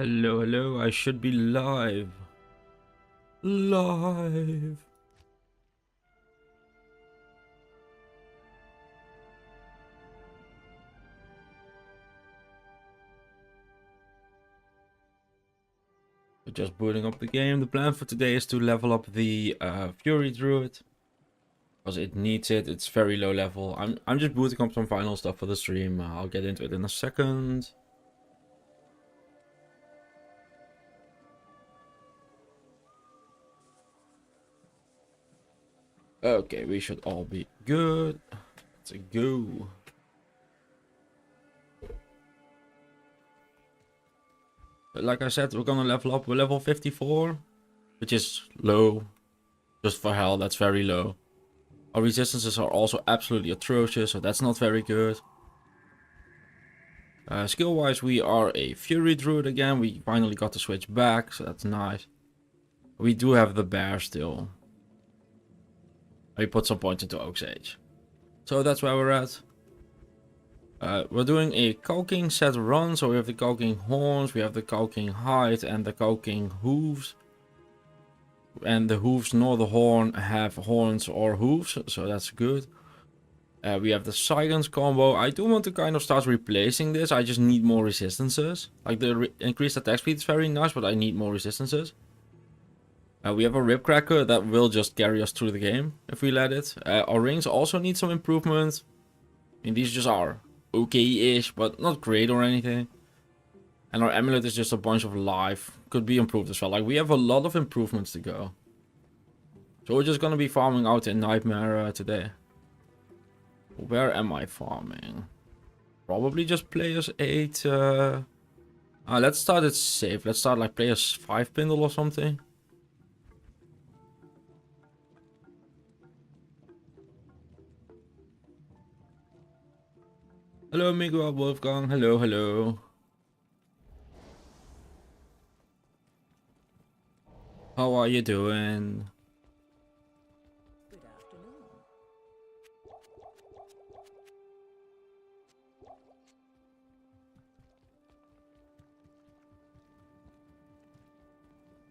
Hello, hello, I should be live. Live. Just booting up the game. The plan for today is to level up the Fury Druid. Because it needs it, it's very low level. I'm just booting up some final stuff for the stream. I'll get into it in a second. Okay, we should all be good. Let's go. But like I said, we're gonna level up. We're level 54, which is low. Just for hell, that's very low. Our resistances are also absolutely atrocious, so that's not very good. Skill wise, we are a Fury Druid again. We finally got to switch back, so that's nice. We do have the bear still. We put some points into Oak's Age. So that's where we're at. We're doing a CowKing set run. So we have the CowKing horns, we have the CowKing hide, and the CowKing hooves. And the hooves nor the horn have horns or hooves, so that's good. We have the Silence combo. I do want to kind of start replacing this. I just need more resistances. Like the increased attack speed is very nice, but I need more resistances. We have a Ribcracker that will just carry us through the game if we let it. Our rings also need some improvement. I mean, these just are okay-ish, but not great or anything. And our amulet is just a bunch of life. Could be improved as well. Like, we have a lot of improvements to go. So we're just gonna be farming out in Nightmare today. Where am I farming? Probably just players 8. Let's start it safe. Let's start like players 5 Pindle or something. Hello, Miguel Wolfgang. Hello, hello. How are you doing? Good afternoon.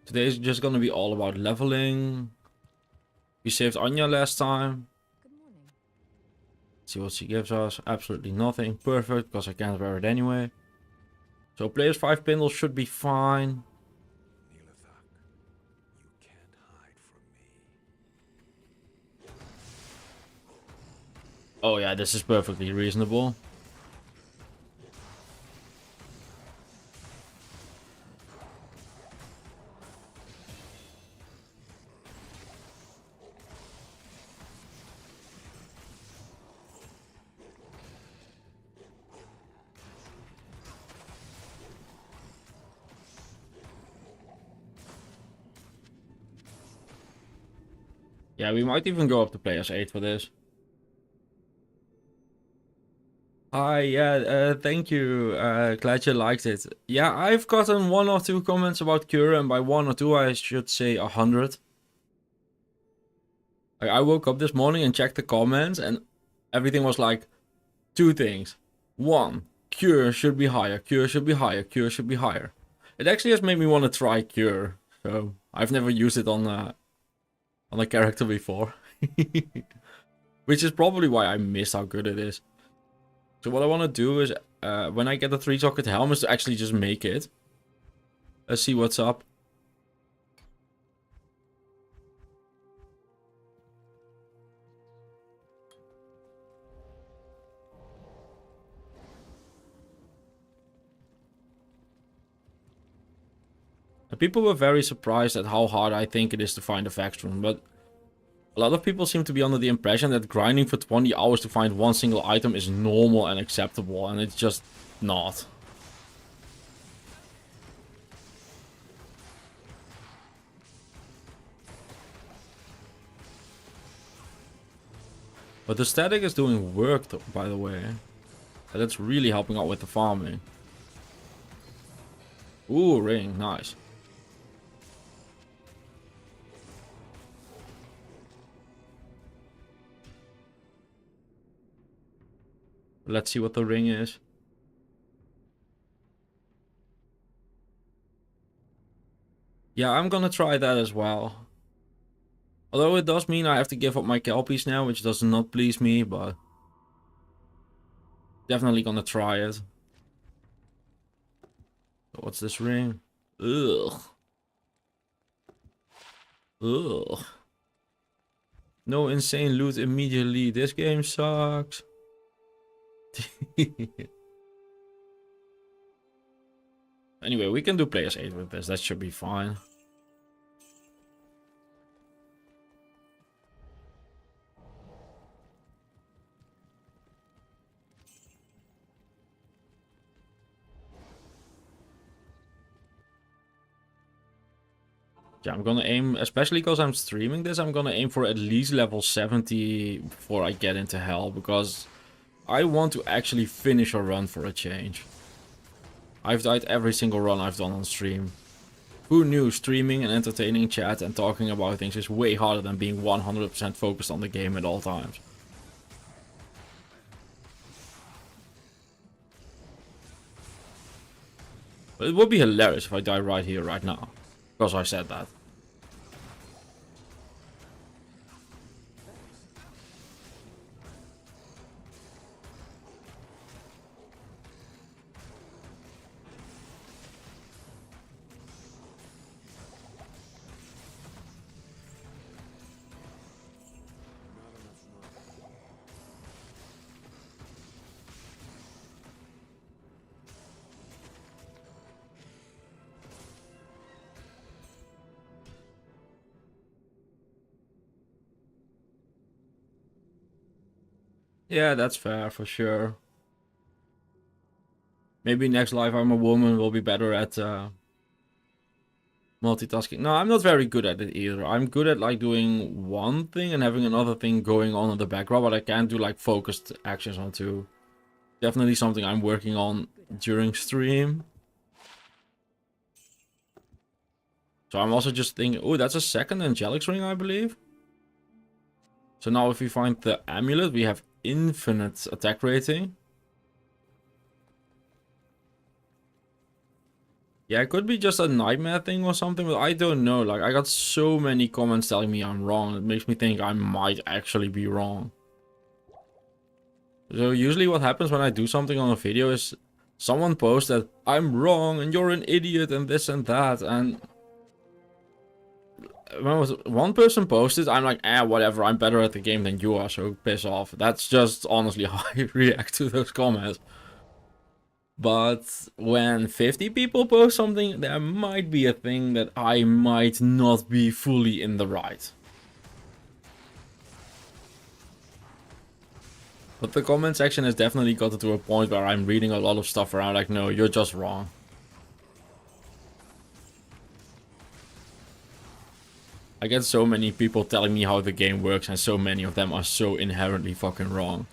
Today is just gonna be all about leveling. We saved Anya last time. Good morning. See what she gives us. Absolutely nothing. Perfect, because I can't wear it anyway. So players 5 Pindle should be fine. You can't hide from me. Oh yeah, this is perfectly reasonable. Yeah, we might even go up to players 8 for this. Hi, yeah, thank you. Glad you liked it. Yeah, I've gotten 1 or 2 comments about Cure, and by 1 or 2 I should say 100. Like, I woke up this morning and checked the comments, and everything was like 2 things. 1, Cure should be higher, Cure should be higher, Cure should be higher. It actually has made me want to try Cure, so I've never used it on a character before. Which is probably why I missed how good it is. So what I want to do is, when I get the 3-socket helm, is to actually just make it. Let's see what's up. And people were very surprised at how hard I think it is to find a fact room, but a lot of people seem to be under the impression that grinding for 20 hours to find one single item is normal and acceptable, and it's just not. But the static is doing work, though, by the way. And that's really helping out with the farming. Ooh, ring, nice. Let's see what the ring is. Yeah, I'm gonna try that as well. Although it does mean I have to give up my kelpies now, which does not please me, but definitely gonna try it. So what's this ring? Ugh. Ugh. No insane loot immediately. This game sucks. Anyway, we can do players 8 with this. That should be fine. Yeah, I'm gonna aim, especially because I'm streaming this, I'm gonna aim for at least level 70 before I get into hell, because I want to actually finish a run for a change. I've died every single run I've done on stream. Who knew streaming and entertaining chat and talking about things is way harder than being 100% focused on the game at all times. But it would be hilarious if I die right here, right now. Because I said that. Yeah, that's fair for sure. Maybe next life I'm a woman will be better at multitasking. No, I'm not very good at it either. I'm good at like doing one thing and having another thing going on in the background, but I can't do like focused actions on two. Definitely something I'm working on during stream. So I'm also just thinking, oh, that's a second angelic ring, I believe. So now if we find the amulet, we have infinite attack rating. Yeah, it could be just a nightmare thing or something, but I don't know. Like, I got so many comments telling me I'm wrong. It makes me think I might actually be wrong. So usually what happens when I do something on a video is someone posts that I'm wrong and you're an idiot and this and that. And when one person posted, I'm like, whatever, I'm better at the game than you are, so piss off. That's just honestly how I react to those comments. But when 50 people post something, there might be a thing that I might not be fully in the right. But the comment section has definitely gotten to a point where I'm reading a lot of stuff around like, no, you're just wrong. I get so many people telling me how the game works and so many of them are so inherently fucking wrong.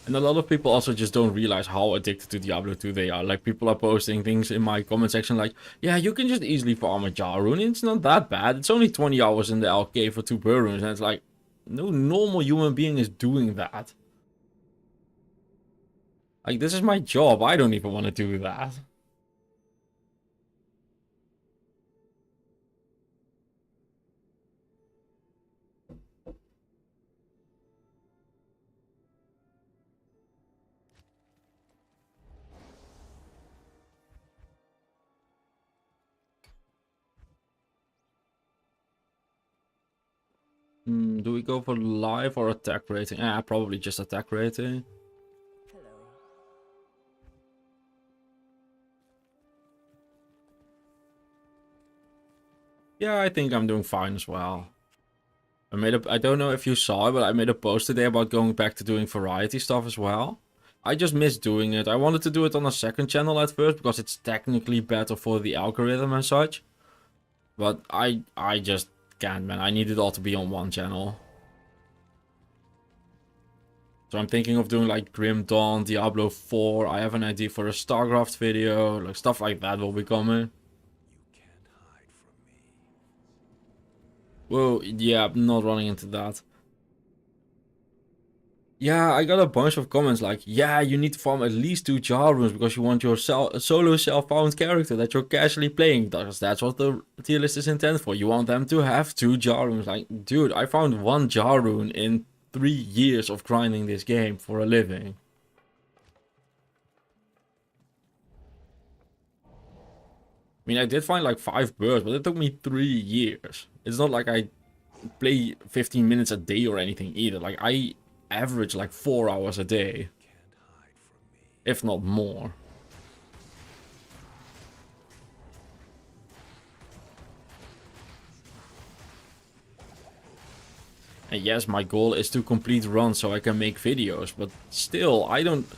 And a lot of people also just don't realize how addicted to Diablo 2 they are. Like, people are posting things in my comment section like, yeah, you can just easily farm a jar rune. It's not that bad. It's only 20 hours in the LK for 2 per runes. And it's like, no normal human being is doing that. Like, this is my job. I don't even want to do that. Do we go for life or attack rating? Probably just attack rating. Hello. Yeah, I think I'm doing fine as well. I don't know if you saw it, but I made a post today about going back to doing variety stuff as well. I just miss doing it. I wanted to do it on a second channel at first because it's technically better for the algorithm and such. But I just can't, man. I need it all to be on one channel. So I'm thinking of doing like Grim Dawn, Diablo 4. I have an idea for a StarCraft video. Like stuff like that will be coming. You can't hide from me. Whoa, yeah, I'm not running into that. Yeah, I got a bunch of comments like, yeah, you need to farm at least 2 jar runes because you want your solo self-found character that you're casually playing. That's what the tier list is intended for. You want them to have 2 jar runes. Like, dude, I found 1 jar rune in 3 years of grinding this game for a living. I mean, I did find like 5 birds, but it took me 3 years. It's not like I play 15 minutes a day or anything either. Like, I average like 4 hours a day, Can't hide from me. if not more. And yes, my goal is to complete runs so I can make videos, but still, I don't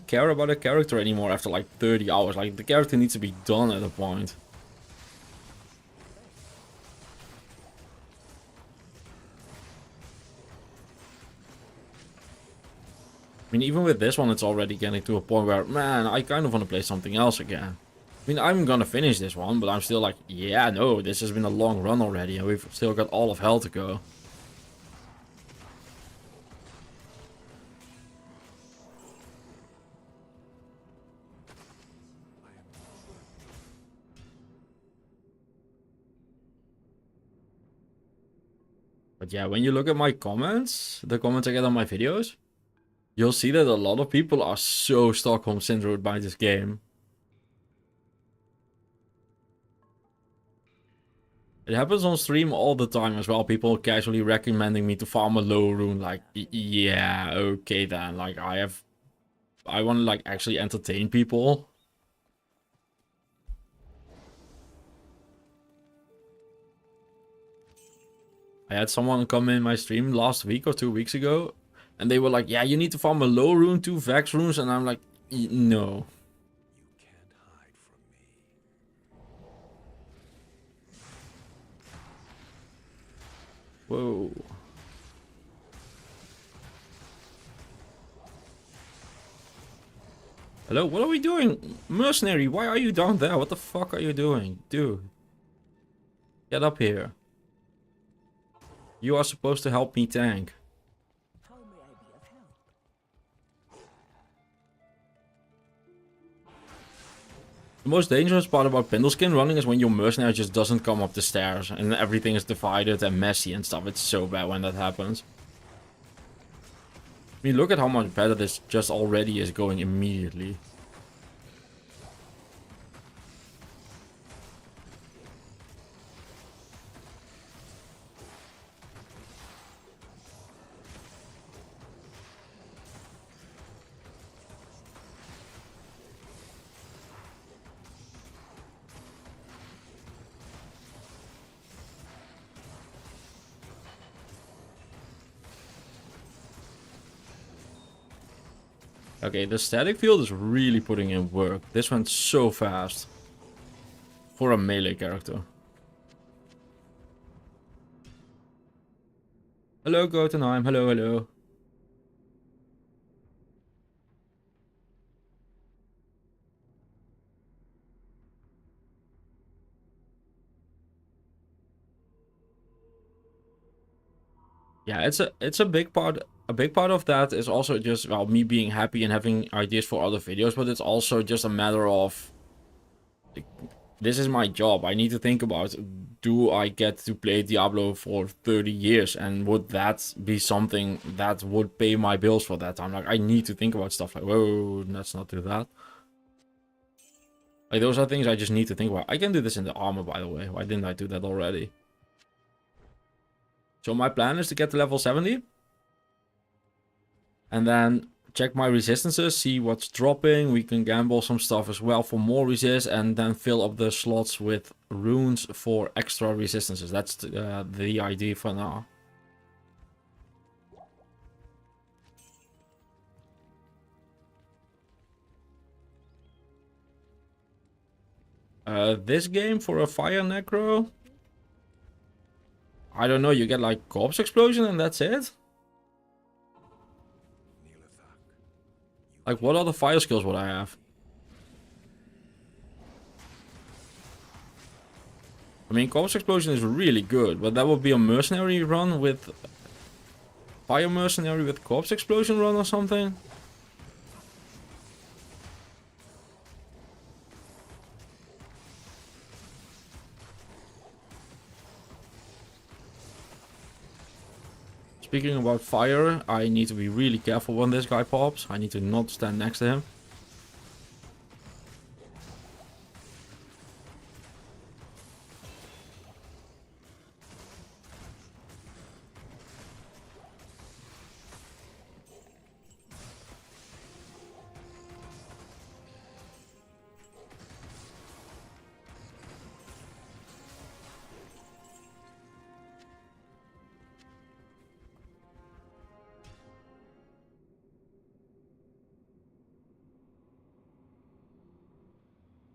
care about a character anymore after like 30 hours. Like, the character needs to be done at a point. I mean, even with this one, it's already getting to a point where, man, I kind of want to play something else again. I mean, I'm gonna finish this one, but I'm still like, yeah, no, this has been a long run already, and we've still got all of hell to go. But yeah, when you look at my comments, the comments I get on my videos, you'll see that a lot of people are so Stockholm Syndrome by this game. It happens on stream all the time as well. People casually recommending me to farm a low rune. Like, yeah, okay then. Like, I want to like actually entertain people. I had someone come in my stream last week or 2 weeks ago, and they were like, yeah, you need to farm a low rune, 2 Vex runes, and I'm like, no. You can't hide from me. Whoa. Hello, what are we doing? Mercenary, why are you down there? What the fuck are you doing? Dude. Get up here. You are supposed to help me tank. How may I be of help? The most dangerous part about Pendleskin running is when your mercenary just doesn't come up the stairs and everything is divided and messy and stuff. It's so bad when that happens. I mean, look at how much better this just already is going immediately. Okay, the static field is really putting in work. This went so fast. For a melee character. Hello, Gotenheim. Hello, hello. Yeah, it's a big part. A big part of that is also just, well, me being happy and having ideas for other videos, but it's also just a matter of, like, this is my job. I need to think about, do I get to play Diablo for 30 years? And would that be something that would pay my bills for that time? Like, I need to think about stuff like, whoa, let's not do that. Like, those are things I just need to think about. I can do this in the armor, by the way. Why didn't I do that already? So my plan is to get to level 70. And then check my resistances, see what's dropping. We can gamble some stuff as well for more resist. And then fill up the slots with runes for extra resistances. That's the idea for now. This game for a fire necro? I don't know, you get like corpse explosion and that's it? Like, what other fire skills would I have? I mean, corpse explosion is really good, but that would be a mercenary run with Fire mercenary with corpse explosion run or something? Speaking about fire, I need to be really careful when this guy pops. I need to not stand next to him.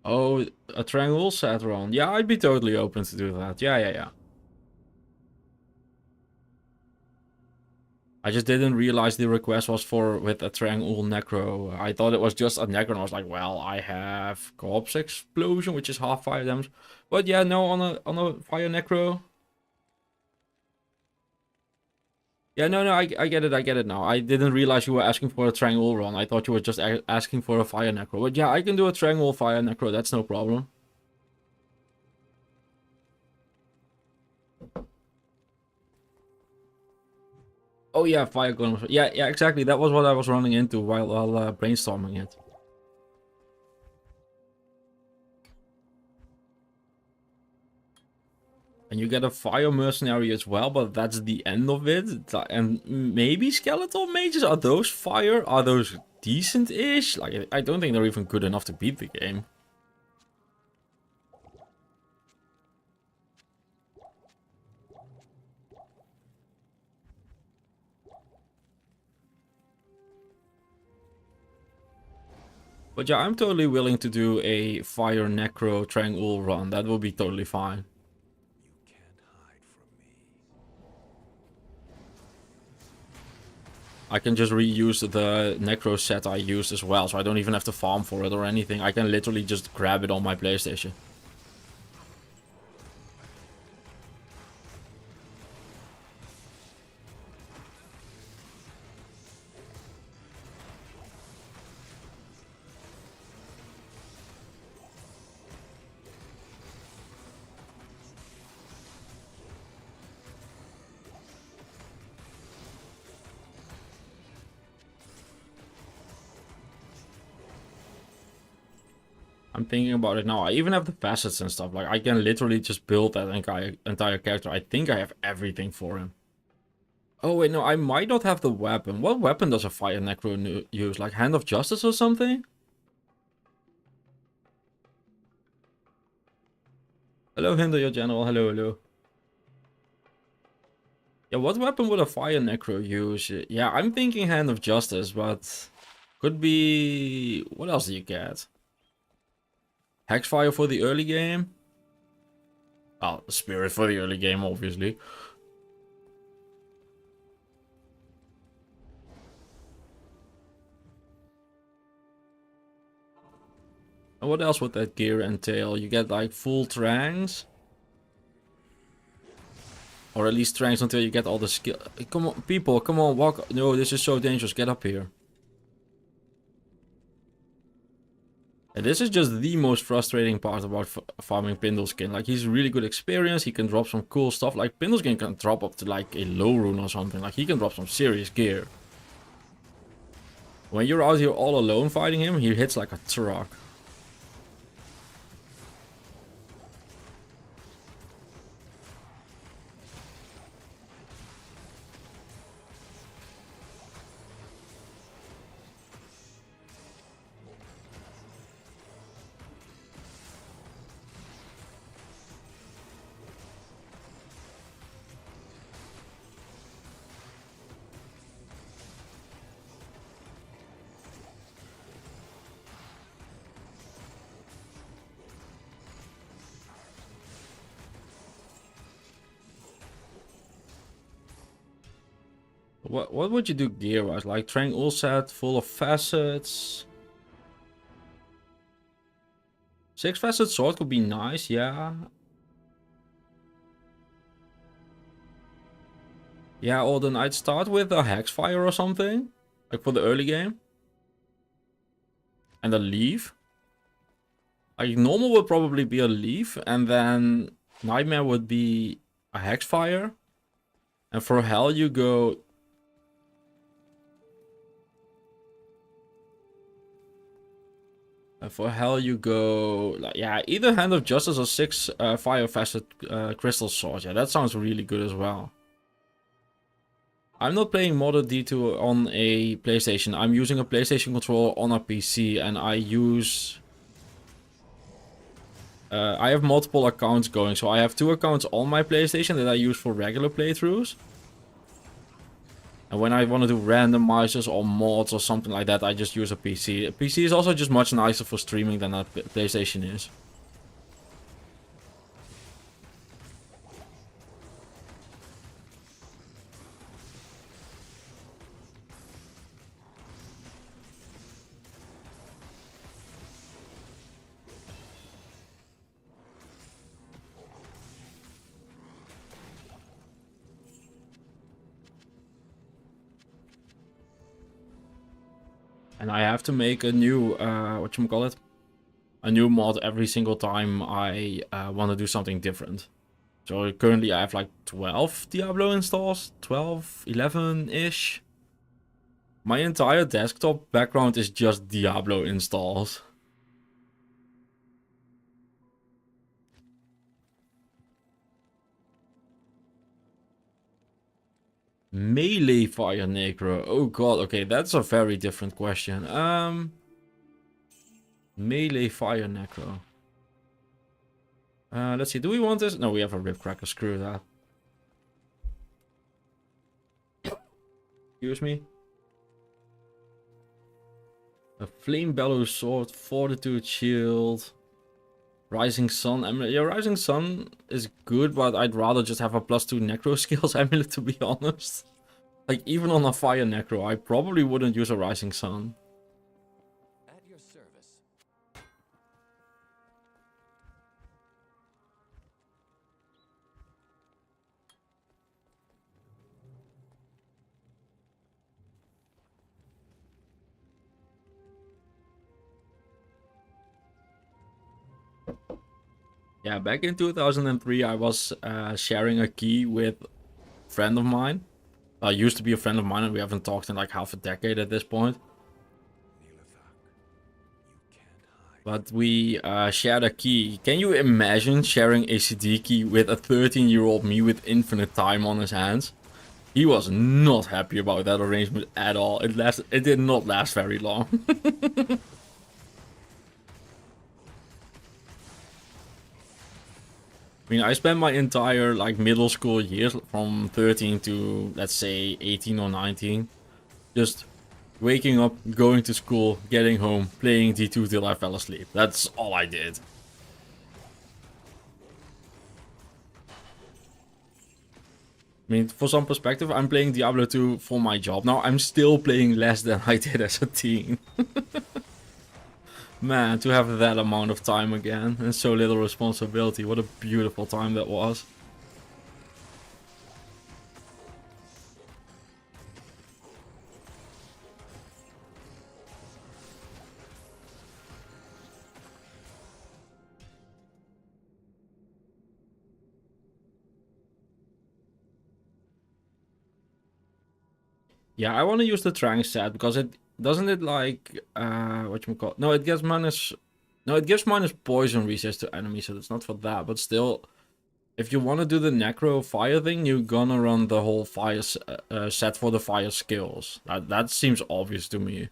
Oh, a triangle set run. Yeah, I'd be totally open to do that. Yeah. I just didn't realize the request was for with a triangle necro. I thought it was just a necro and I was like, well, I have corpse explosion, which is half fire damage. But yeah, no, on a fire necro. Yeah, no, I get it now. I didn't realize you were asking for a triangle run. I thought you were just asking for a fire necro. But yeah, I can do a triangle fire necro. That's no problem. Oh yeah, fire golem. Yeah, exactly. That was what I was running into while brainstorming it. And you get a fire mercenary as well, but that's the end of it. And maybe skeletal mages, are those fire? Are those decent-ish? Like, I don't think they're even good enough to beat the game. But yeah, I'm totally willing to do a fire necro triangle run. That will be totally fine. You can't hide from me. I can just reuse the necro set I used as well, so I don't even have to farm for it or anything. I can literally just grab it on my PlayStation. I'm thinking about it now. I even have the facets and stuff. Like, I can literally just build that entire character. I think I have everything for him. Oh, wait, no. I might not have the weapon. What weapon does a fire necro use? Like, Hand of Justice or something? Hello, Hinder, your general. Hello. Yeah, what weapon would a fire necro use? Yeah, I'm thinking Hand of Justice, but... Could be... What else do you get? Hexfire for the early game? Oh, Spirit for the early game, obviously. And what else would that gear entail? You get like full tranks? Or at least tranks until you get all the skill. Come on, people, come on, walk. No, this is so dangerous. Get up here. And this is just the most frustrating part about farming Pindleskin. Like, he's really good experience. He can drop some cool stuff. Like, Pindleskin can drop up to like a low rune or something. Like, he can drop some serious gear. When you're out here all alone fighting him, he hits like a truck. What would you do gear-wise? Like, triangle set full of facets. 6 facet sword could be nice, yeah. Yeah, or then I'd start with a Hexfire or something. Like for the early game. And a Leaf. Like normal would probably be a Leaf. And then Nightmare would be a Hexfire. And for Hell you go... And for Hell you go... Like, yeah, either Hand of Justice or 6 Fire Facet Crystal Swords. Yeah, that sounds really good as well. I'm not playing Modern D2 on a PlayStation. I'm using a PlayStation controller on a PC, and I use... I have multiple accounts going, so I have 2 accounts on my PlayStation that I use for regular playthroughs. And when I want to do randomizers or mods or something like that, I just use a PC. A PC is also just much nicer for streaming than a PlayStation is. And I have to make a new, whatchamacallit? A new mod every single time I want to do something different. So currently I have like 12 Diablo installs, 12, 11-ish. My entire desktop background is just Diablo installs. Melee Fire Necro. Oh god, okay, that's a very different question. Melee Fire Necro. Let's see, do we want this? No, we have a Ribcracker, screw that. Excuse me. A Flame Bellow Sword, Fortitude Shield, Rising Sun Amulet. Yeah, Rising Sun is good, but I'd rather just have a +2 Necro skills amulet, to be honest. Like, even on a Fire Necro, I probably wouldn't use a Rising Sun. At your service. Yeah, back in 2003, I was sharing a key with a friend of mine. Used to be a friend of mine, and we haven't talked in like half a decade at this point. But we shared a key. Can you imagine sharing a CD key with a 13-year-old me with infinite time on his hands? He was not happy about that arrangement at all. It did not last very long. I mean, I spent my entire like middle school years from 13 to, let's say, 18 or 19, just waking up, going to school, getting home, playing D2 till I fell asleep. That's all I did. I mean, for some perspective, I'm playing Diablo 2 for my job. Now, I'm still playing less than I did as a teen. Man, to have that amount of time again and so little responsibility. What a beautiful time that was. Yeah, I want to use the Trank set because it doesn't it like whatchamacallit? No, it gets minus. No, it gives minus poison resist to enemies, so it's not for that. But still, if you want to do the Necro Fire thing, you're gonna run the whole fire set for the fire skills. That seems obvious to me.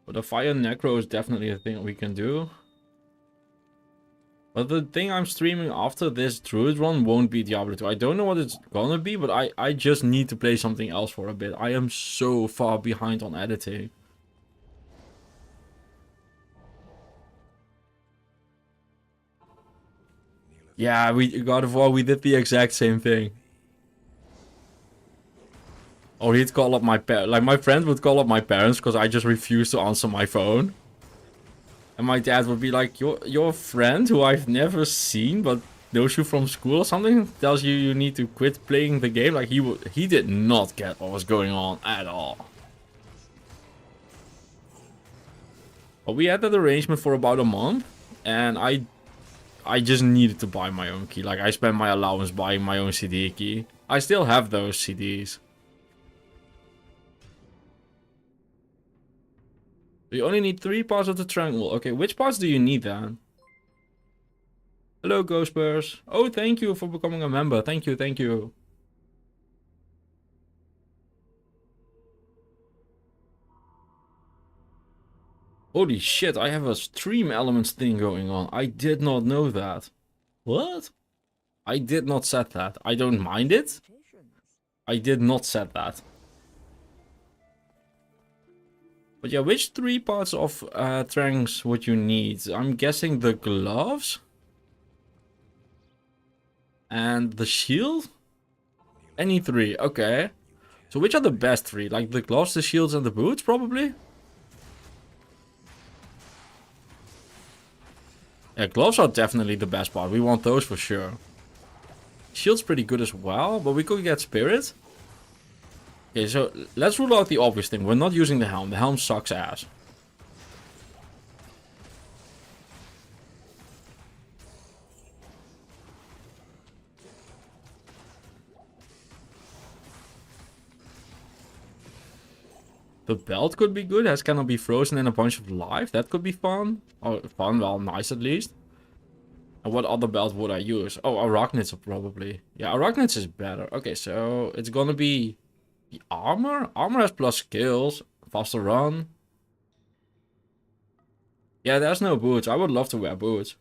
But the fire Necro is definitely a thing we can do. But the thing I'm streaming after this Druid run won't be Diablo 2. I don't know what it's gonna be, but I just need to play something else for a bit. I am so far behind on editing. Yeah, God of War, we did the exact same thing. Or he'd call up my like my friend would call up my parents because I just refused to answer my phone. And my dad would be like, your friend who I've never seen but knows you from school or something tells you you need to quit playing the game. Like he did not get what was going on at all. But we had that arrangement for about a month, and I just needed to buy my own key. Like I spent my allowance buying my own CD key. I still have those CDs. You only need 3 parts of the triangle. Okay, which parts do you need then? Hello, Ghostburs. Oh, thank you for becoming a member. Thank you, thank you. Holy shit, I have a stream elements thing going on. I did not know that. What? I did not set that. I don't mind it. I did not set that. But yeah, which 3 parts of tranks would you need? I'm guessing the gloves. And the shield? Any 3, okay. So which are the best 3? Like the gloves, the shields, and the boots, probably? Yeah, gloves are definitely the best part. We want those for sure. Shield's pretty good as well, but we could get spirit. Okay, so let's rule out the obvious thing. We're not using the helm. The helm sucks ass. The belt could be good. Has cannot be frozen in a bunch of life. That could be fun. Or fun, well, nice at least. And what other belt would I use? Oh, Arachnids probably. Yeah, Arachnids is better. Okay, so it's gonna be the armor. Armor has plus skills, faster run. Yeah, there's no boots. I would love to wear boots.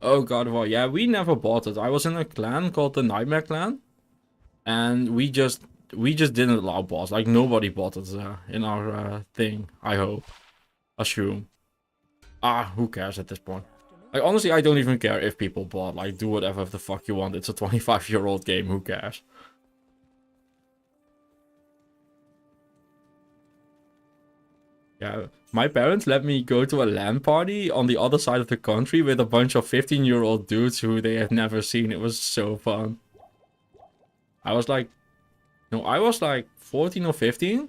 Oh God, well, yeah, we never bought it. I was in a clan called the Nightmare Clan. And we just didn't allow bots. Like nobody bought it in our thing. I hope, assume. Who cares at this point? Like honestly, I don't even care if people bought. Like do whatever the fuck you want. It's a 25-year-old game. Who cares? Yeah, my parents let me go to a LAN party on the other side of the country with a bunch of 15-year-old dudes who they had never seen. It was so fun. I was like 14 or 15,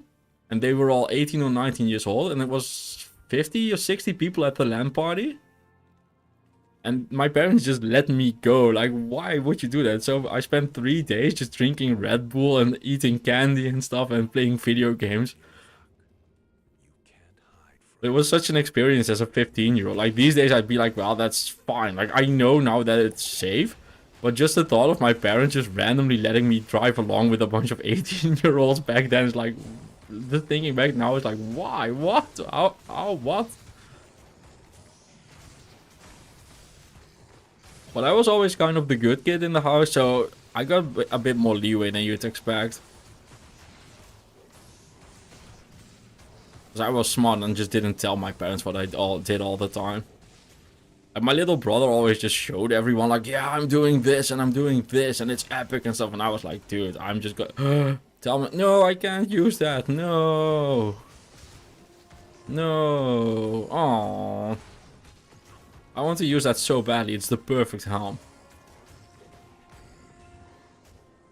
and they were all 18 or 19 years old, and it was 50 or 60 people at the LAN party. And my parents just let me go. Like, why would you do that? So I spent 3 days just drinking Red Bull and eating candy and stuff and playing video games. It was such an experience as a 15-year-old. Like, these days I'd be like, well, that's fine. Like, I know now that it's safe. But just the thought of my parents just randomly letting me drive along with a bunch of 18-year-olds back then is like... The thinking back now is like, why? What? How? What? But I was always kind of the good kid in the house, so I got a bit more leeway than you'd expect. Because I was smart and just didn't tell my parents what I did all the time. And my little brother always just showed everyone like, yeah, I'm doing this and I'm doing this and it's epic and stuff. And I was like, dude, I'm just gonna tell me, no, I can't use that. No. No. Aww. I want to use that so badly. It's the perfect helm.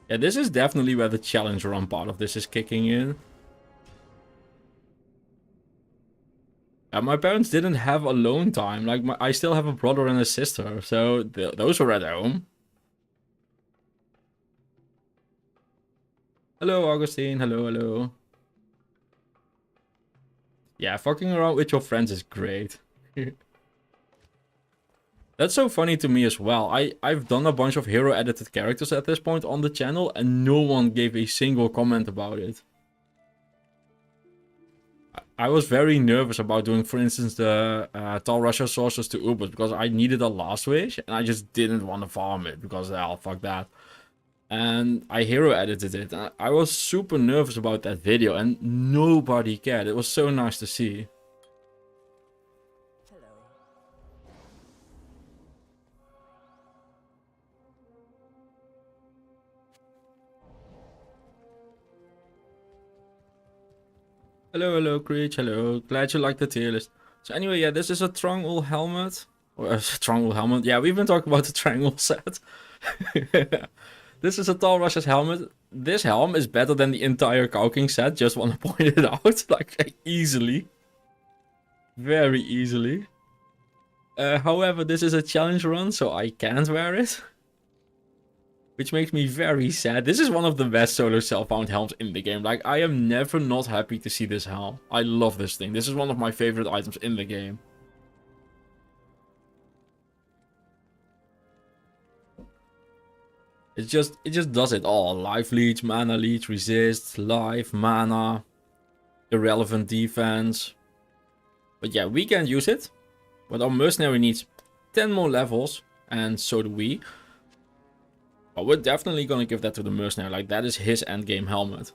Yeah, this is definitely where the challenge run part of this is kicking in. My parents didn't have alone time. Like, I still have a brother and a sister, so those were at home. Hello, Augustine. Hello, hello. Yeah, fucking around with your friends is great. That's so funny to me as well. I've done a bunch of hero edited characters at this point on the channel, and no one gave a single comment about it. I was very nervous about doing, for instance, the Tal Russia Sorcerers to Ubers, because I needed a last wish, and I just didn't want to farm it, because, well, fuck that. And I hero edited it, and I was super nervous about that video, and nobody cared. It was so nice to see. Hello, Creech. Hello. Glad you like the tier list. So anyway, yeah, this is a triangle helmet. Or a triangle helmet. Yeah, we've been talking about the triangle set. This is a Tall Rush's helmet. This helm is better than the entire CowKing set. Just want to point it out. Like, easily. Very easily. However, this is a challenge run, so I can't wear it. Which makes me very sad. This is one of the best solo self-found helms in the game. Like, I am never not happy to see this helm. I love this thing. This is one of my favorite items in the game. It just does it all. Life leech, mana leech, resist, life, mana, irrelevant defense. But yeah, we can use it. But our mercenary needs 10 more levels. And so do we. But we're definitely gonna give that to the mercenary. Like, that is his endgame helmet.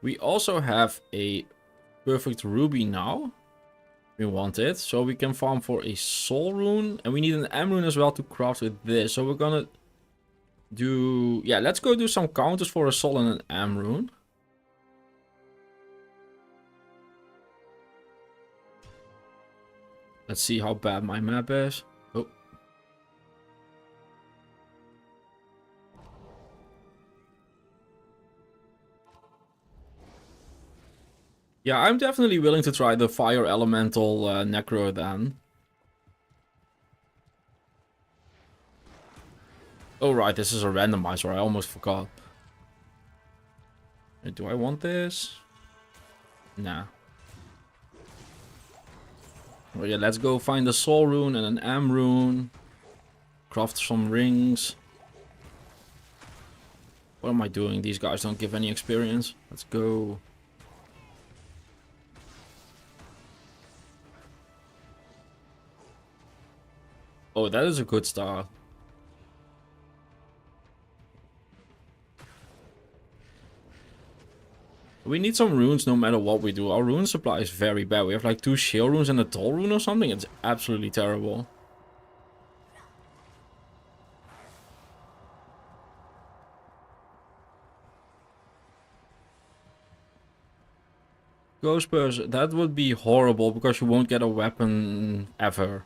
We also have a perfect ruby now. We want it. So we can farm for a soul rune. And we need an M rune as well to craft with this. So we're gonna do... Yeah, let's go do some counters for a soul and an M rune. Let's see how bad my map is. Oh. Yeah, I'm definitely willing to try the fire elemental necro then. Oh right, this is a randomizer, I almost forgot. Do I want this? Nah. Oh yeah, let's go find a soul rune and an M rune. Craft some rings. What am I doing? These guys don't give any experience. Let's go. Oh, that is a good start. We need some runes no matter what we do. Our rune supply is very bad. We have like 2 shield runes and a tall rune or something. It's absolutely terrible. Ghost Purse, that would be horrible because you won't get a weapon ever.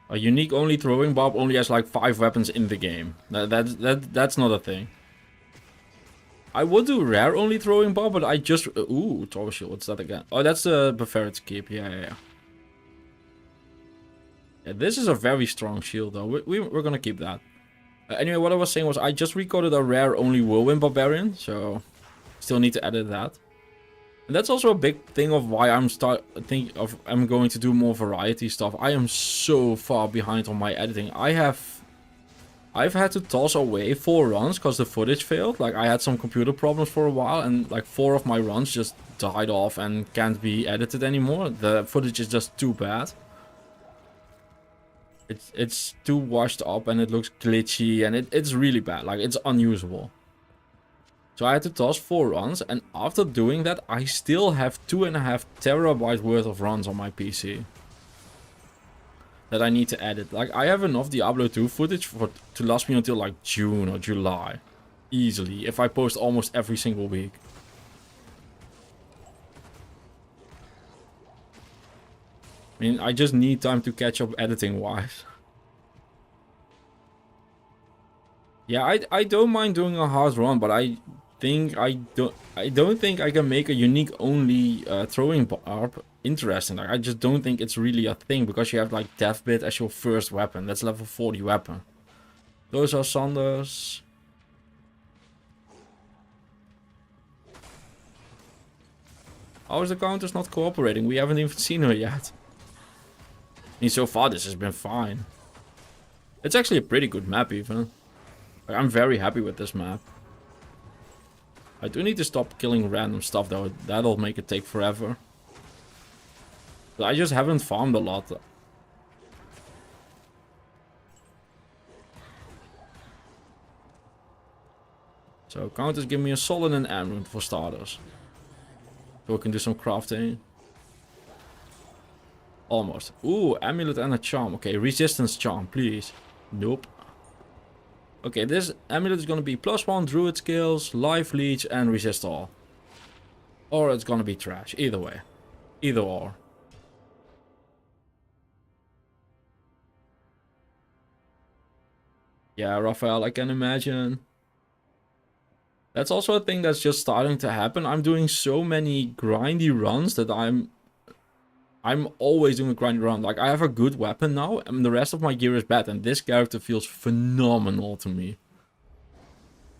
A unique only throwing bob only has like 5 weapons in the game. That's not a thing. I would do rare only throwing bob, but I just... Ooh, throw shield, what's that again? Oh, that's the Beferitt's Keep, yeah. Yeah, this is a very strong shield though, we're gonna keep that. Anyway, what I was saying was I just recoded a rare only Whirlwind Barbarian, so... Still need to edit that. And that's also a big thing of why I'm going to do more variety stuff. I am so far behind on my editing. I've had to toss away 4 runs because the footage failed. Like, I had some computer problems for a while and like 4 of my runs just died off and can't be edited anymore. The footage is just too bad. It's too washed up and it looks glitchy and it's really bad. Like, it's unusable. So I had to toss 4 runs, and after doing that, I still have 2.5 terabyte worth of runs on my PC. That I need to edit. Like, I have enough Diablo 2 footage to last me until like June or July. Easily, if I post almost every single week. I mean, I just need time to catch up editing-wise. Yeah, I don't mind doing a hard run, but I don't think I can make a unique only throwing barb interesting. Like, I just don't think it's really a thing because you have like Deathbit as your first weapon. That's level 40 weapon. Those are Sanders. How is the Countess not cooperating? We haven't even seen her yet. I mean, so far this has been fine. It's actually a pretty good map even. Like, I'm very happy with this map. I do need to stop killing random stuff though. That'll make it take forever. But I just haven't farmed a lot. So Countess give me a solid and an rune for starters. So we can do some crafting. Almost. Ooh, amulet and a charm. Okay, resistance charm, please. Nope. Okay, this amulet is gonna be +1 druid skills, life leech, and resist all. Or it's gonna be trash. Either way. Either or. Yeah, Raphael, I can imagine. That's also a thing that's just starting to happen. I'm doing so many grindy runs that I'm always doing a grindy run. Like, I have a good weapon now, and the rest of my gear is bad. And this character feels phenomenal to me.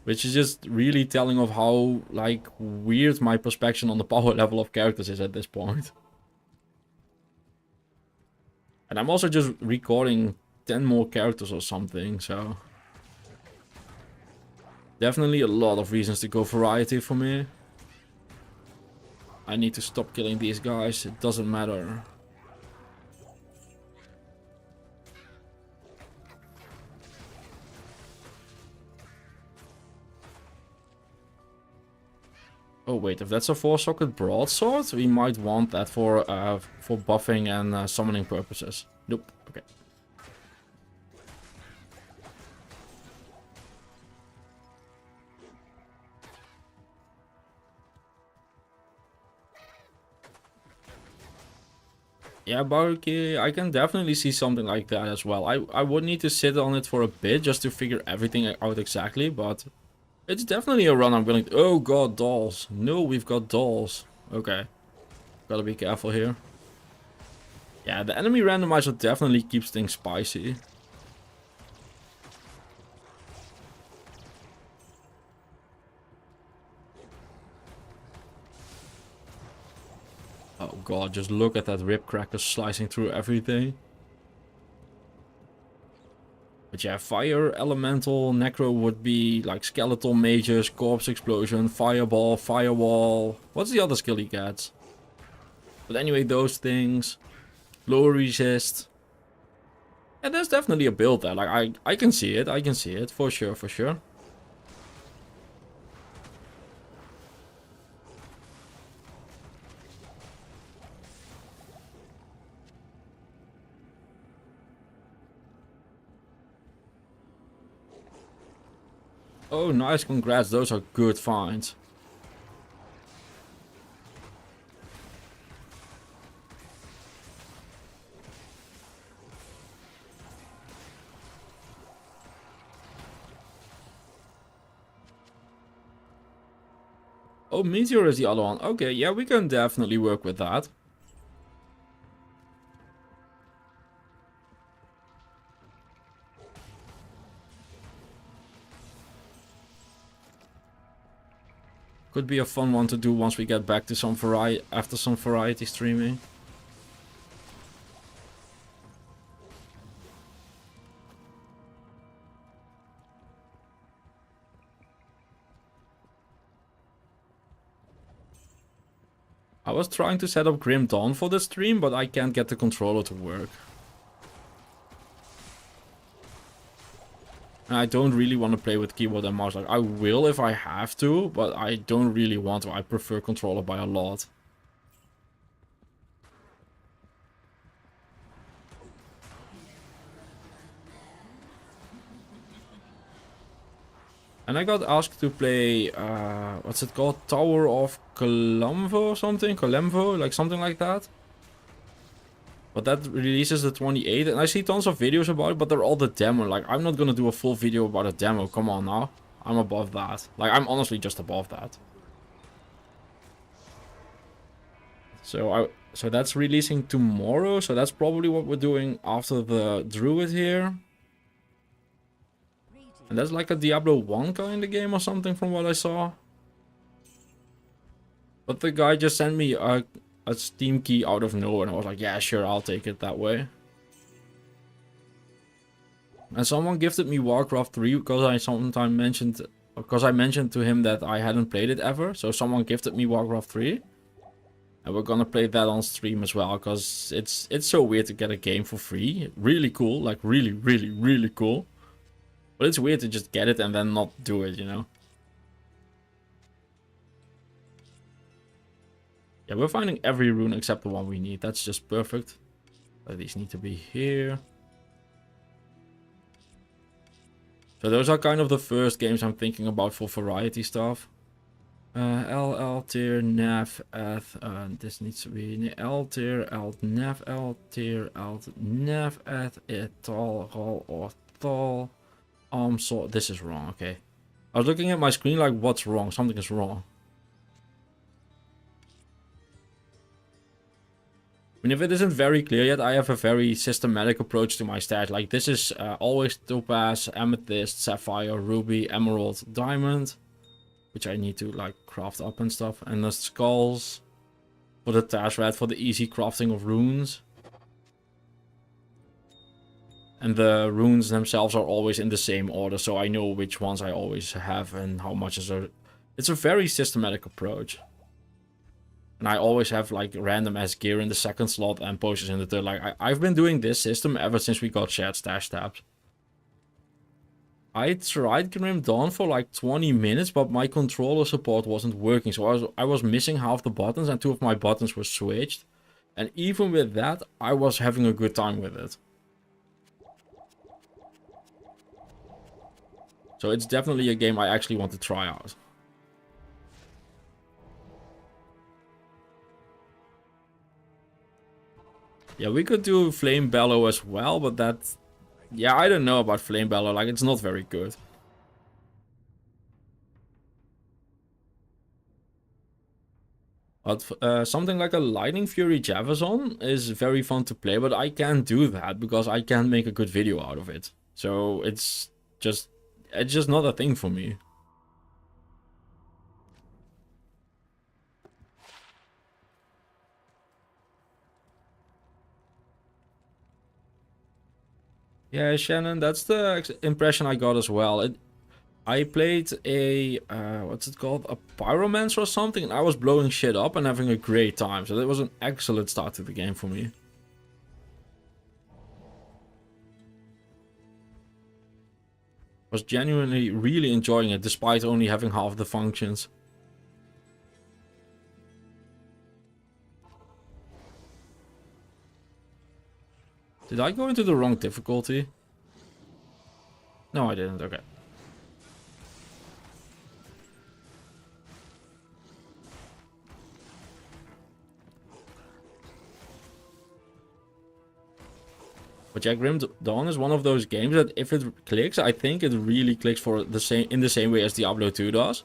Which is just really telling of how, like, weird my perspective on the power level of characters is at this point. And I'm also just recording 10 more characters or something, so... Definitely a lot of reasons to go variety for me. I need to stop killing these guys, it doesn't matter. Oh wait, if that's a 4-socket broadsword, we might want that for buffing and summoning purposes. Nope, okay. Yeah, Baruki, I can definitely see something like that as well. I would need to sit on it for a bit just to figure everything out exactly, but... It's definitely a run I'm willing to... Oh god, dolls. No, we've got dolls. Okay. Gotta be careful here. Yeah, the enemy randomizer definitely keeps things spicy. Oh god, just look at that Ribcracker slicing through everything. But yeah, fire, elemental, necro would be like skeletal mages, corpse explosion, fireball, firewall. What's the other skill he gets? But anyway, those things. Lower resist. And there's definitely a build there. Like I can see it. I can see it for sure, for sure. Oh, nice, congrats. Those are good finds. Oh, Meteor is the other one. Okay, yeah, we can definitely work with that. Could be a fun one to do once we get back to some variety, after some variety streaming. I was trying to set up Grim Dawn for the stream, but I can't get the controller to work. And I don't really want to play with keyboard and mouse. Like, I will if I have to, but I don't really want to. I prefer controller by a lot. And I got asked to play, what's it called? Tower of Columbo or something? Colemvo? Like something like that. But that releases the 28th, and I see tons of videos about it, but they're all the demo. Like, I'm not gonna do a full video about a demo, come on now. I'm above that. Like, I'm honestly just above that. So that's releasing tomorrow, so that's probably what we're doing after the Druid here. And that's like a Diablo 1 kind of game or something from what I saw. But the guy just sent me a Steam key out of nowhere, and I was like, yeah, sure, I'll take it that way. And someone gifted me Warcraft 3 because I mentioned to him that I hadn't played it ever. So someone gifted me Warcraft 3. And we're gonna play that on stream as well, because it's so weird to get a game for free. Really cool, like really, really, really cool. But it's weird to just get it and then not do it, you know? Yeah, we're finding every rune except the one we need. That's just perfect. These need to be here. So those are kind of the first games I'm thinking about for variety stuff. L tier, nav, eth, this needs to be L tier, L nav, L tier, L nav, eth, etal, rol, or thal. So this is wrong, okay. I was looking at my screen like, what's wrong? Something is wrong. And if it isn't very clear yet, I have a very systematic approach to my stats. Like this is always topaz, amethyst, sapphire, ruby, emerald, diamond. Which I need to like craft up and stuff. And the skulls for the task red for the easy crafting of runes. And the runes themselves are always in the same order. So I know which ones I always have and how much is a... It's a very systematic approach. And I always have like random ass gear in the second slot and potions in the third. Like I've been doing this system ever since we got shared stash tabs. I tried Grim Dawn for like 20 minutes, but my controller support wasn't working. So I was missing half the buttons and 2 of my buttons were switched. And even with that, I was having a good time with it. So it's definitely a game I actually want to try out. Yeah, we could do Flame Bellow as well, but that... Yeah, I don't know about Flame Bellow, like it's not very good. But something like a Lightning Fury Javazon is very fun to play, but I can't do that because I can't make a good video out of it. So it's just not a thing for me. Yeah, Shannon, that's the impression I got as well. I played a, what's it called? A Pyromancer or something, and I was blowing shit up and having a great time. So that was an excellent start to the game for me. Was genuinely really enjoying it, despite only having half the functions. Did I go into the wrong difficulty? No, I didn't. Okay. But yeah, Grim Dawn is one of those games that if it clicks, I think it really clicks for the same in the same way as Diablo 2 does.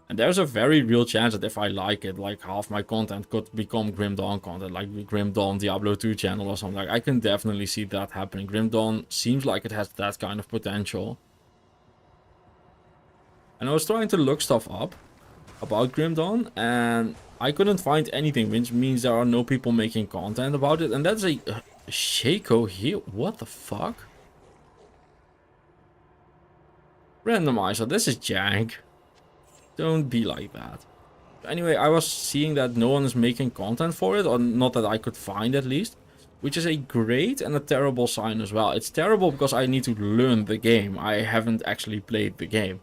And there's a very real chance that if I like it, like half my content could become Grim Dawn content, like the Grim Dawn Diablo 2 channel or something. Like I can definitely see that happening. Grim Dawn seems like it has that kind of potential. And I was trying to look stuff up about Grim Dawn, and I couldn't find anything, which means there are no people making content about it. And that's a Shaco here. What the fuck? Randomizer, this is jank. Don't be like that. Anyway, I was seeing that no one is making content for it, or not that I could find at least, which is a great and a terrible sign as well. It's terrible because I need to learn the game. I haven't actually played the game.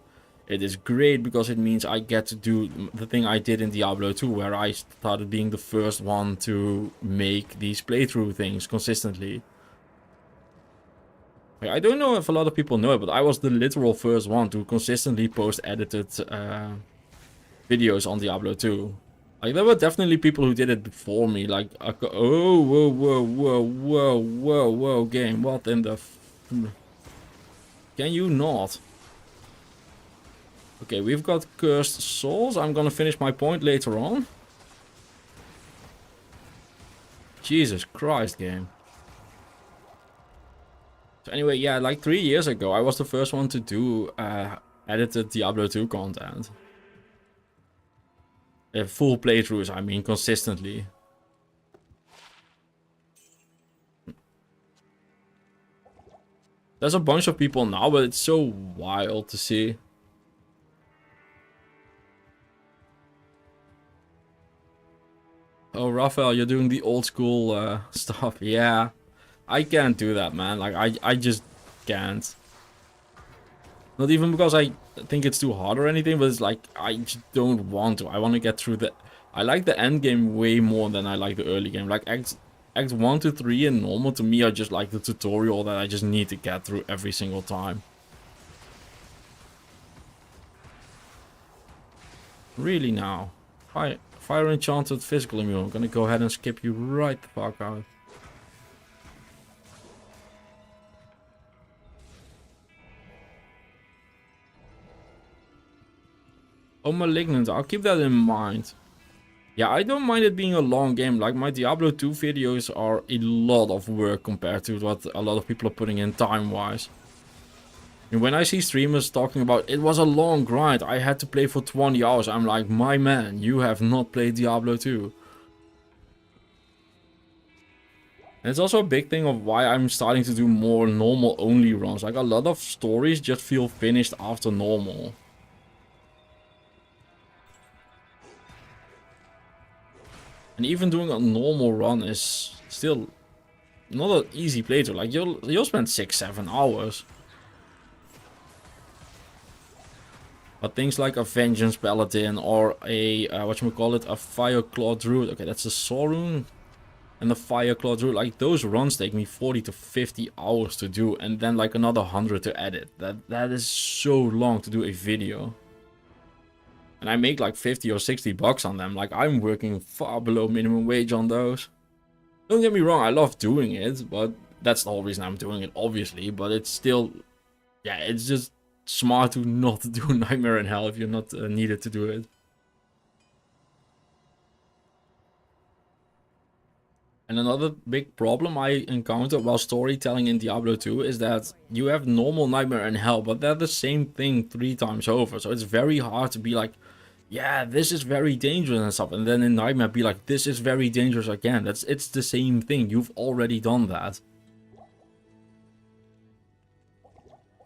It is great because it means I get to do the thing I did in Diablo 2, where I started being the first one to make these playthrough things consistently. I don't know if a lot of people know it, but I was the literal first one to consistently post edited videos on Diablo 2. Like, there were definitely people who did it before me. Like, oh, whoa, game. What in the... Can you not? Okay, we've got Cursed Souls. I'm gonna finish my point later on. Jesus Christ, game. So anyway, yeah, like 3 years ago, I was the first one to do edited Diablo 2 content. Full playthroughs, I mean, consistently. There's a bunch of people now, but it's so wild to see. Oh, Raphael, you're doing the old school stuff. Yeah. I can't do that, man. Like, I just can't. Not even because I think it's too hard or anything, but it's like, I just don't want to. I want to get through the... I like the end game way more than I like the early game. Like, Act 1 to 3 in normal to me are just like the tutorial that I just need to get through every single time. Really now. Fire enchanted physical immune. I'm gonna go ahead and skip you right the fuck out. Oh, Malignant. I'll keep that in mind. Yeah, I don't mind it being a long game. Like, my Diablo 2 videos are a lot of work compared to what a lot of people are putting in time-wise. And when I see streamers talking about, it was a long grind, I had to play for 20 hours, I'm like, my man, you have not played Diablo 2. And it's also a big thing of why I'm starting to do more normal-only runs. Like, a lot of stories just feel finished after normal. And even doing a normal run is still not an easy playthrough. Like, you'll spend 6-7 hours. But things like a Vengeance Paladin or a, whatchamacallit, a Fireclaw Druid. Okay, that's a Saw Rune. And the Fireclaw Druid, like, those runs take me 40 to 50 hours to do. And then, like, another 100 to edit. That is so long to do a video. And I make like 50 or 60 bucks on them. Like, I'm working far below minimum wage on those. Don't get me wrong, I love doing it. But that's the whole reason I'm doing it, obviously. But it's still, yeah, it's just smart to not do Nightmare in Hell if you're not needed to do it. And another big problem I encountered while storytelling in Diablo 2 is that you have normal Nightmare in Hell, but they're the same thing 3 times over. So it's very hard to be like, yeah, this is very dangerous and stuff. And then in Nightmare be like, this is very dangerous again. It's the same thing. You've already done that.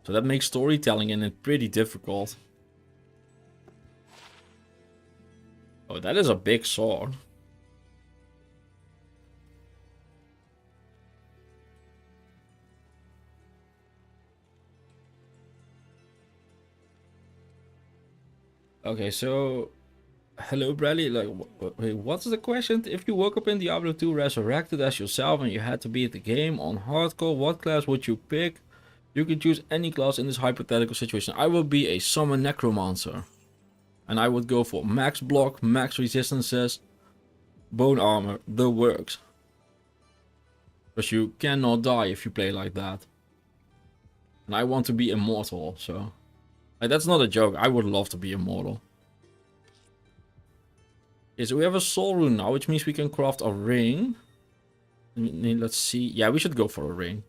So that makes storytelling in it pretty difficult. Oh, that is a big sword. Okay, so hello Bradley, like, wait, what's the question? If you woke up in Diablo 2 resurrected as yourself and you had to beat the game on hardcore, what class would you pick? You can choose any class in this hypothetical situation. I will be a summon necromancer. And I would go for max block, max resistances, bone armor, the works. Because you cannot die if you play like that. And I want to be immortal, so... Like, that's not a joke, I would love to be immortal. Okay, so we have a soul rune now, which means we can craft a ring. Let's see. Yeah, we should go for a ring.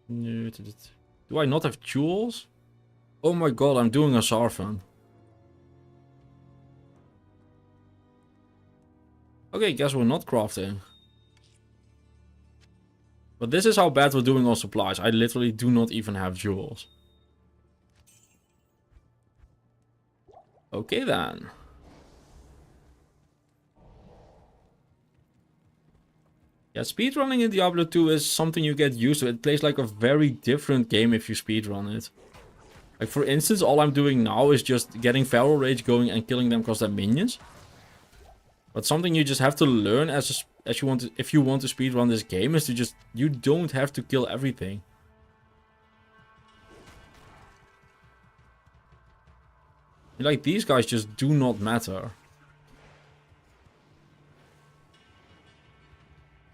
Do I not have jewels? Oh my god, I'm doing a Sarfan. Okay, guess we're not crafting. But this is how bad we're doing on supplies. I literally do not even have jewels. Okay then. Yeah, speedrunning in Diablo 2 is something you get used to. It plays like a very different game if you speedrun it. Like, for instance, all I'm doing now is just getting Feral Rage going and killing them because they're minions. But something you just have to learn if you want to speedrun this game is to just, you don't have to kill everything. Like, these guys just do not matter.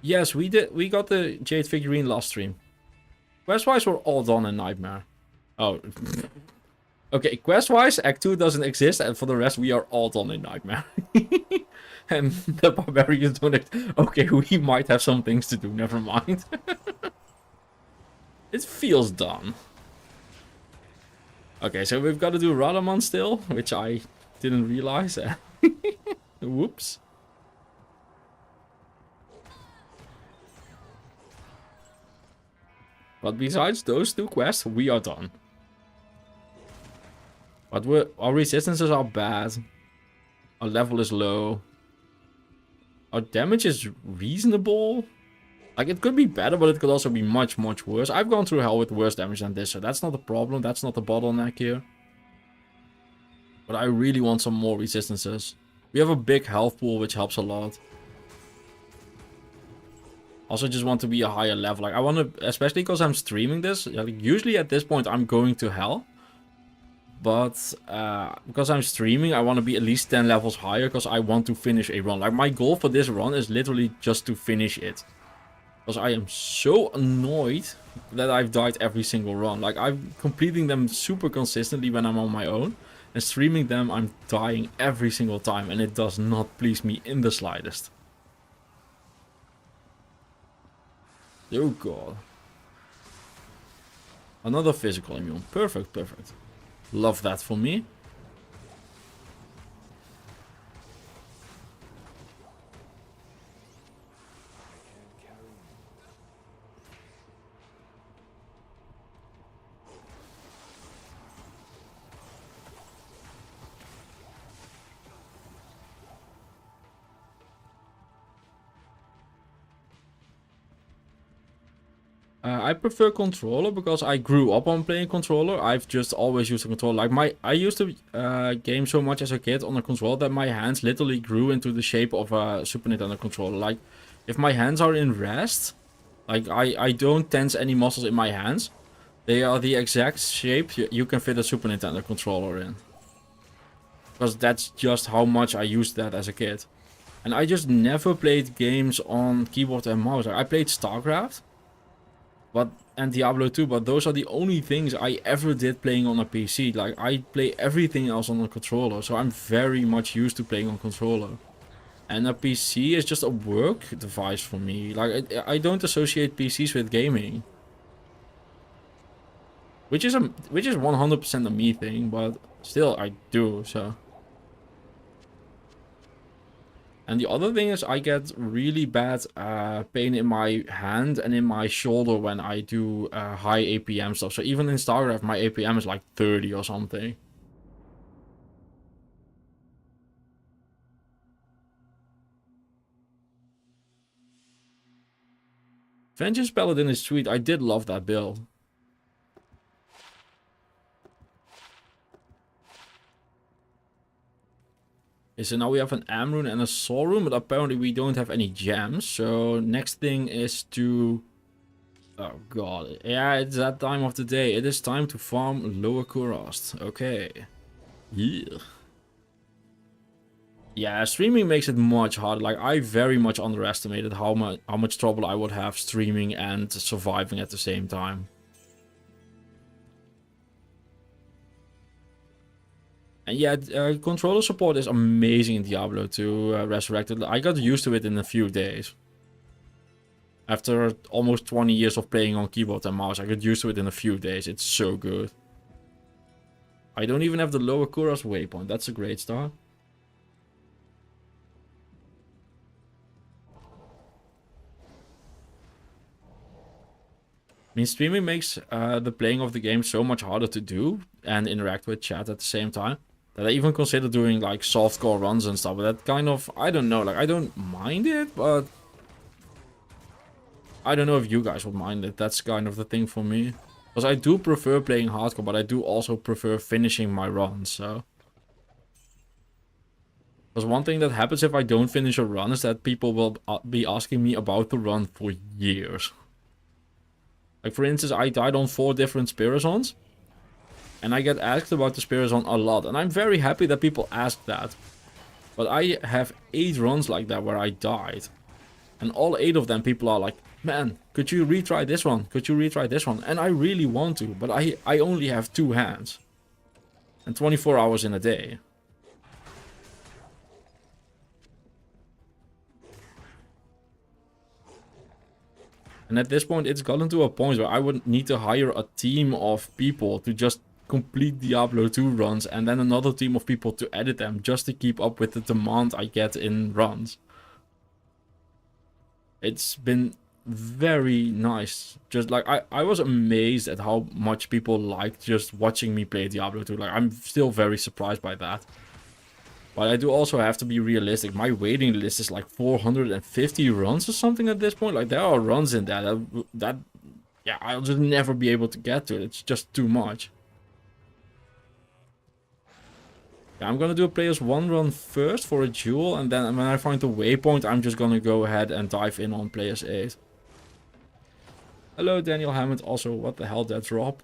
Yes, we got the Jade figurine last stream. Quest-wise, we're all done in Nightmare. Oh. Okay, quest-wise, Act 2 doesn't exist, and for the rest, we are all done in Nightmare. And the barbarians don't... Okay, we might have some things to do, never mind. It feels done. Okay, so we've got to do Radaman still, which I didn't realize. Whoops. But besides those 2 quests, we are done. But our resistances are bad. Our level is low. Our damage is reasonable. Like, it could be better, but it could also be much, much worse. I've gone through hell with worse damage than this, so that's not a problem. That's not the bottleneck here. But I really want some more resistances. We have a big health pool, which helps a lot. Also just want to be a higher level. Like I want to, especially because I'm streaming this. Like, usually at this point I'm going to hell. But because I'm streaming, I want to be at least 10 levels higher. Because I want to finish a run. Like my goal for this run is literally just to finish it. Because I am so annoyed that I've died every single run. Like I'm completing them super consistently when I'm on my own. And streaming them, I'm dying every single time. And it does not please me in the slightest. Oh god. Another physical immune. Perfect, perfect. Love that for me. I prefer controller because I grew up on playing controller. I've just always used a controller. Like I used to game so much as a kid on a controller that my hands literally grew into the shape of a Super Nintendo controller. Like if my hands are in rest, like I don't tense any muscles in my hands. They are the exact shape you can fit a Super Nintendo controller in. Because that's just how much I used that as a kid. And I just never played games on keyboard and mouse. I played StarCraft. And Diablo 2, but those are the only things I ever did playing on a PC. Like, I play everything else on a controller, so I'm very much used to playing on controller. And a PC is just a work device for me. Like, I don't associate PCs with gaming. Which is 100% a me thing, but still I do, so... And the other thing is I get really bad pain in my hand and in my shoulder when I do high APM stuff. So even in StarCraft, my APM is like 30 or something. Vengeance Paladin is sweet. I did love that build. Okay, so now we have an Am rune and a Soul rune, but apparently we don't have any gems. So next thing is to... Oh god. Yeah, it's that time of the day. It is time to farm Lower Kurast. Okay. Yeah. Yeah, streaming makes it much harder. Like, I very much underestimated how much trouble I would have streaming and surviving at the same time. And yeah, controller support is amazing in Diablo 2 Resurrected. I got used to it in a few days. After almost 20 years of playing on keyboard and mouse, I got used to it in a few days. It's so good. I don't even have the Lower Kurast waypoint. That's a great start. I mean, streaming makes the playing of the game so much harder to do and interact with chat at the same time. That I even consider doing like softcore runs and stuff, but that kind of, I don't know, like I don't mind it, but I don't know if you guys would mind it. That's kind of the thing for me. Because I do prefer playing hardcore, but I do also prefer finishing my runs, so. Because one thing that happens if I don't finish a run is that people will be asking me about the run for years. Like for instance, I died on 4 different Spirazons. And I get asked about the Spirazon a lot. And I'm very happy that people ask that. But I have 8 runs like that where I died. And all 8 of them people are like, man, could you retry this one? Could you retry this one? And I really want to. But I only have 2 hands. And 24 hours in a day. And at this point it's gotten to a point where I would need to hire a team of people to just complete Diablo 2 runs and then another team of people to edit them just to keep up with the demand I get in runs. It's been very nice. Just like I was amazed at how much people liked just watching me play Diablo 2. Like I'm still very surprised by that. But I do also have to be realistic. My waiting list is like 450 runs or something at this point. Like there are runs in that yeah, I'll just never be able to get to it. It's just too much. I'm gonna do a players 1 run first for a duel, and then when I find the waypoint, I'm just gonna go ahead and dive in on players 8. Hello, Daniel Hammond. Also, what the hell, that drop?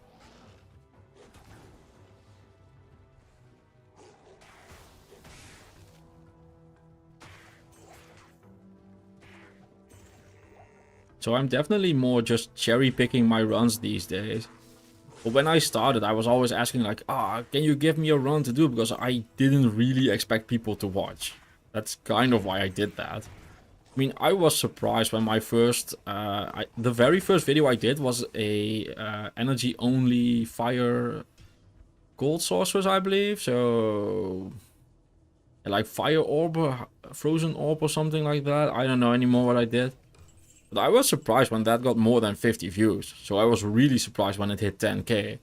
So I'm definitely more just cherry picking my runs these days. But when I started, I was always asking like, can you give me a run to do? Because I didn't really expect people to watch. That's kind of why I did that. I mean, I was surprised when my first, the very first video I did was a energy only fire gold sorceress, I believe. So like fire orb, or frozen orb or something like that. I don't know anymore what I did. But I was surprised when that got more than 50 views. So I was really surprised when it hit 10k.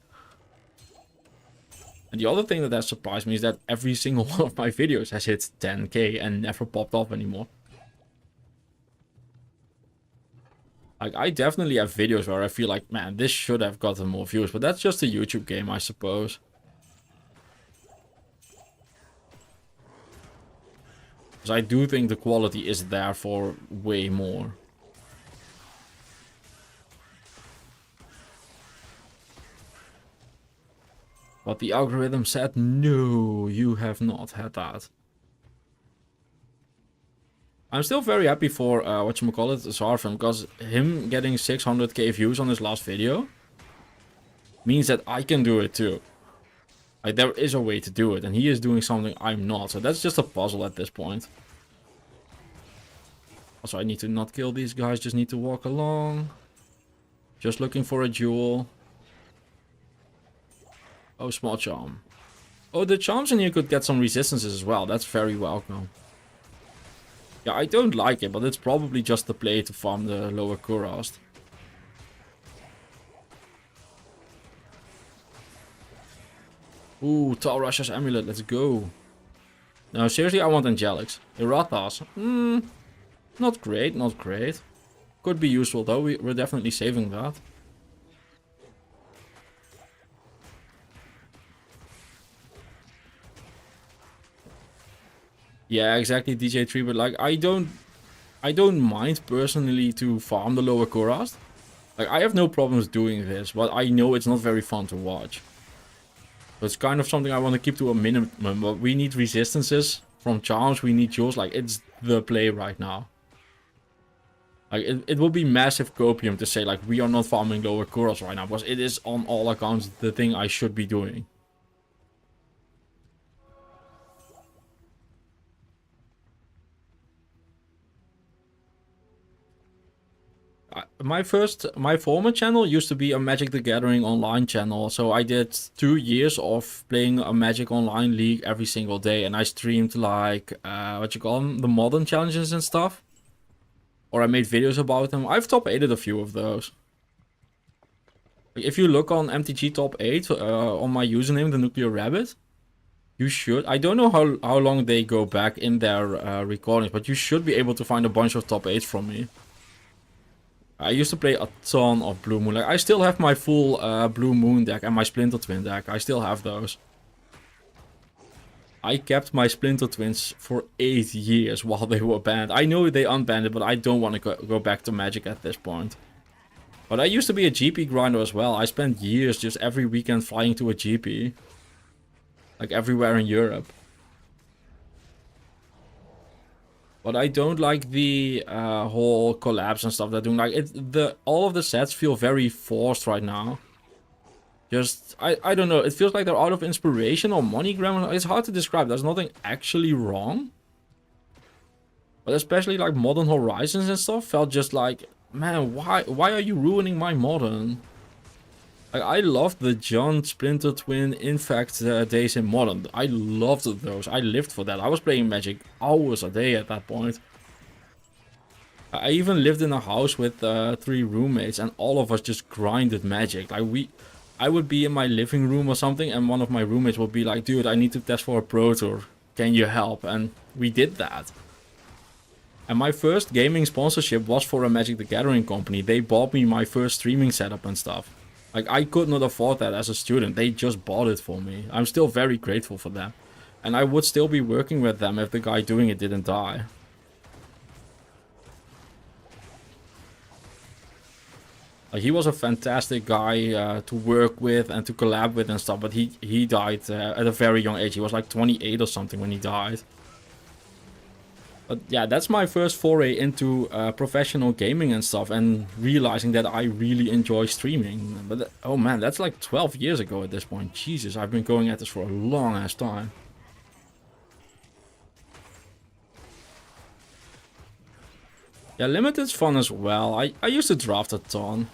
And the other thing that surprised me is that every single one of my videos has hit 10k and never popped off anymore. Like, I definitely have videos where I feel like, man, this should have gotten more views. But that's just a YouTube game, I suppose. Because I do think the quality is there for way more. But the algorithm said, no, you have not had that. I'm still very happy for, whatchamacallit, Zarfin, because him getting 600k views on his last video means that I can do it too. Like, there is a way to do it, and he is doing something I'm not. So that's just a puzzle at this point. Also, I need to not kill these guys, just need to walk along. Just looking for a jewel. Oh, small charm. Oh, the charms in here could get some resistances as well. That's very welcome. Yeah, I don't like it, but it's probably just the play to farm the lower Kurast. Ooh, Tal Rasha's amulet, let's go. No, seriously, I want angelics. Iratas. Not great, not great. Could be useful though, we're definitely saving that. Yeah, exactly, DJ3, but like, I don't mind personally to farm the lower Kurast. Like, I have no problems doing this, but I know it's not very fun to watch. So it's kind of something I want to keep to a minimum, but we need resistances from charms, we need jewels, like, it's the play right now. Like, it will be massive copium to say, like, we are not farming lower Kurast right now, because it is on all accounts the thing I should be doing. My former channel used to be a Magic the Gathering online channel. So I did 2 years of playing a Magic Online League every single day. And I streamed like, the modern challenges and stuff. Or I made videos about them. I've top 8'd a few of those. If you look on MTG top 8 on my username, the Nuclear Rabbit. You should. I don't know how long they go back in their recordings. But you should be able to find a bunch of top 8s from me. I used to play a ton of Blue Moon. Like, I still have my full Blue Moon deck and my Splinter Twin deck. I still have those. I kept my Splinter Twins for 8 years while they were banned. I know they unbanned it, but I don't want to go back to Magic at this point. But I used to be a GP grinder as well. I spent years just every weekend flying to a GP. Like, everywhere in Europe. But I don't like the whole collabs and stuff they're doing. Like, all of the sets feel very forced right now. Just, I don't know. It feels like they're out of inspiration or money grab. It's hard to describe. There's nothing actually wrong. But especially like Modern Horizons and stuff felt just like, man, why are you ruining my Modern? Like, I loved the John Splinter Twin Infect days in Modern. I loved those. I lived for that. I was playing Magic hours a day at that point. I even lived in a house with 3 roommates and all of us just grinded Magic. Like, I would be in my living room or something and one of my roommates would be like, dude, I need to test for a Pro Tour. Can you help? And we did that. And my first gaming sponsorship was for a Magic the Gathering company. They bought me my first streaming setup and stuff. Like, I could not afford that as a student. They just bought it for me. I'm still very grateful for that. And I would still be working with them if the guy doing it didn't die. Like, he was a fantastic guy to work with and to collab with and stuff, but he died at a very young age. He was like 28 or something when he died. But yeah, that's my first foray into professional gaming and stuff, and realizing that I really enjoy streaming. But oh man, that's like 12 years ago at this point. Jesus, I've been going at this for a long ass time. Yeah, limited's fun as well. I used to draft a ton.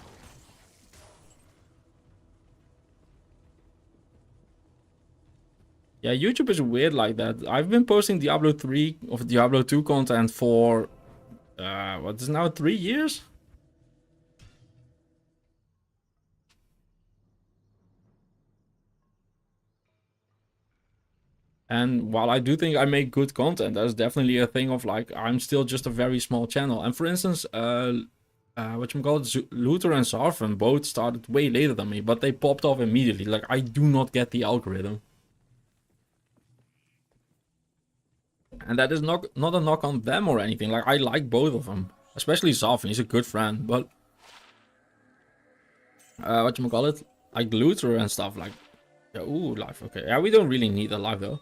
Yeah, YouTube is weird like that. I've been posting Diablo 3 or Diablo 2 content for, what is now, 3 years? And while I do think I make good content, there's definitely a thing of like, I'm still just a very small channel. And for instance, Luther and Sarfin both started way later than me, but they popped off immediately. Like, I do not get the algorithm. And that is not a knock on them or anything. Like, I like both of them. Especially Sarfin, he's a good friend. But, like Luther and stuff, like, yeah, ooh, life, okay. Yeah, we don't really need a life though.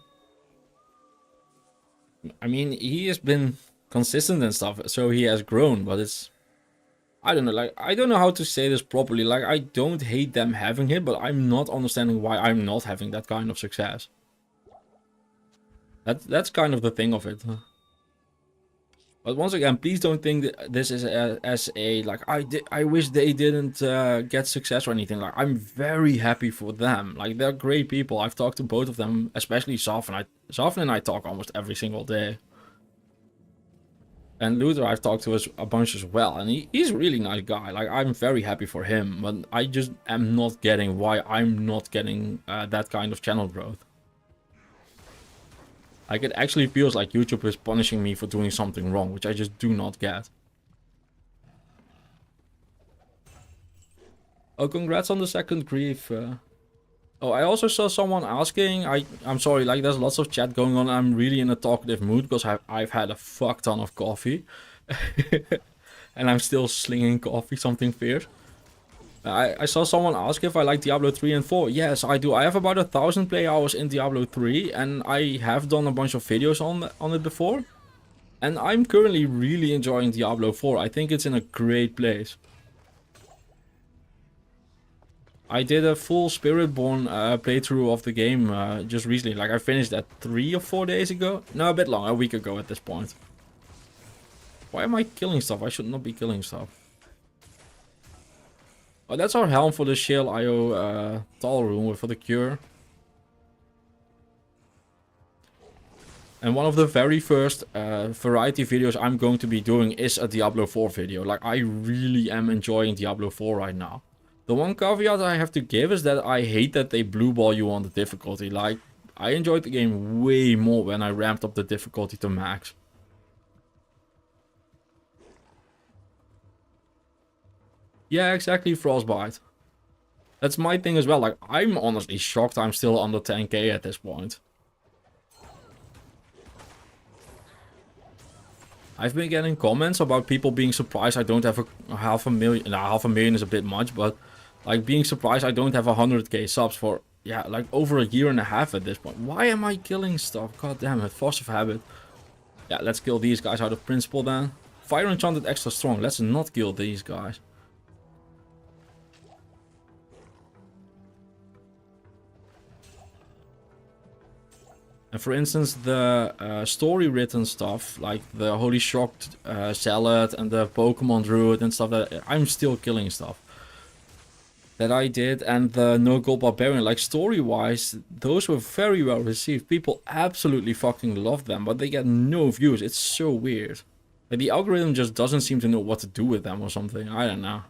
I mean, he has been consistent and stuff, so he has grown, but it's... I don't know, like, I don't know how to say this properly. Like, I don't hate them having it, but I'm not understanding why I'm not having that kind of success. That's kind of the thing of it. But once again, please don't think that this is as a, like, I wish they didn't get success or anything. Like, I'm very happy for them. Like, they're great people. I've talked to both of them, especially Sarfin. Sarfin and I talk almost every single day. And Luther I've talked to a bunch as well. And he's a really nice guy. Like, I'm very happy for him. But I just am not getting why I'm not getting that kind of channel growth. Like, it actually feels like YouTube is punishing me for doing something wrong, which I just do not get. Oh, congrats on the second grief. Oh, I also saw someone asking. I'm sorry, like, there's lots of chat going on. I'm really in a talkative mood because I've had a fuck ton of coffee. And I'm still slinging coffee, something fierce. I saw someone ask if I like Diablo 3 and 4. Yes, I do. I have about 1,000 play hours in Diablo 3, and I have done a bunch of videos on it before. And I'm currently really enjoying Diablo 4. I think it's in a great place. I did a full Spiritborn playthrough of the game just recently. Like, I finished that 3 or 4 days ago. No, a bit long, a week ago at this point. Why am I killing stuff? I should not be killing stuff. Oh, that's our helm for the Shale IO Tall Room for the cure. And one of the very first variety videos I'm going to be doing is a Diablo 4 video. Like, I really am enjoying Diablo 4 right now. The one caveat I have to give is that I hate that they blue ball you on the difficulty. Like, I enjoyed the game way more when I ramped up the difficulty to max. Yeah, exactly, Frostbite. That's my thing as well. Like, I'm honestly shocked I'm still under 10k at this point. I've been getting comments about people being surprised I don't have a 500,000. Nah, 500,000 is a bit much, but like, being surprised I don't have 100k subs for, yeah, like over a year and a half at this point. Why am I killing stuff? God damn it, force of habit. Yeah, let's kill these guys out of principle then. Fire enchanted extra strong. Let's not kill these guys. And for instance, the story written stuff, like the Holy Shocked Salad and the Pokemon Druid and stuff, that I'm still killing stuff that I did. And the No Gold Barbarian, like, story wise, those were very well received. People absolutely fucking love them, but they get no views. It's so weird. Like, the algorithm just doesn't seem to know what to do with them or something. I don't know.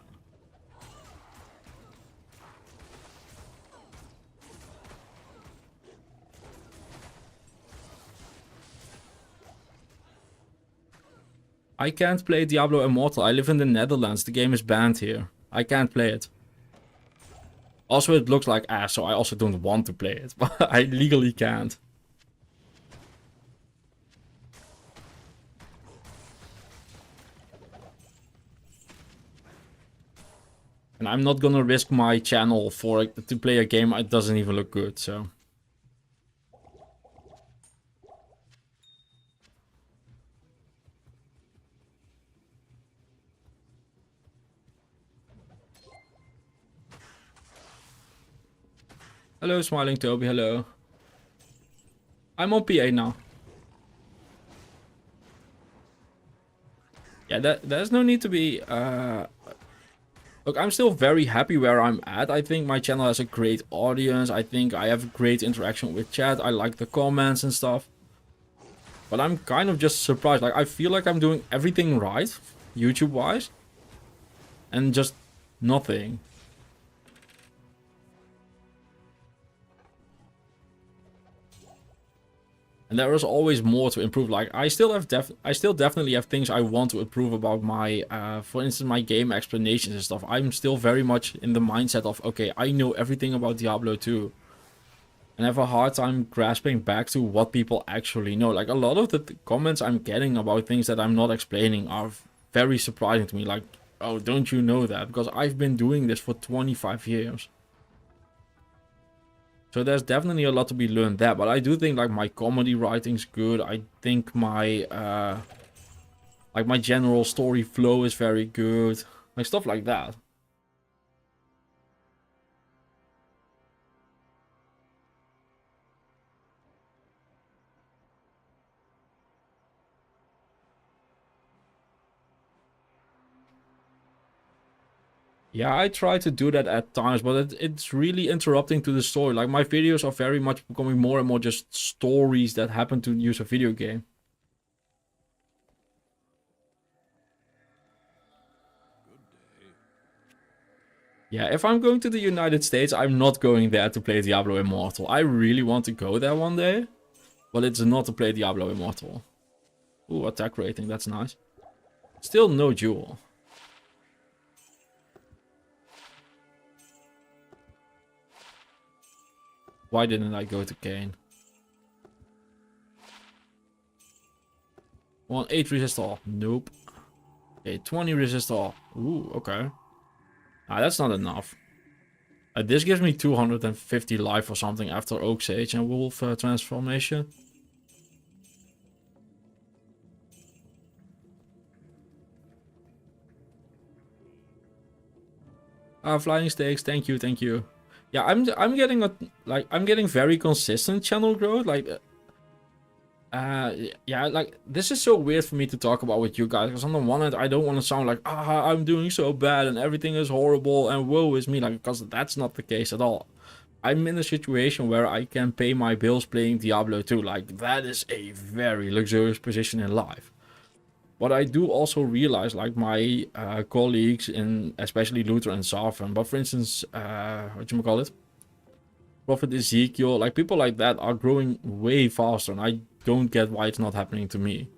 I can't play Diablo Immortal. I live in the Netherlands. The game is banned here. I can't play it. Also, it looks like ass, so I also don't want to play it. But I legally can't. And I'm not gonna risk my channel to play a game that doesn't even look good, so. Hello, Smiling Toby, hello. I'm on PA now. Yeah, there's no need to be... Look, I'm still very happy where I'm at. I think my channel has a great audience. I think I have great interaction with chat. I like the comments and stuff. But I'm kind of just surprised. Like, I feel like I'm doing everything right, YouTube-wise. And just nothing. And there is always more to improve. Like, I still definitely have things I want to improve about my, for instance, my game explanations and stuff. I'm still very much in the mindset of, okay, I know everything about Diablo 2. And I have a hard time grasping back to what people actually know. Like, a lot of the comments I'm getting about things that I'm not explaining are very surprising to me. Like, oh, don't you know that? Because I've been doing this for 25 years. So there's definitely a lot to be learned there, but I do think like my comedy writing's good. I think my like my general story flow is very good. Like stuff like that. Yeah, I try to do that at times, but it's really interrupting to the story. Like, my videos are very much becoming more and more just stories that happen to use a video game. Yeah, if I'm going to the United States, I'm not going there to play Diablo Immortal. I really want to go there one day, but it's not to play Diablo Immortal. Ooh, attack rating, that's nice. Still no jewel. Why didn't I go to Kane? 8 resist all. Nope. Okay, 20 resist all. Ooh, okay. Ah, that's not enough. This gives me 250 life or something after Oak Sage and Wolf transformation. Flying stakes, thank you, thank you. Yeah, I'm getting very consistent channel growth. Like, yeah, like this is so weird for me to talk about with you guys. Because on the one hand, I don't want to sound like I'm doing so bad and everything is horrible and woe is me. Like, because that's not the case at all. I'm in a situation where I can pay my bills playing Diablo 2. Like, that is a very luxurious position in life. But I do also realize, like, my colleagues in especially Luther and Sarfan, but for instance, whatchamacallit? Prophet Ezekiel, like people like that are growing way faster, and I don't get why it's not happening to me.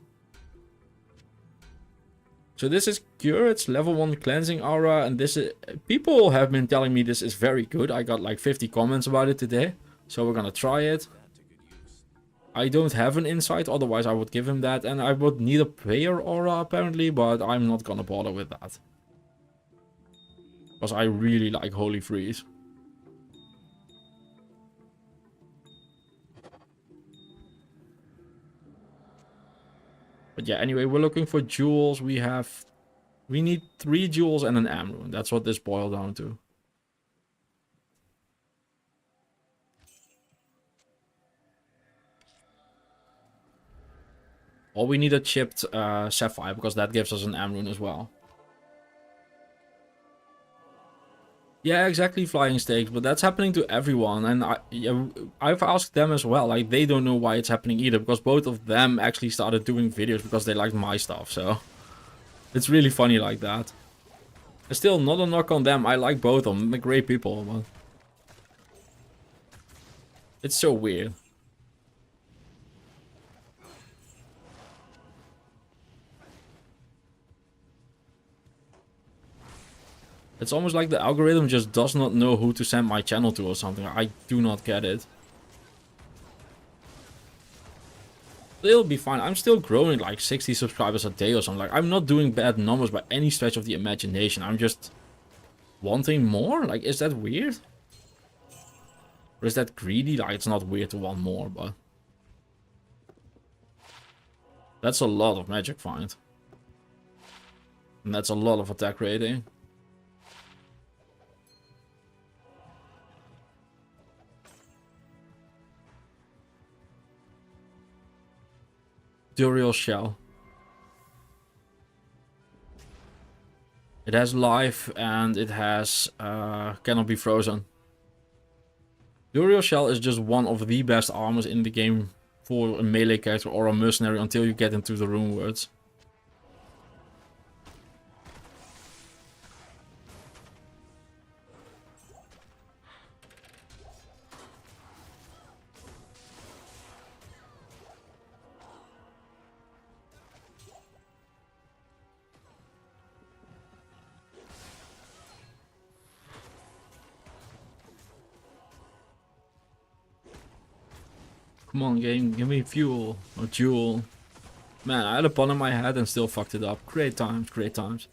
So this is Cure, it's level 1 cleansing aura, and this is, people have been telling me this is very good. I got like 50 comments about it today, so we're gonna try it. I don't have an insight, otherwise I would give him that, and I would need a prayer aura apparently, but I'm not gonna bother with that. Because I really like Holy Freeze. But yeah, anyway, we're looking for jewels. We need 3 jewels and an am rune. That's what this boiled down to. Or we need a chipped sapphire, because that gives us an am rune as well. Yeah, exactly, flying stakes, but that's happening to everyone, and I've asked them as well. Like, they don't know why it's happening either, because both of them actually started doing videos because they liked my stuff, so it's really funny like that. It's still not a knock on them. I like both of them. They're great people, but it's so weird. It's almost like the algorithm just does not know who to send my channel to or something. I do not get it. It'll be fine. I'm still growing like 60 subscribers a day or something. Like, I'm not doing bad numbers by any stretch of the imagination. I'm just Wanting more? Like, is that weird? Or is that greedy? Like, it's not weird to want more, but... That's a lot of magic find. And that's a lot of attack rating. Duriel shell. It has life and it has cannot be frozen. Duriel shell is just one of the best armors in the game for a melee character or a mercenary until you get into the rune words. Come on, game, give me fuel or jewel. Man, I had a pun in my head and still fucked it up. Great times, great times.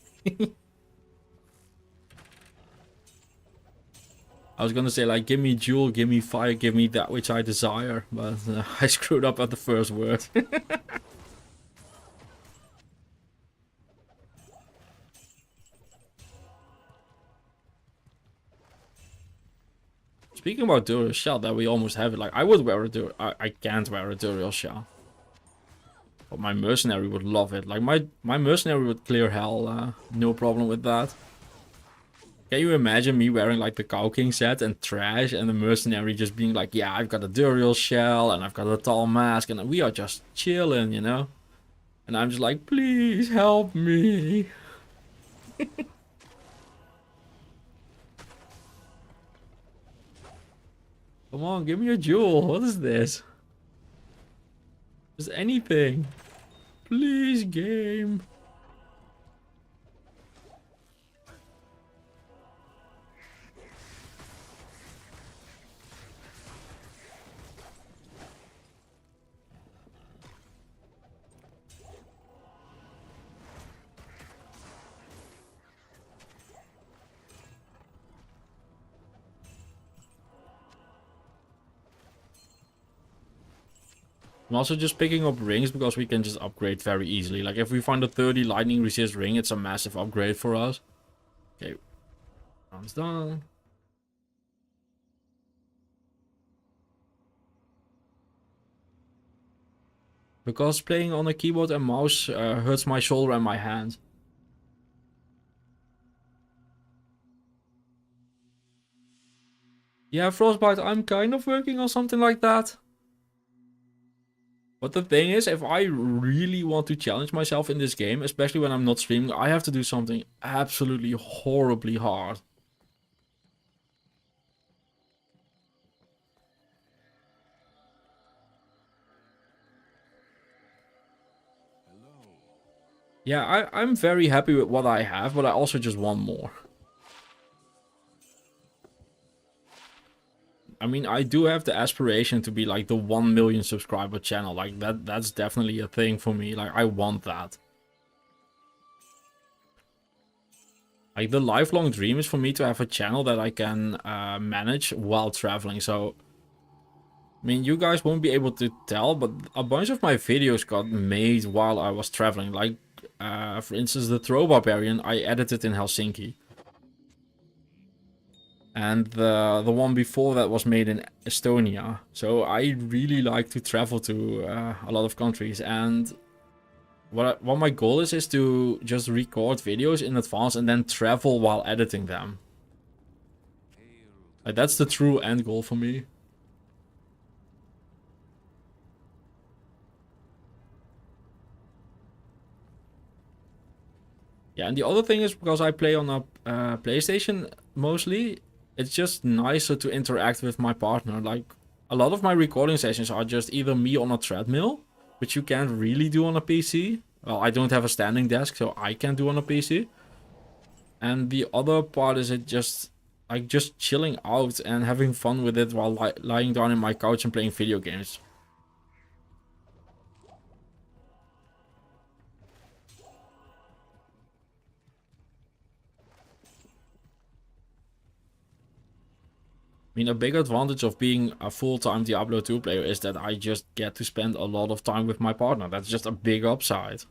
I was gonna say, like, give me jewel, give me fire, give me that which I desire. But I screwed up at the first word. Speaking about Duriel shell, that we almost have it. Like, I would wear a I can't wear a Duriel shell. But my mercenary would love it. Like, my mercenary would clear hell. No problem with that. Can you imagine me wearing, like, the CowKing set and trash, and the mercenary just being like, yeah, I've got a Duriel shell, and I've got a tall mask, and we are just chilling, you know? And I'm just like, please help me. Come on, give me a jewel. What is this? Just anything. Please, game. I'm also just picking up rings because we can just upgrade very easily. Like, if we find a 30 lightning resist ring, it's a massive upgrade for us. Okay. Round's done. Because playing on a keyboard and mouse hurts my shoulder and my hand. Yeah, Frostbite, I'm kind of working on something like that. But the thing is, if I really want to challenge myself in this game, especially when I'm not streaming, I have to do something absolutely horribly hard. Yeah, I'm very happy with what I have, but I also just want more. I mean, I do have the aspiration to be like the 1 million subscriber channel. Like, that's definitely a thing for me. Like, I want that. Like, the lifelong dream is for me to have a channel that I can manage while traveling. So, I mean, you guys won't be able to tell, but a bunch of my videos got made while I was traveling. Like, for instance, the Throw Barbarian, I edited in Helsinki. And the one before that was made in Estonia. So I really like to travel to a lot of countries. And what my goal is to just record videos in advance and then travel while editing them. Like, that's the true end goal for me. Yeah, and the other thing is because I play on a PlayStation mostly, it's just nicer to interact with my partner. Like, a lot of my recording sessions are just either me on a treadmill, which you can't really do on a PC. Well, I don't have a standing desk, so I can't do on a PC. And the other part is it just, like, just chilling out and having fun with it while lying down in my couch and playing video games. mean, a big advantage of being a full-time Diablo 2 player is that I just get to spend a lot of time with my partner. That's just a big upside.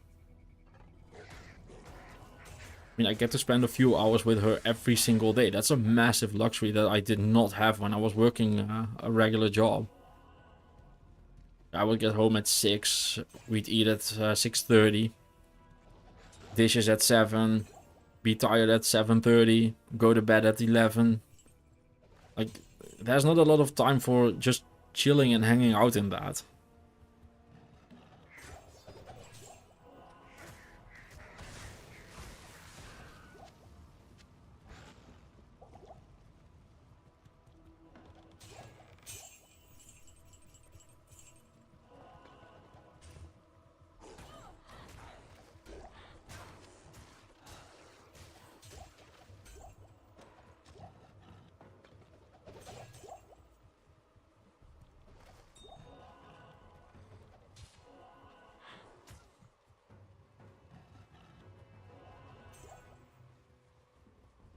I mean, I get to spend a few hours with her every single day. That's a massive luxury that I did not have when I was working a regular job. I would get home at 6. We'd eat at 6:30. Dishes at 7. Be tired at 7:30. Go to bed at 11. Like, there's not a lot of time for just chilling and hanging out in that.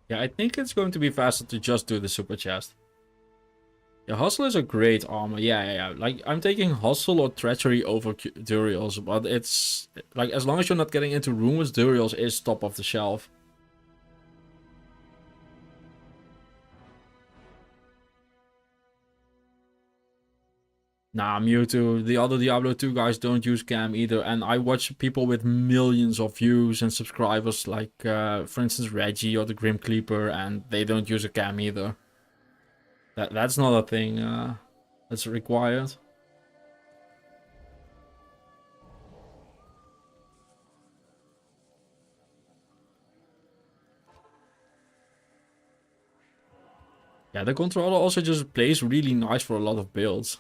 Yeah, I think it's going to be faster to just do the super chest. Yeah, Hustle is a great armor. Yeah. Like, I'm taking Hustle or Treachery over Duriels, but it's... Like, as long as you're not getting into Ruins, Duriels is top of the shelf. Nah, Mewtwo. The other Diablo 2 guys don't use cam either. And I watch people with millions of views and subscribers, like, for instance, Reggie or the Grim Cleaper, and they don't use a cam either. That's not a thing that's required. Yeah, the controller also just plays really nice for a lot of builds.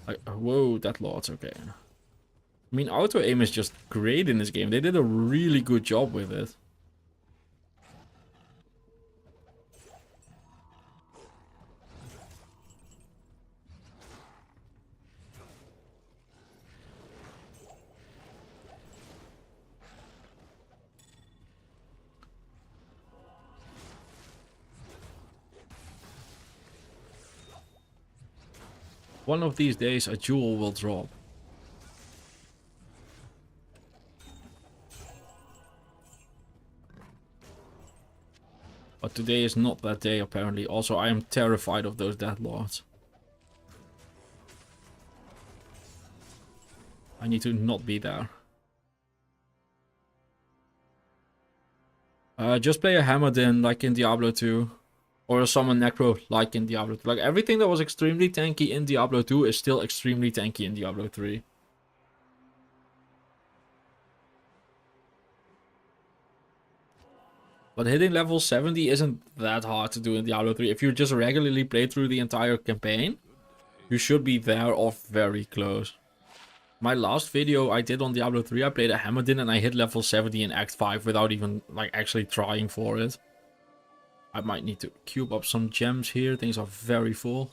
Like, whoa, that lord's okay. I mean, auto aim is just great in this game. They did a really good job with it. One of these days, a jewel will drop. But today is not that day, apparently. Also, I am terrified of those Deathlords. I need to not be there. Just play a Hammerden like in Diablo 2. Or a Summon Necro like in Diablo 2. Like, everything that was extremely tanky in Diablo 2 is still extremely tanky in Diablo 3. But hitting level 70 isn't that hard to do in Diablo 3. If you just regularly play through the entire campaign, you should be there or very close. My last video I did on Diablo 3, I played a Hammerden and I hit level 70 in Act 5 without even, like, actually trying for it. I might need to cube up some gems here. Things are very full.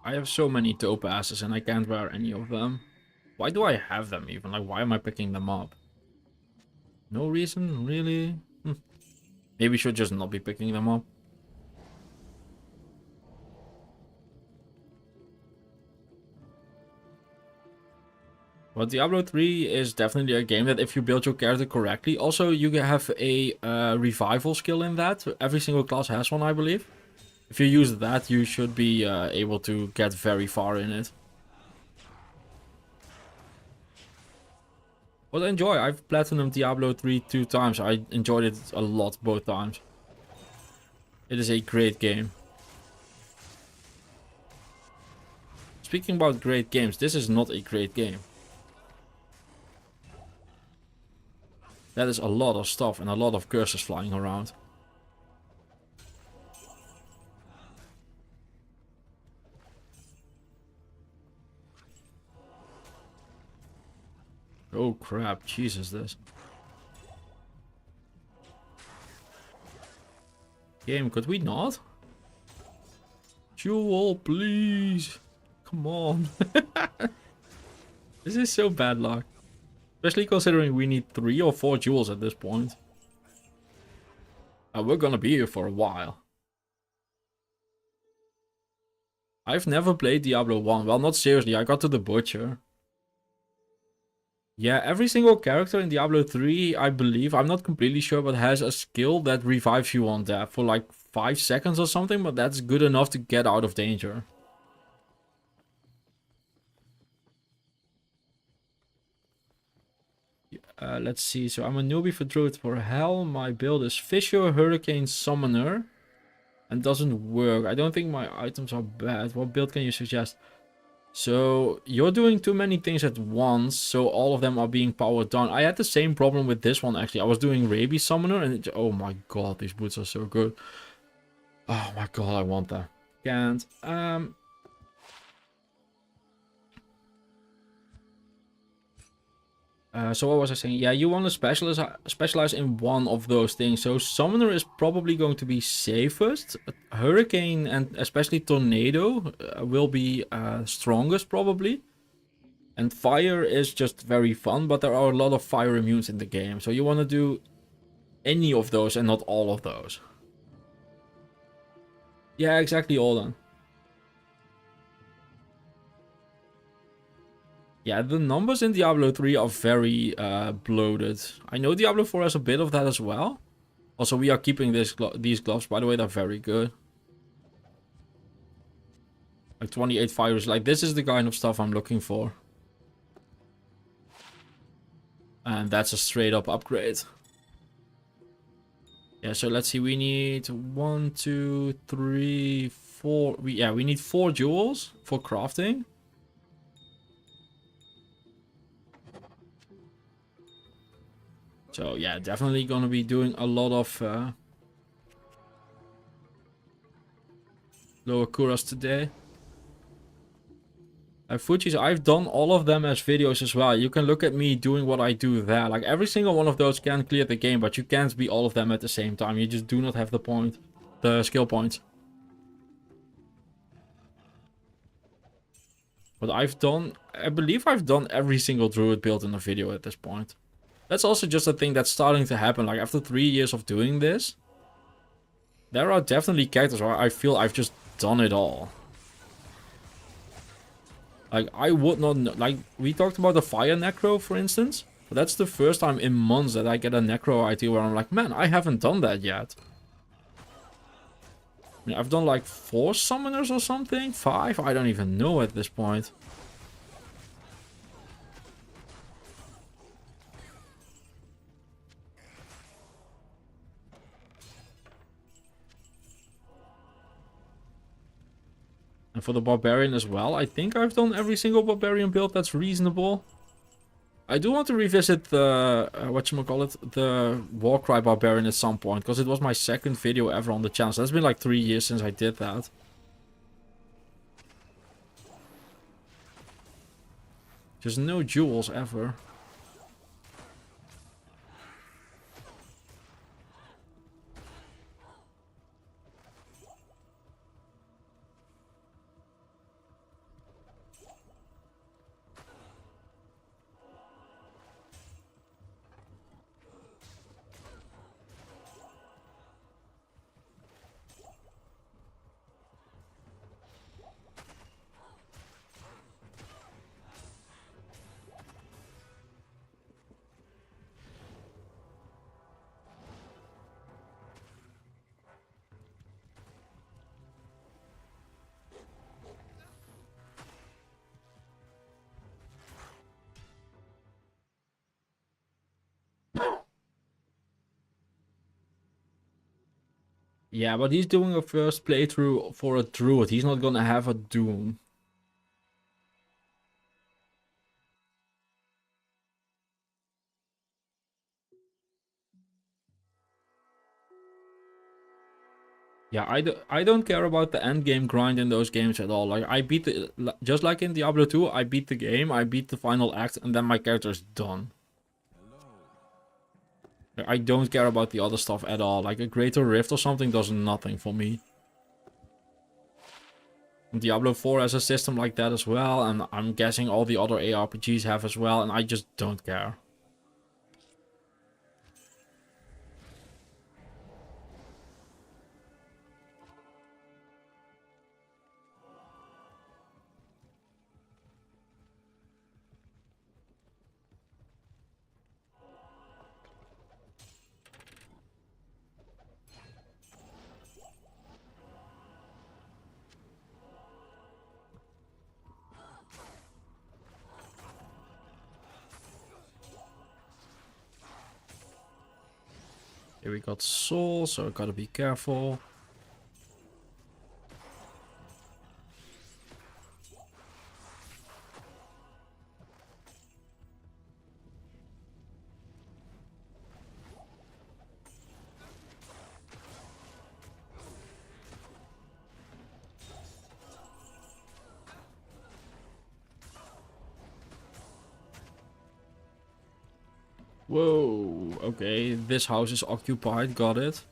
I have so many topazes and I can't wear any of them. Why do I have them even? Like, why am I picking them up? No reason, really? Maybe we should just not be picking them up. But Diablo 3 is definitely a game that if you build your character correctly... Also, you have a revival skill in that. Every single class has one, I believe. If you use that, you should be able to get very far in it. But enjoy. I've platinumed Diablo 3 2 times. I enjoyed it a lot both times. It is a great game. Speaking about great games, this is not a great game. That is a lot of stuff and a lot of curses flying around. Oh crap, Jesus this. game. Could we not? Jewel, please. Come on. This is so bad luck. Especially considering we need 3 or 4 jewels at this point. And we're gonna be here for a while. I've never played Diablo 1. Well, not seriously. I got to the Butcher. Yeah, every single character in Diablo 3, I believe, I'm not completely sure, but has a skill that revives you on death for like 5 seconds or something, but that's good enough to get out of danger. Let's see, so I'm a newbie for Druid for Hell. My build is Fissure, Hurricane, Summoner. And doesn't work. I don't think my items are bad. What build can you suggest? So, you're doing too many things at once, so all of them are being powered down. I had the same problem with this one, actually. I was doing Rabies Summoner, and oh my god, these boots are so good. Oh my god, I want that. Can't. So what was I saying? Yeah, you want to specialize in one of those things. So Summoner is probably going to be safest. Hurricane and especially Tornado will be strongest probably. And Fire is just very fun, but there are a lot of fire immunes in the game. So you want to do any of those and not all of those. Yeah, exactly all done. Yeah, the numbers in Diablo 3 are very bloated. I know Diablo 4 has a bit of that as well. Also, we are keeping these gloves. By the way, they're very good. Like 28 fires. Like, this is the kind of stuff I'm looking for. And that's a straight up upgrade. Yeah, so let's see. We need 1, 2, 3, 4. We need 4 jewels for crafting. So yeah, definitely gonna be doing a lot of lower Kuras today. Fujis, I've done all of them as videos as well. You can look at me doing what I do there. Like every single one of those can clear the game, but you can't be all of them at the same time. You just do not have the skill points. But I believe I've done every single druid build in a video at this point. That's also just a thing that's starting to happen. Like, after 3 years of doing this, there are definitely characters where I feel I've just done it all. Like, I would not know. Like, we talked about the Fire Necro, for instance. But that's the first time in months that I get a Necro idea where I'm like, man, I haven't done that yet. I mean, I've done like 4 Summoners or something? 5? I don't even know at this point. And for the Barbarian as well, I think I've done every single Barbarian build that's reasonable. I do want to revisit the, the Warcry Barbarian at some point, because it was my second video ever on the channel. So that's been like 3 years since I did that. Just no jewels ever. Yeah, but he's doing a first playthrough for a druid. He's not gonna have a doom. Yeah, I don't care about the end game grind in those games at all. Like, I beat the, just like in Diablo 2, I beat the game, I beat the final act, and then my character is done. I don't care about the other stuff at all. Like a Greater Rift or something does nothing for me. Diablo 4 has a system like that as well, and I'm guessing all the other ARPGs have as well, and I just don't care. Here we got Soul, so I gotta be careful. Whoa, okay, this house is occupied, got it.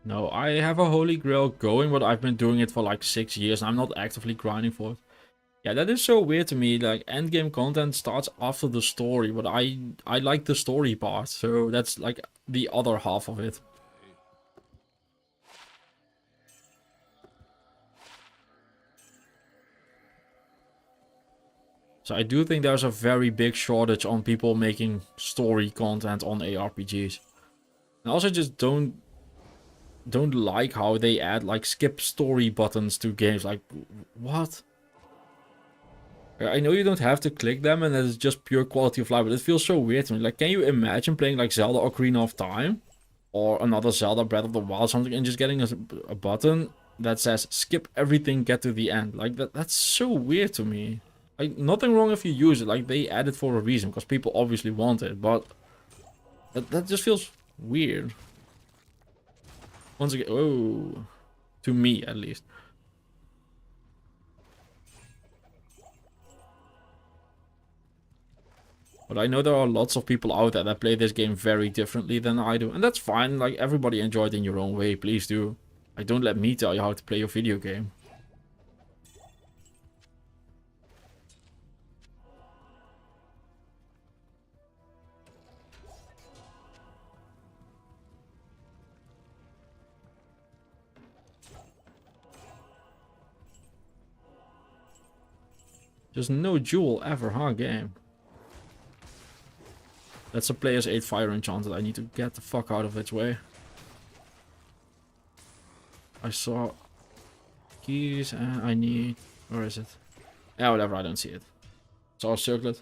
No, I have a Holy Grail going, but I've been doing it for like 6 years and I'm not actively grinding for it. Yeah, that is so weird to me. Like, endgame content starts after the story, but I like the story part, so that's like the other half of it. So I do think there's a very big shortage on people making story content on ARPGs. And I also just don't like how they add like skip story buttons to games. Like, what? I know you don't have to click them and that is just pure quality of life, but it feels so weird to me. Like, can you imagine playing like Zelda Ocarina of Time or another Zelda Breath of the Wild something and just getting a button that says skip everything, get to the end? Like, that's so weird to me. Like, nothing wrong if you use it. Like, they add it for a reason because people obviously want it, but that just feels weird. Once again, oh, to me at least. But I know there are lots of people out there that play this game very differently than I do. And that's fine. Like, everybody enjoy it in your own way. Please do. Like, don't let me tell you how to play your video game. Just no jewel ever, huh, game? That's a player's 8 fire enchanted. I need to get the fuck out of its way. I saw keys and I need... Where is it? Yeah, whatever, I don't see it. Saw a circlet.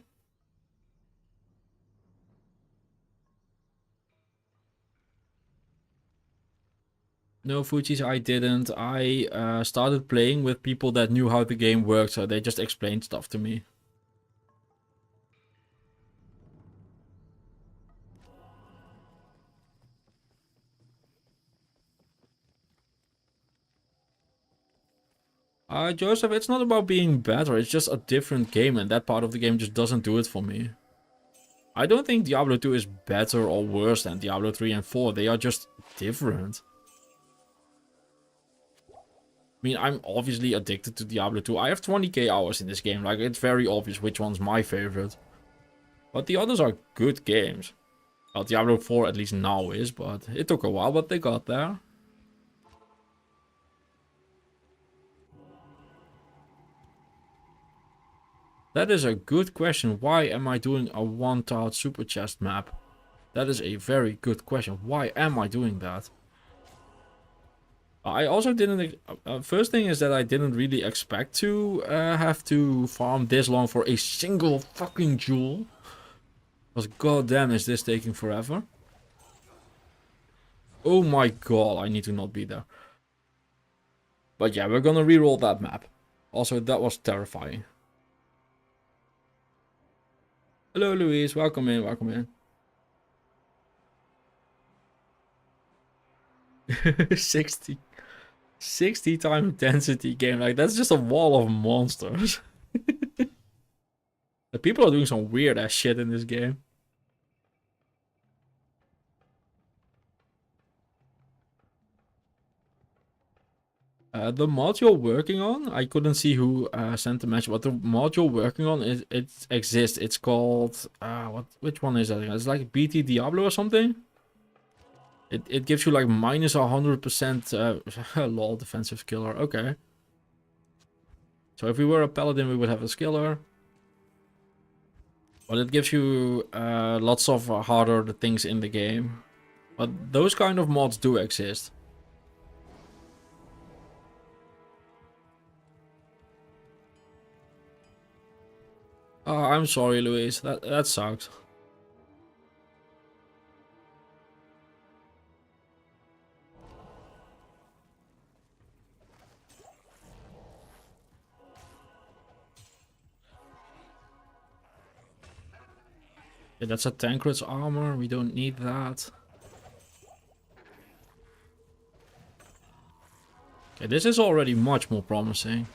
No, Fujis, I didn't. I started playing with people that knew how the game worked, so they just explained stuff to me. Joseph, it's not about being better, it's just a different game, and that part of the game just doesn't do it for me. I don't think Diablo 2 is better or worse than Diablo 3 and 4, they are just different. I mean, I'm obviously addicted to Diablo 2. I have 20k hours in this game, like, it's very obvious which one's my favorite. But the others are good games. Well, Diablo 4 at least now is, but it took a while, but they got there. That is a good question. Why am I doing a one-tiled super chest map? That is a very good question. Why am I doing that? I also didn't... first thing is that I didn't really expect to have to farm this long for a single fucking jewel. Because goddamn is this taking forever. Oh my god, I need to not be there. But yeah, we're gonna reroll that map. Also, that was terrifying. Hello, Louise. Welcome in, welcome in. 60 times density game. Like, that's just a wall of monsters. The people are doing some weird ass shit in this game. The mod you're working on, I couldn't see who sent the message, but the mod you're working on, it exists. It's called, which one is that? It's like BT Diablo or something. It gives you like minus 100% lol defensive killer. Okay. So if we were a paladin, we would have a skiller. But it gives you lots of harder things in the game. But those kind of mods do exist. Oh, I'm sorry, Luis. That sucks. Yeah, that's a Tancred's armor. We don't need that. Okay, this is already much more promising.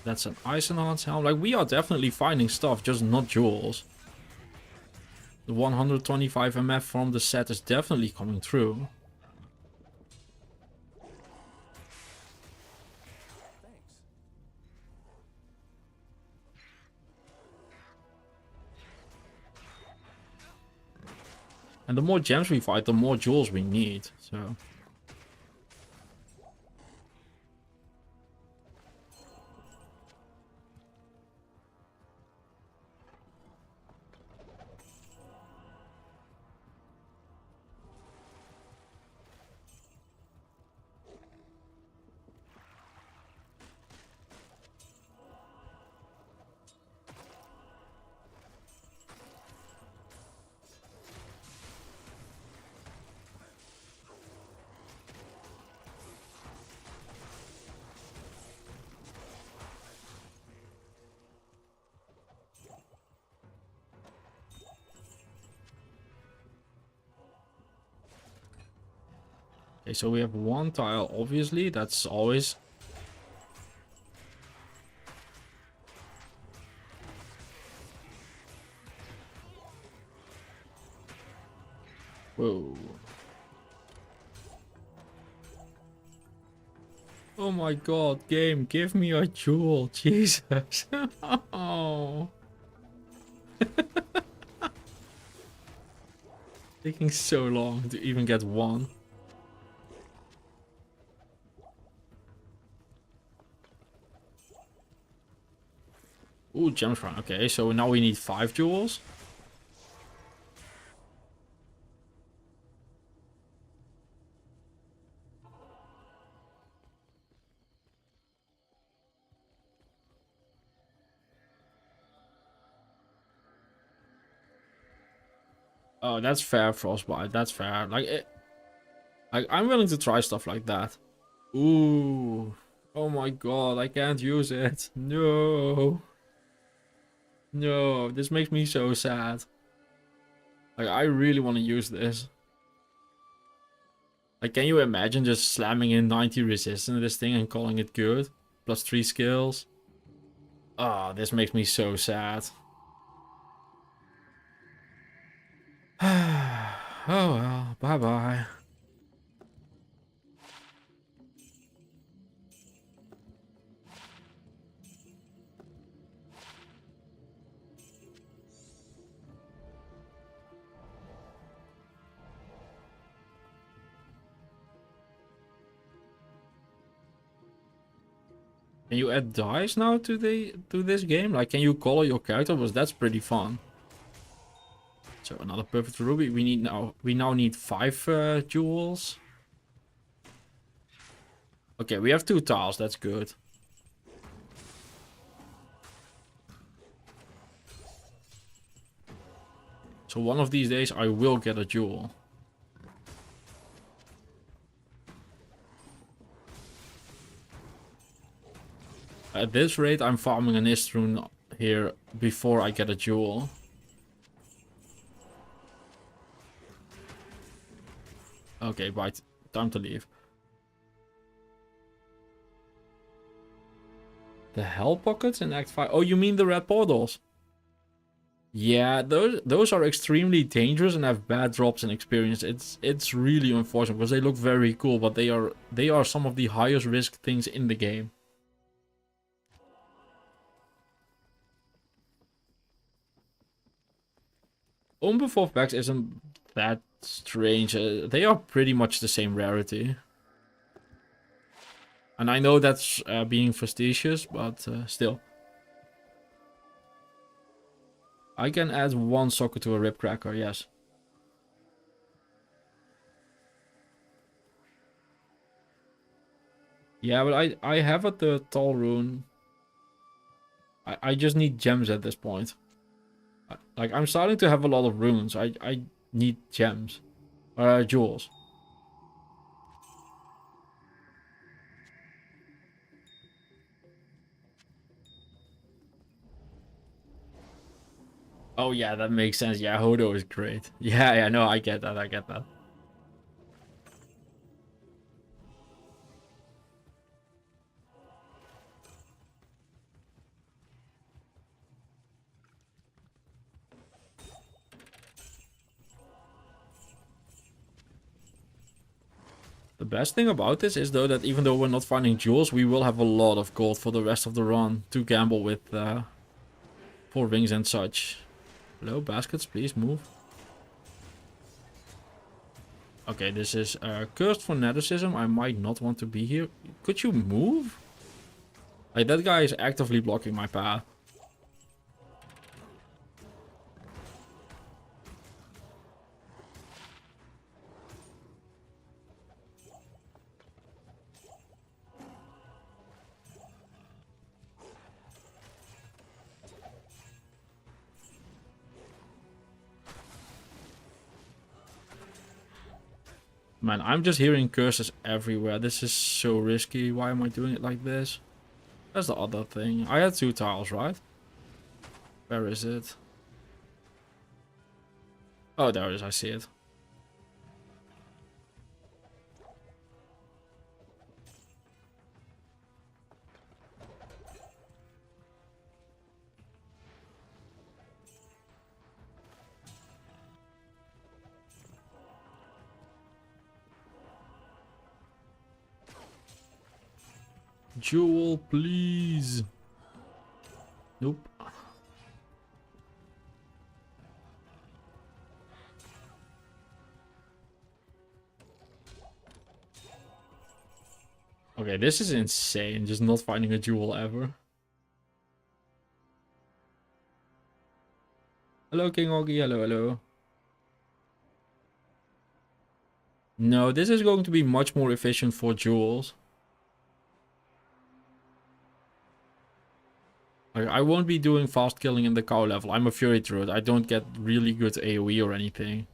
That's an Isenheart's helm. Like, we are definitely finding stuff, just not jewels. The 125 MF from the set is definitely coming through. And the more gems we fight, the more jewels we need, so... Okay, so we have one tile, obviously, that's always... Whoa. Oh my god, game, give me a jewel, Jesus. Oh. Taking so long to even get one. Ooh, gems run. Okay, so now we need 5 jewels. Oh, that's fair, Frostbite. That's fair. Like, I'm willing to try stuff like that. Ooh. Oh my god, I can't use it. No. No, this makes me so sad. Like, I really want to use this. Like, can you imagine just slamming in 90 resistance to this thing and calling it good? Plus 3 skills. Ah, this makes me so sad. Oh well, bye-bye. Can you add dice now to this game? Like, can you color your character? Because that's pretty fun. So another perfect ruby. We now need 5 jewels. Okay, we have 2 tiles. That's good. So one of these days I will get a jewel. At this rate, I'm farming an Istrun here before I get a jewel. Okay, right. Time to leave. The Hell Pockets in Act 5. Oh, you mean the red portals? Yeah, those are extremely dangerous and have bad drops in experience. It's really unfortunate because they look very cool, but they are some of the highest risk things in the game. Unperformed packs isn't that strange. They are pretty much the same rarity. And I know that's being facetious, but still. I can add one socket to a Ribcracker, yes. Yeah, but I have at the Tall Rune. I just need gems at this point. Like, I'm starting to have a lot of runes. I need gems. Jewels. Oh yeah, that makes sense. Yeah, Hodo is great. Yeah, no, I get that, I get that. The best thing about this is though that even though we're not finding jewels, we will have a lot of gold for the rest of the run to gamble with for rings and such. Hello, baskets, please move. Okay, this is cursed fanaticism. I might not want to be here. Could you move? Like, that guy is actively blocking my path. Man, I'm just hearing curses everywhere. This is so risky. Why am I doing it like this? That's the other thing. I had 2 tiles, right? Where is it? Oh, there it is. I see it. Jewel, please. Nope. Okay, this is insane. Just not finding a jewel ever. Hello, King Oggy. Hello, hello. No, this is going to be much more efficient for jewels. Like, I won't be doing fast killing in the cow level. I'm a Fury Druid. I don't get really good AoE or anything.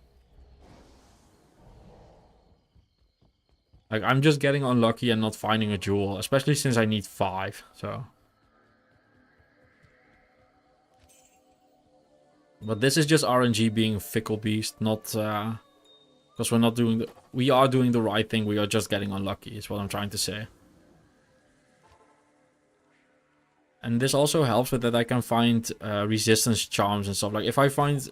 Like, I'm just getting unlucky and not finding a jewel. Especially since I need 5, so. But this is just RNG being fickle beast, not... because we're not doing the... We are doing the right thing, we are just getting unlucky, is what I'm trying to say. And this also helps with that I can find resistance charms and stuff. Like, if I find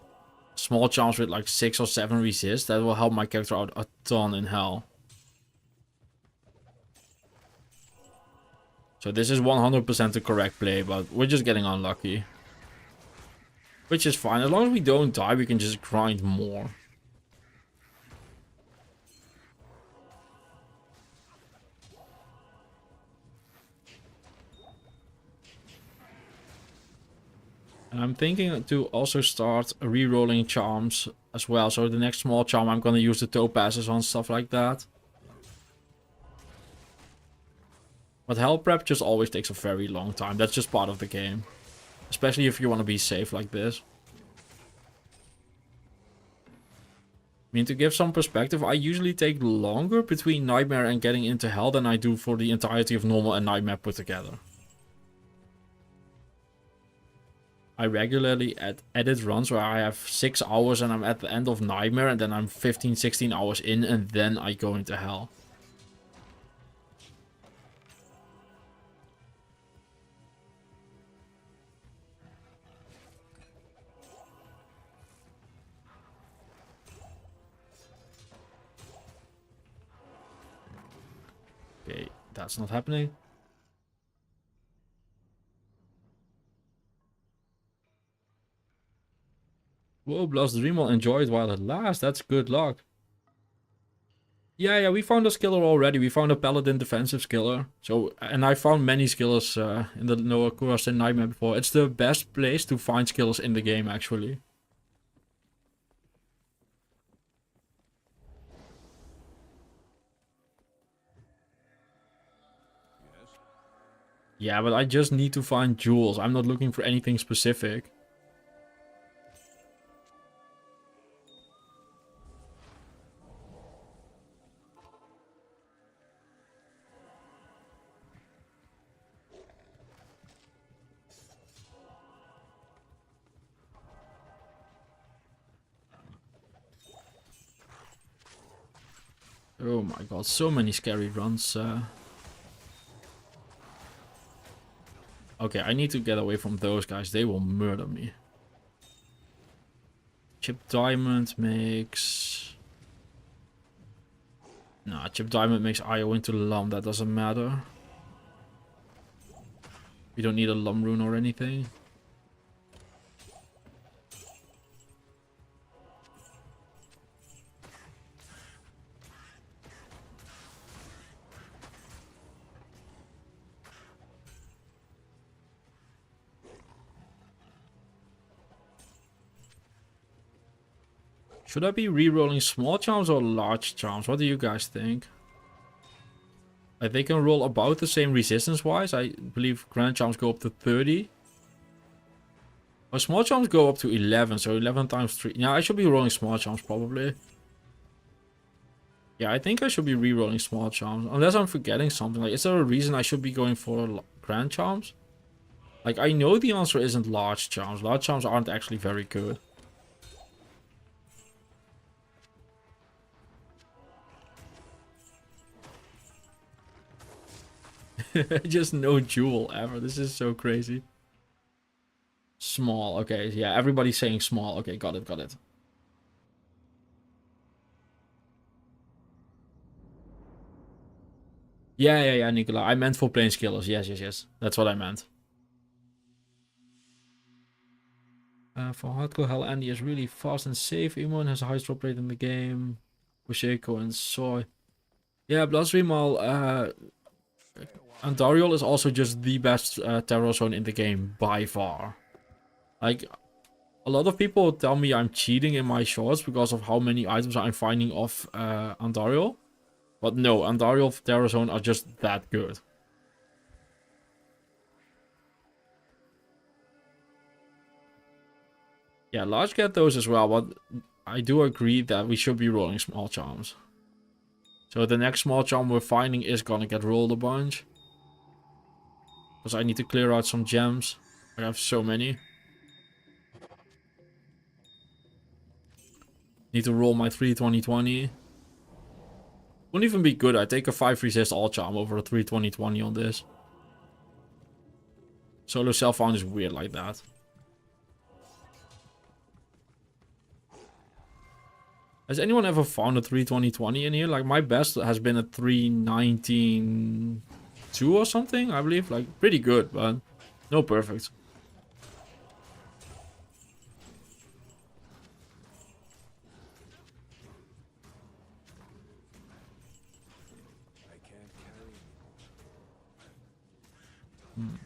small charms with like 6 or 7 resist, that will help my character out a ton in hell. So this is 100% the correct play, but we're just getting unlucky. Which is fine. As long as we don't die, we can just grind more. And I'm thinking to also start re-rolling charms as well. So the next small charm, I'm going to use the topazes on, stuff like that. But hell prep just always takes a very long time. That's just part of the game. Especially if you want to be safe like this. I mean, to give some perspective, I usually take longer between Nightmare and getting into Hell than I do for the entirety of Normal and Nightmare put together. I regularly edit runs where I have 6 hours and I'm at the end of Nightmare, and then I'm 15, 16 hours in, and then I go into Hell. Okay, that's not happening. Whoa, Blast Dream will enjoy it while it lasts. That's good luck. Yeah, we found a skiller already. We found a Paladin defensive skiller. So, and I found many skillers in the Noah Kurasin Nightmare before. It's the best place to find skillers in the game, actually. Yeah, but I just need to find jewels. I'm not looking for anything specific. Oh my god, so many scary runs. Okay, I need to get away from those guys. They will murder me. Chip Diamond makes... Nah, Chip Diamond makes IO into Lum. That doesn't matter. We don't need a Lum rune or anything. Should I be re-rolling small charms or large charms? What do you guys think? Like, they can roll about the same resistance-wise. I believe grand charms go up to 30. Or small charms go up to 11, so 11 times 3. Yeah, I should be rolling small charms probably. Yeah, I think I should be re-rolling small charms. Unless I'm forgetting something. Like, is there a reason I should be going for grand charms? Like, I know the answer isn't large charms. Large charms aren't actually very good. Just no jewel ever. This is so crazy. Small. Okay, yeah, everybody's saying small. Okay, got it, got it. Yeah, Nicola. I meant for plain skillers. Yes. That's what I meant. For hardcore, Hell Andy is really fast and safe. Immune has the highest drop rate in the game. Busheko and Soy. Yeah, Bloodstream, Andariel is also just the best terror zone in the game by far. Like, a lot of people tell me I'm cheating in my shorts because of how many items I'm finding off Andariel. But no, Andariel terror zone are just that good. Yeah, large get those as well, but I do agree that we should be rolling small charms. So the next small charm we're finding is gonna get rolled a bunch. Because I need to clear out some gems. I have so many. Need to roll my 3/20/20. Wouldn't even be good. I take a 5 resist all charm over a 3/20/20 on this. Solo self-found is weird like that. Has anyone ever found a 3/20/20 in here? Like, my best has been a 3/19/2 or something, I believe. Like, pretty good, but no perfect. I can't carry Hmm.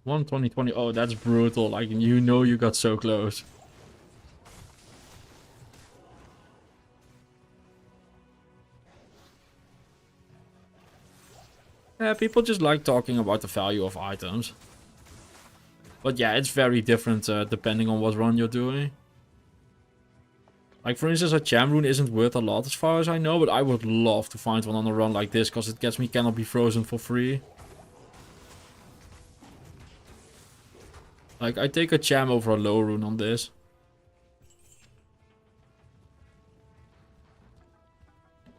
One 20/20. Oh, that's brutal. Like, you know you got so close. Yeah, people just like talking about the value of items. But yeah, it's very different depending on what run you're doing. Like, for instance, a Cham rune isn't worth a lot as far as I know, but I would love to find one on a run like this, because it gets me Cannot Be Frozen for free. Like, I take a Cham over a low rune on this.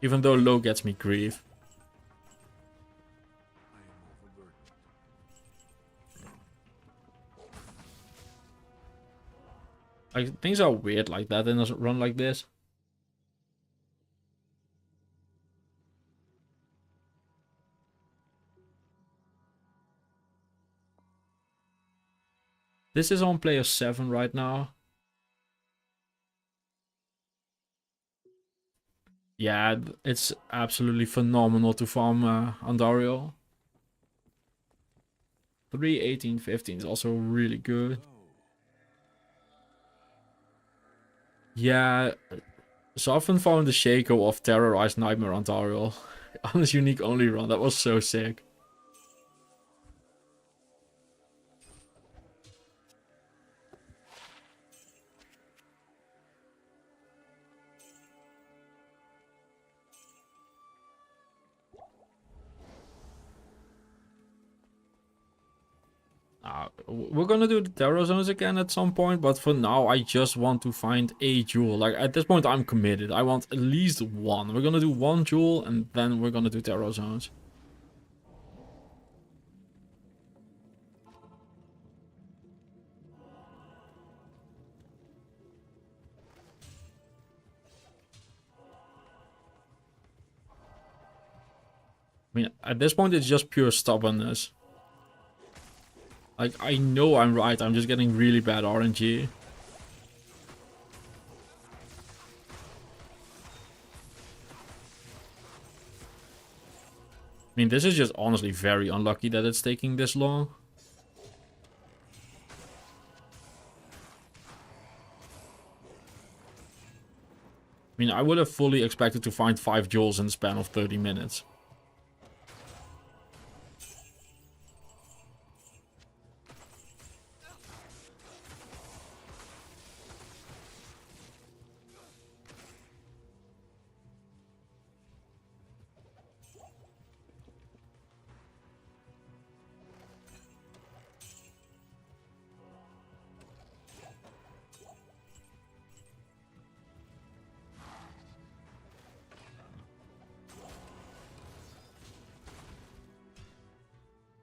Even though low gets me grief. I am overburdened. Like, things are weird like that in a run like this. This is on player 7 right now. Yeah, it's absolutely phenomenal to farm Andariel. 3, 18, 15 is also really good. Yeah, so often found the Shaco of Terrorized Nightmare Andariel on his unique only run. That was so sick. We're gonna do the Terror Zones again at some point, but for now I just want to find a jewel. Like, at this point I'm committed. I want at least one. We're gonna do one jewel and then we're gonna do Terror Zones. I mean, at this point it's just pure stubbornness. Like, I know I'm right, I'm just getting really bad RNG. I mean, this is just honestly very unlucky that it's taking this long. I mean, I would have fully expected to find 5 jewels in the span of 30 minutes.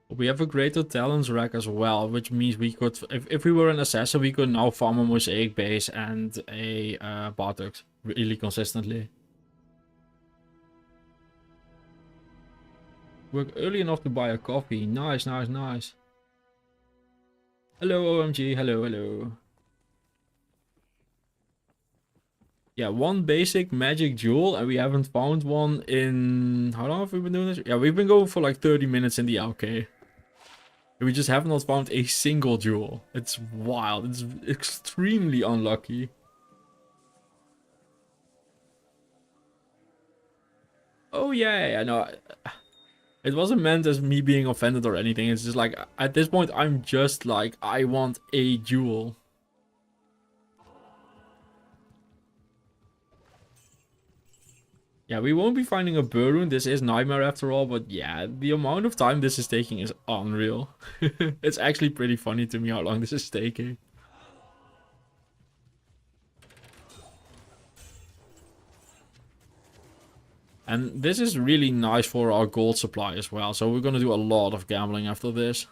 We have a greater talents rack as well, which means we could, if we were an assassin, we could now farm a mosaic base and a Bardock really consistently. Work early enough to buy a coffee. Nice, nice, nice. Hello, OMG. Hello, hello. Yeah, one basic magic jewel, and we haven't found one in... How long have we been doing this? Yeah, we've been going for like 30 minutes in the LK. We just have not found a single jewel. It's wild. It's extremely unlucky. Oh yeah, no. It wasn't meant as me being offended or anything. It's just like, at this point, I'm just like, I want a jewel. Yeah, we won't be finding a burr rune. This is Nightmare after all, but yeah, the amount of time this is taking is unreal. It's actually pretty funny to me how long this is taking. And this is really nice for our gold supply as well, so we're gonna do a lot of gambling after this.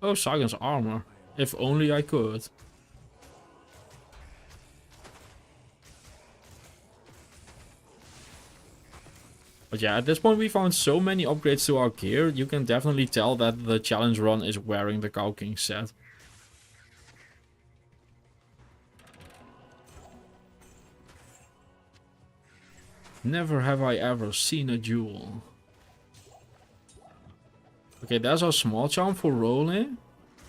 Oh, Sagan's armor. If only I could. But yeah, at this point we found so many upgrades to our gear, you can definitely tell that the challenge run is wearing the CowKing set. Never have I ever seen a jewel. Okay, there's our small charm for rolling.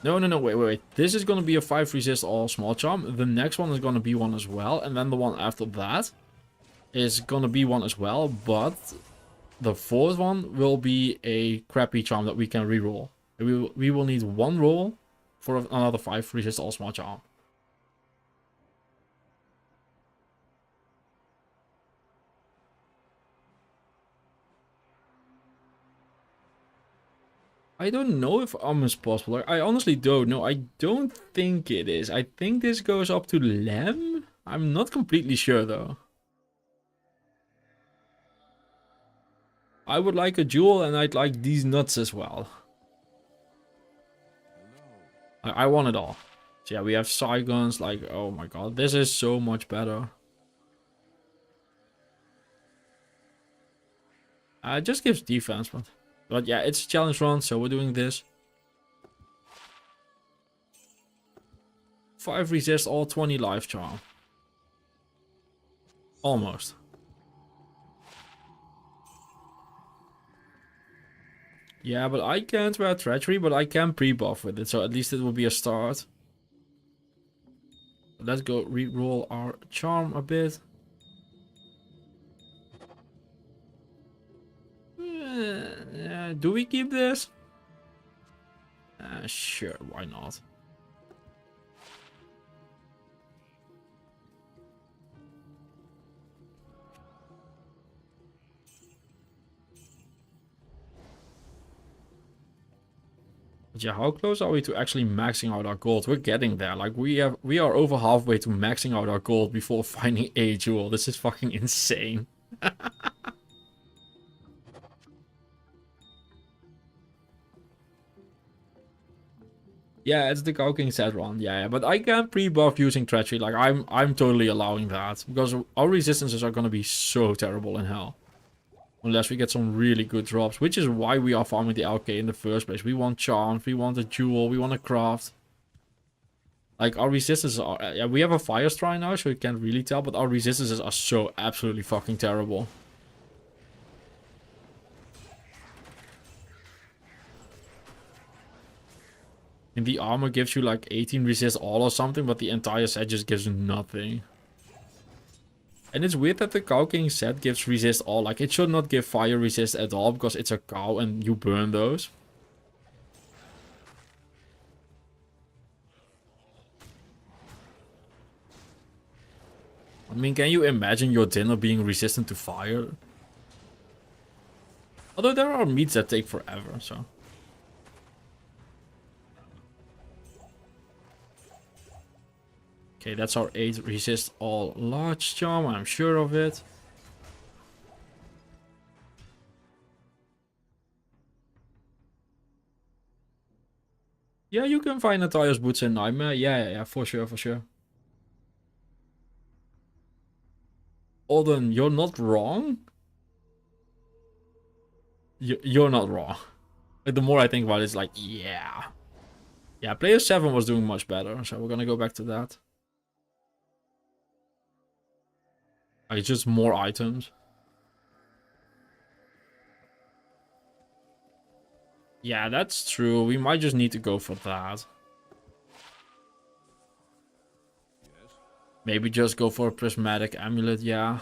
No, wait. This is gonna be a 5 resist all small charm. The next one is gonna be one as well. And then the one after that is gonna be one as well. But the fourth one will be a crappy charm that we can reroll. We will need one roll for another 5 resist all small charm. I don't know if is possible. I honestly don't know. I don't think it is. I think this goes up to Lem. I'm not completely sure though. I would like a jewel and I'd like these nuts as well. I want it all. So yeah, we have Saigons. Like, oh my god, this is so much better. It just gives defense, but yeah, it's a challenge run, so we're doing this. 5 resist, all 20 life charm. Almost. Yeah, but I can't wear treachery, but I can pre-buff with it, so at least it will be a start. Let's go re-roll our charm a bit. Do we keep this? Sure, why not? But yeah, how close are we to actually maxing out our gold? We're getting there. Like we are over halfway to maxing out our gold before finding a jewel. This is fucking insane. Yeah, it's the CowKing set run. Yeah, but I can pre-buff using treachery. Like I'm totally allowing that because our resistances are gonna be so terrible in hell. Unless we get some really good drops, which is why we are farming the LK in the first place. We want charms, we want a jewel, we want a craft. Like our resistances are, yeah, we have a fire strike now, so you can't really tell, but our resistances are so absolutely fucking terrible. And the armor gives you like 18 resist all or something, but the entire set just gives nothing. And it's weird that the CowKing set gives resist all. Like, it should not give fire resist at all because it's a cow and you burn those. I mean, can you imagine your dinner being resistant to fire? Although there are meats that take forever, so... Okay, that's our 8 resist all large charm, I'm sure of it. Yeah, you can find Nataya's boots in Nightmare. Yeah, for sure. Alden, you're not wrong. You're not wrong. Like, the more I think about it, it's like, yeah. Yeah, player 7 was doing much better, so we're gonna go back to that. Like, just more items. Yeah, that's true. We might just need to go for that. Maybe just go for a prismatic amulet, yeah.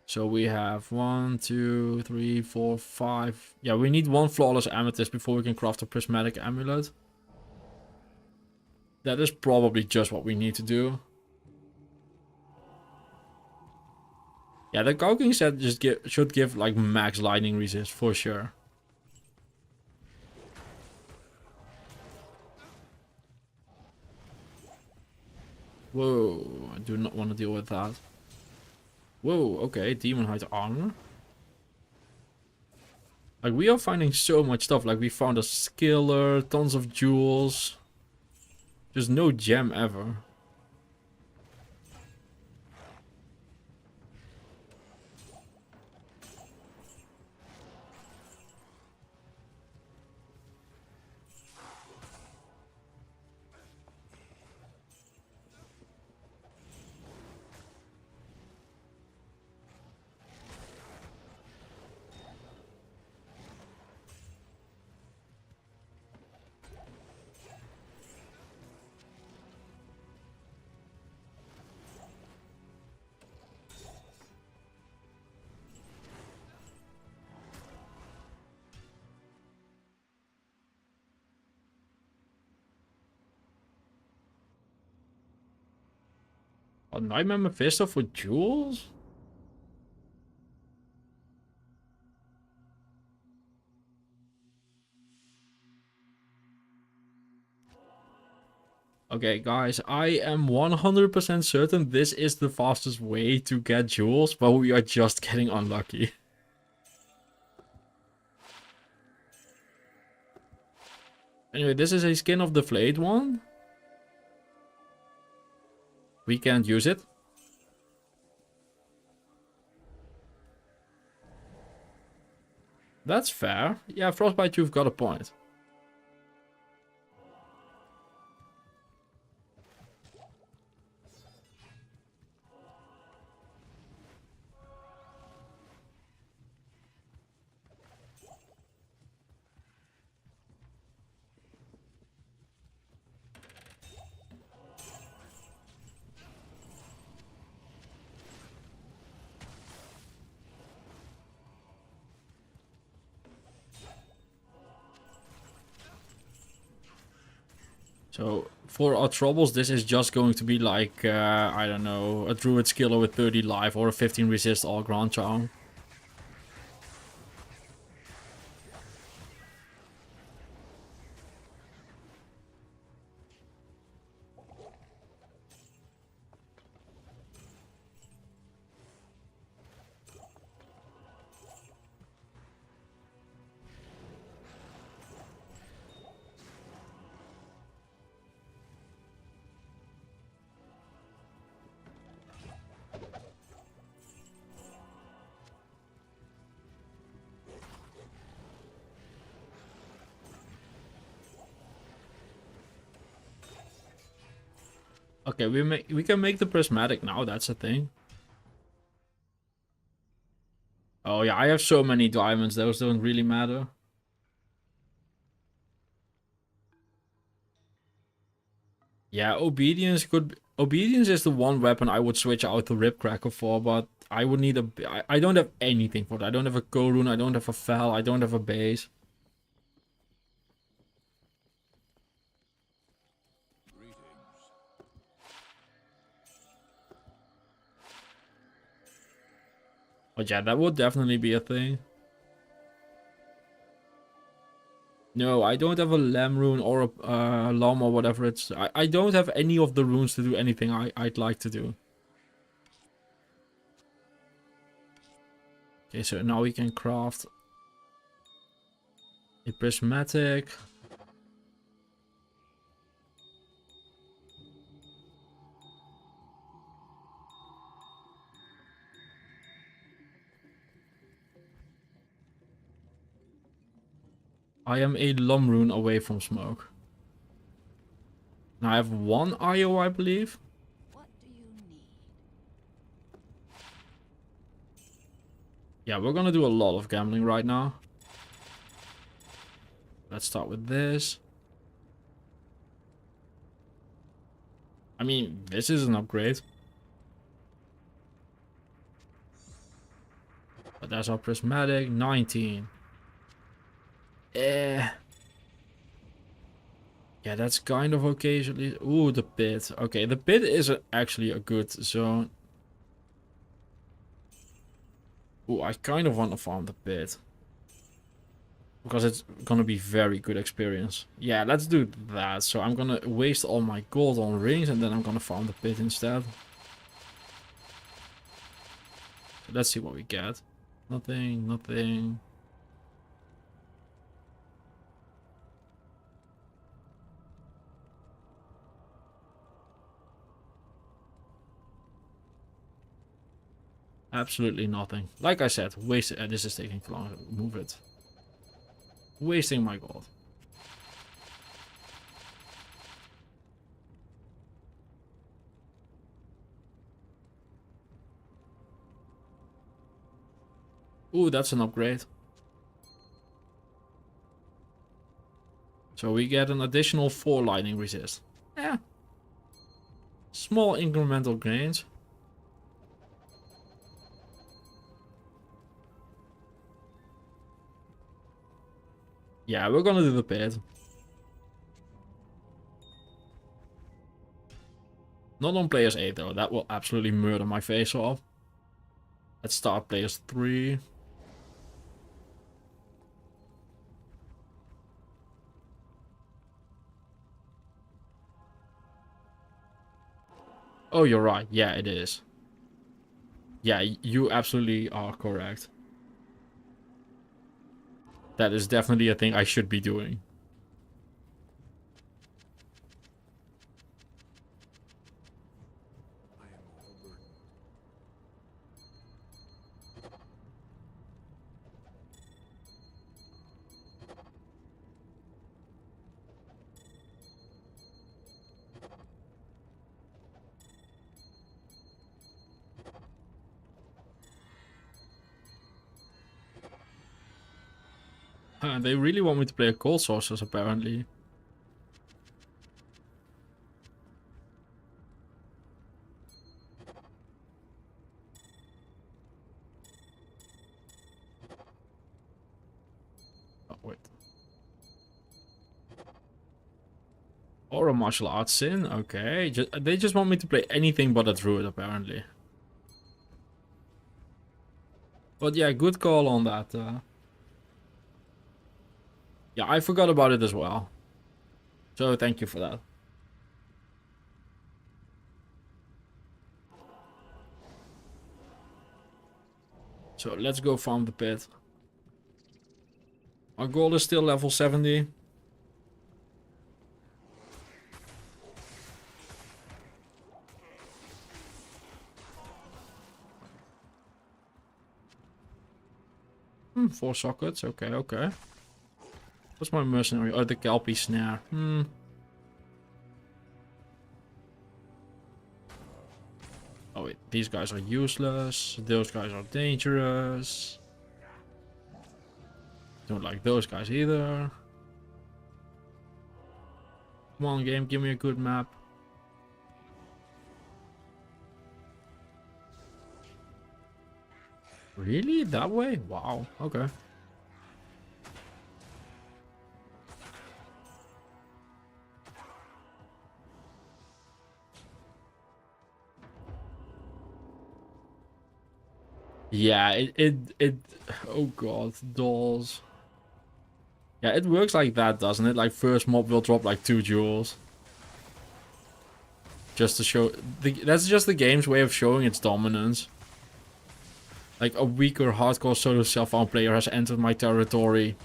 So we have 1, 2, 3, 4, 5. Yeah, we need 1 flawless amethyst before we can craft a prismatic amulet. That is probably just what we need to do. Yeah, the CowKing set just should give like max lightning resist for sure. Whoa, I do not want to deal with that. Whoa, okay, demon height armor. Like, we are finding so much stuff. Like, we found a skiller, tons of jewels. Just no gem ever. A Nightmare Mephisto for jewels? Okay, guys, I am 100% certain this is the fastest way to get jewels, but we are just getting unlucky. Anyway, this is a Skin of the Flayed one. We can't use it. That's fair. Yeah, Frostbite, you've got a point. So, for our troubles, this is just going to be like, I don't know, a Druid Skiller with 30 life or a 15 resist all Grand Charm. Okay, we can make the prismatic now, that's a thing. Oh yeah, I have so many diamonds, those don't really matter. Yeah, Obedience is the one weapon I would switch out the Ribcracker for, but I would need I don't have anything for that. I don't have a Korun, I don't have a Fel, I don't have a base. But yeah, that would definitely be a thing. No, I don't have a Lamb rune or a Llama or whatever it's... I don't have any of the runes to do anything I'd like to do. Okay, so now we can craft a prismatic. I am a Lum rune away from smoke. Now I have one IO, I believe. What do you need? Yeah, we're gonna do a lot of gambling right now. Let's start with this. I mean, this is an upgrade. But that's our prismatic. 19. Yeah, that's kind of occasionally. Ooh, the pit. Okay, the pit is actually a good zone. Ooh, I kind of want to farm the pit. Because it's gonna be very good experience. Yeah, let's do that. So I'm gonna waste all my gold on rings and then I'm gonna farm the pit instead. Let's see what we get. Nothing, nothing. Absolutely nothing. Like I said, waste. This is taking too long. Move it. Wasting my gold. Ooh, that's an upgrade. So we get an additional 4 lightning resist. Yeah. Small incremental gains. Yeah, we're gonna do the pit. Not on players 8 though, that will absolutely murder my face off. Let's start players 3. Oh, you're right. Yeah, it is. Yeah, you absolutely are correct. That is definitely a thing I should be doing. I am overburdened. They really want me to play a cold sorceress apparently. Oh, wait. Or a martial arts sin, okay. They just want me to play anything but a druid apparently. But yeah, good call on that. Yeah, I forgot about it as well. So thank you for that. So let's go farm the pit. Our goal is still level 70. Hmm, 4 sockets. Okay, okay. What's my mercenary? Oh, the Kelpie snare. Hmm. Oh wait, these guys are useless. Those guys are dangerous. Don't like those guys either. Come on, game, give me a good map. Really? That way? Wow. Okay. Yeah, it oh god, dolls. Yeah, it works like that, doesn't it? Like first mob will drop like 2 jewels. Just to show that's just the game's way of showing its dominance. Like a weaker hardcore solo self-found player has entered my territory.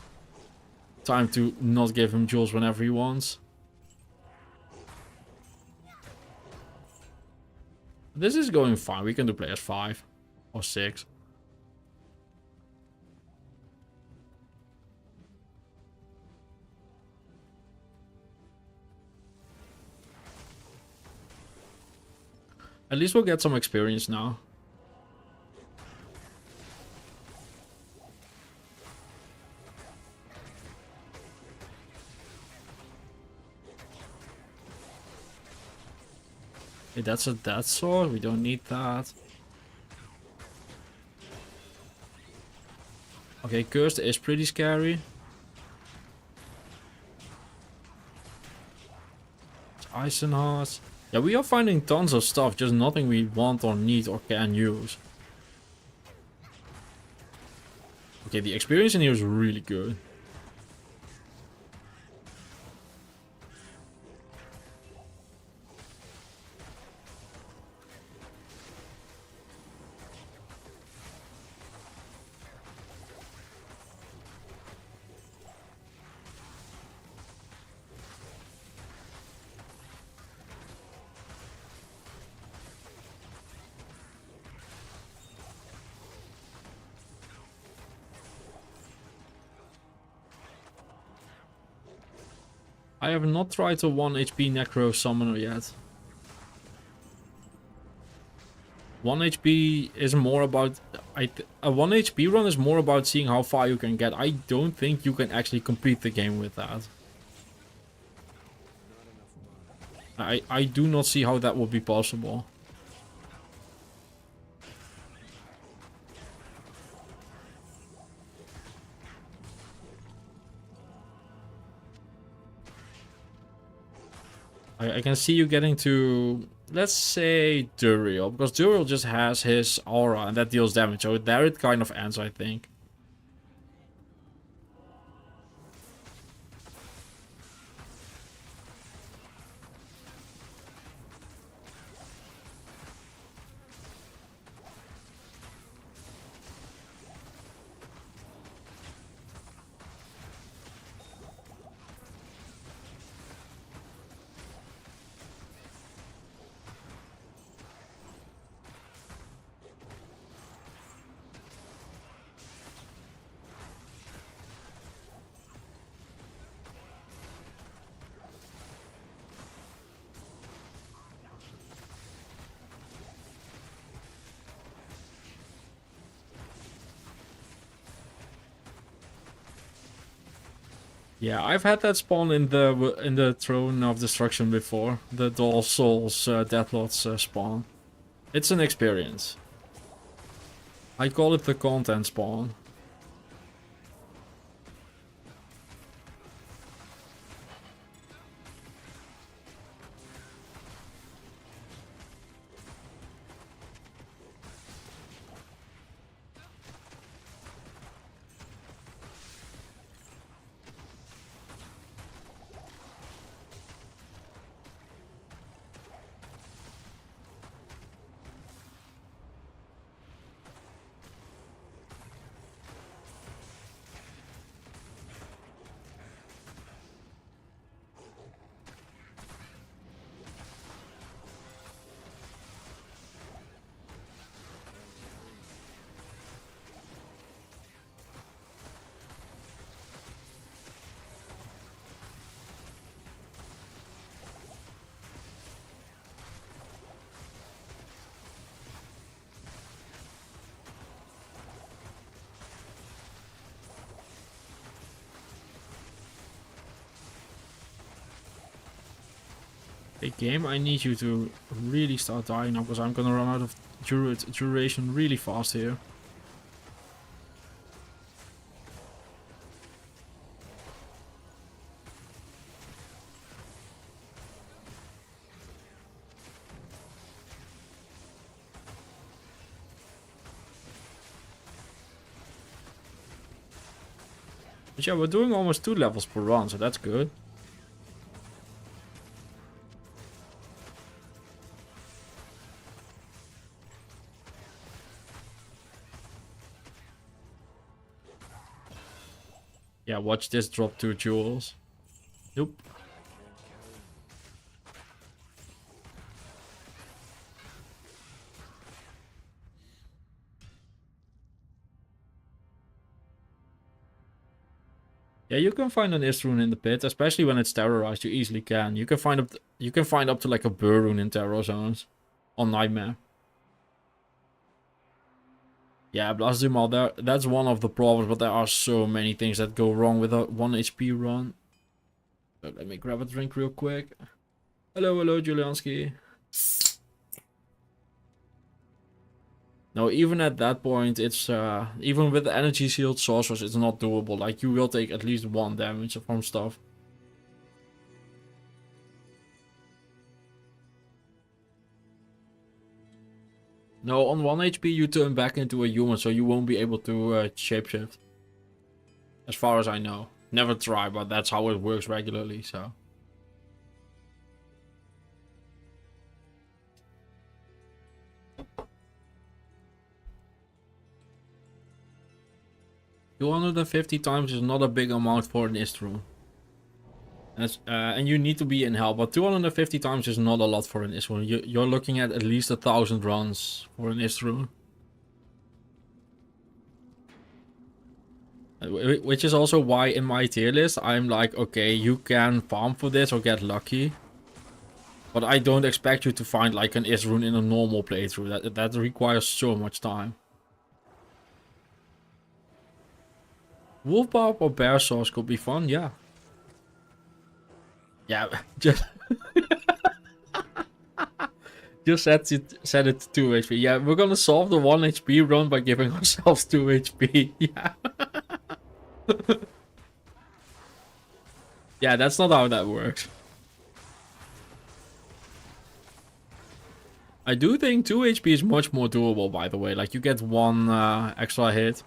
Time to not give him jewels whenever he wants. This is going fine. We can do players 5 or 6. At least we'll get some experience now. Hey, that's a death sword. We don't need that. Okay, cursed is pretty scary. It's Eisenheart. Yeah, we are finding tons of stuff, just nothing we want or need or can use. Okay, the experience in here is really good. I have not tried a 1 HP Necro Summoner yet. 1 HP is more about... a 1 HP run is more about seeing how far you can get. I don't think you can actually complete the game with that. I do not see how that would be possible. I can see you getting to let's say Duriel, because Duriel just has his aura and that deals damage, so there it kind of ends, I think. Yeah, I've had that spawn in the Throne of Destruction before. The Doll Souls Deathlots spawn. It's an experience. I call it the content spawn. Hey game, I need you to really start dying now, because I'm gonna run out of duration really fast here. But yeah, we're doing almost 2 levels per run, so that's good. Yeah, watch this drop 2 jewels. Nope. Yeah, you can find an Isrune in the pit, especially when it's terrorized. You easily can. You can find up to like a Burr rune in terror zones on Nightmare. Yeah, Blastdumal, that's one of the problems, but there are so many things that go wrong with a 1 HP run. So let me grab a drink real quick. Hello, Julianski. No, even at that point, it's even with the energy shield sorcerers, it's not doable. Like, you will take at least 1 damage from stuff. No, on 1 HP you turn back into a human, so you won't be able to shapeshift. As far as I know. Never try, but that's how it works regularly, so. $250 times is not a big amount for an Istrum. And you need to be in hell, but 250 times is not a lot for an Istrum. You're looking at least 1,000 runs for an Istrum. Which is also why in my tier list, I'm like, okay, you can farm for this or get lucky. But I don't expect you to find like an Isrune in a normal playthrough. That requires so much time. Wolf Barb or Bear Sauce could be fun, yeah. Yeah, just... just set it to 2 HP. Yeah, we're gonna solve the 1 HP run by giving ourselves 2 HP. Yeah. Yeah, that's not how that works. I do think 2 HP is much more doable, by the way. Like, you get 1 extra hit.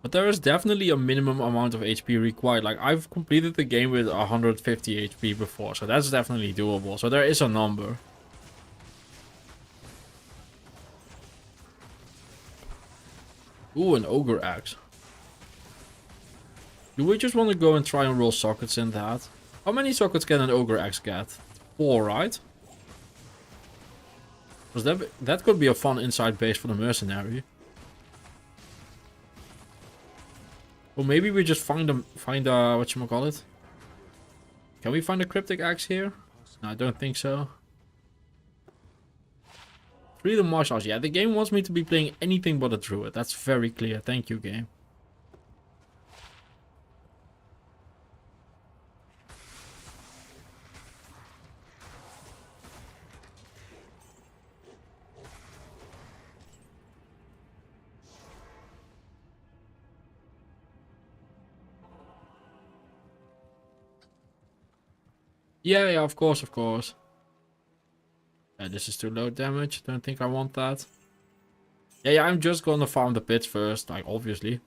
But there is definitely a minimum amount of HP required. Like, I've completed the game with 150 HP before, so that's definitely doable. So there is a number. Ooh, an ogre axe. Do we just want to go and try and roll sockets in that? How many sockets can an ogre axe get? 4, right? Because that could be a fun inside base for the mercenary. Or maybe we just find a whatchamacallit? Can we find a cryptic axe here? No, I don't think so. Freedom marshals. Yeah, the game wants me to be playing anything but a druid. That's very clear. Thank you, game. Yeah, of course, of course. Yeah, this is too low damage. Don't think I want that. Yeah, I'm just gonna farm the pits first, like, obviously.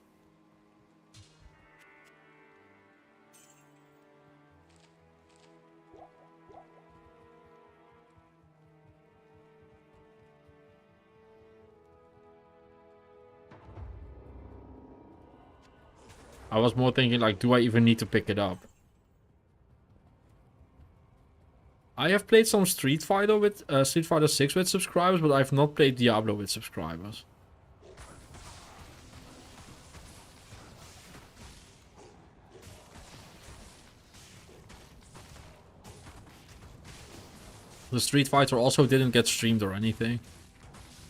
I was more thinking, like, do I even need to pick it up? I have played some Street Fighter with Street Fighter 6 with subscribers, but I've not played Diablo with subscribers. The Street Fighter also didn't get streamed or anything.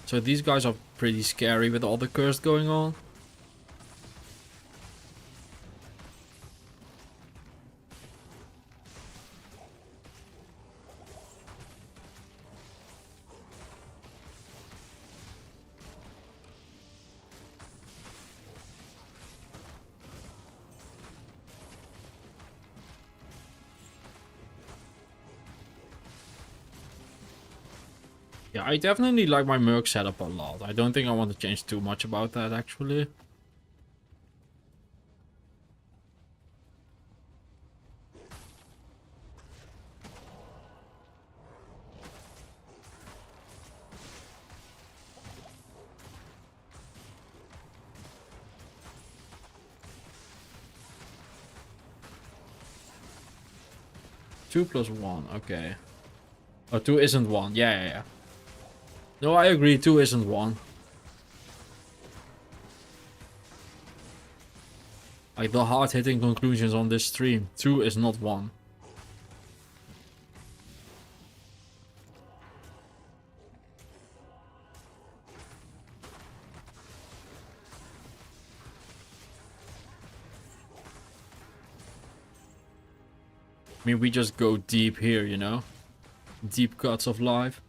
So these guys are pretty scary with all the curse going on. Yeah, I definitely like my Merc setup a lot. I don't think I want to change too much about that, actually. Two plus 1, okay. Oh, 2 isn't 1. Yeah. No, I agree, 2 isn't 1. Like, the hard-hitting conclusions on this stream. 2 is not 1. I mean, we just go deep here, you know? Deep cuts of life.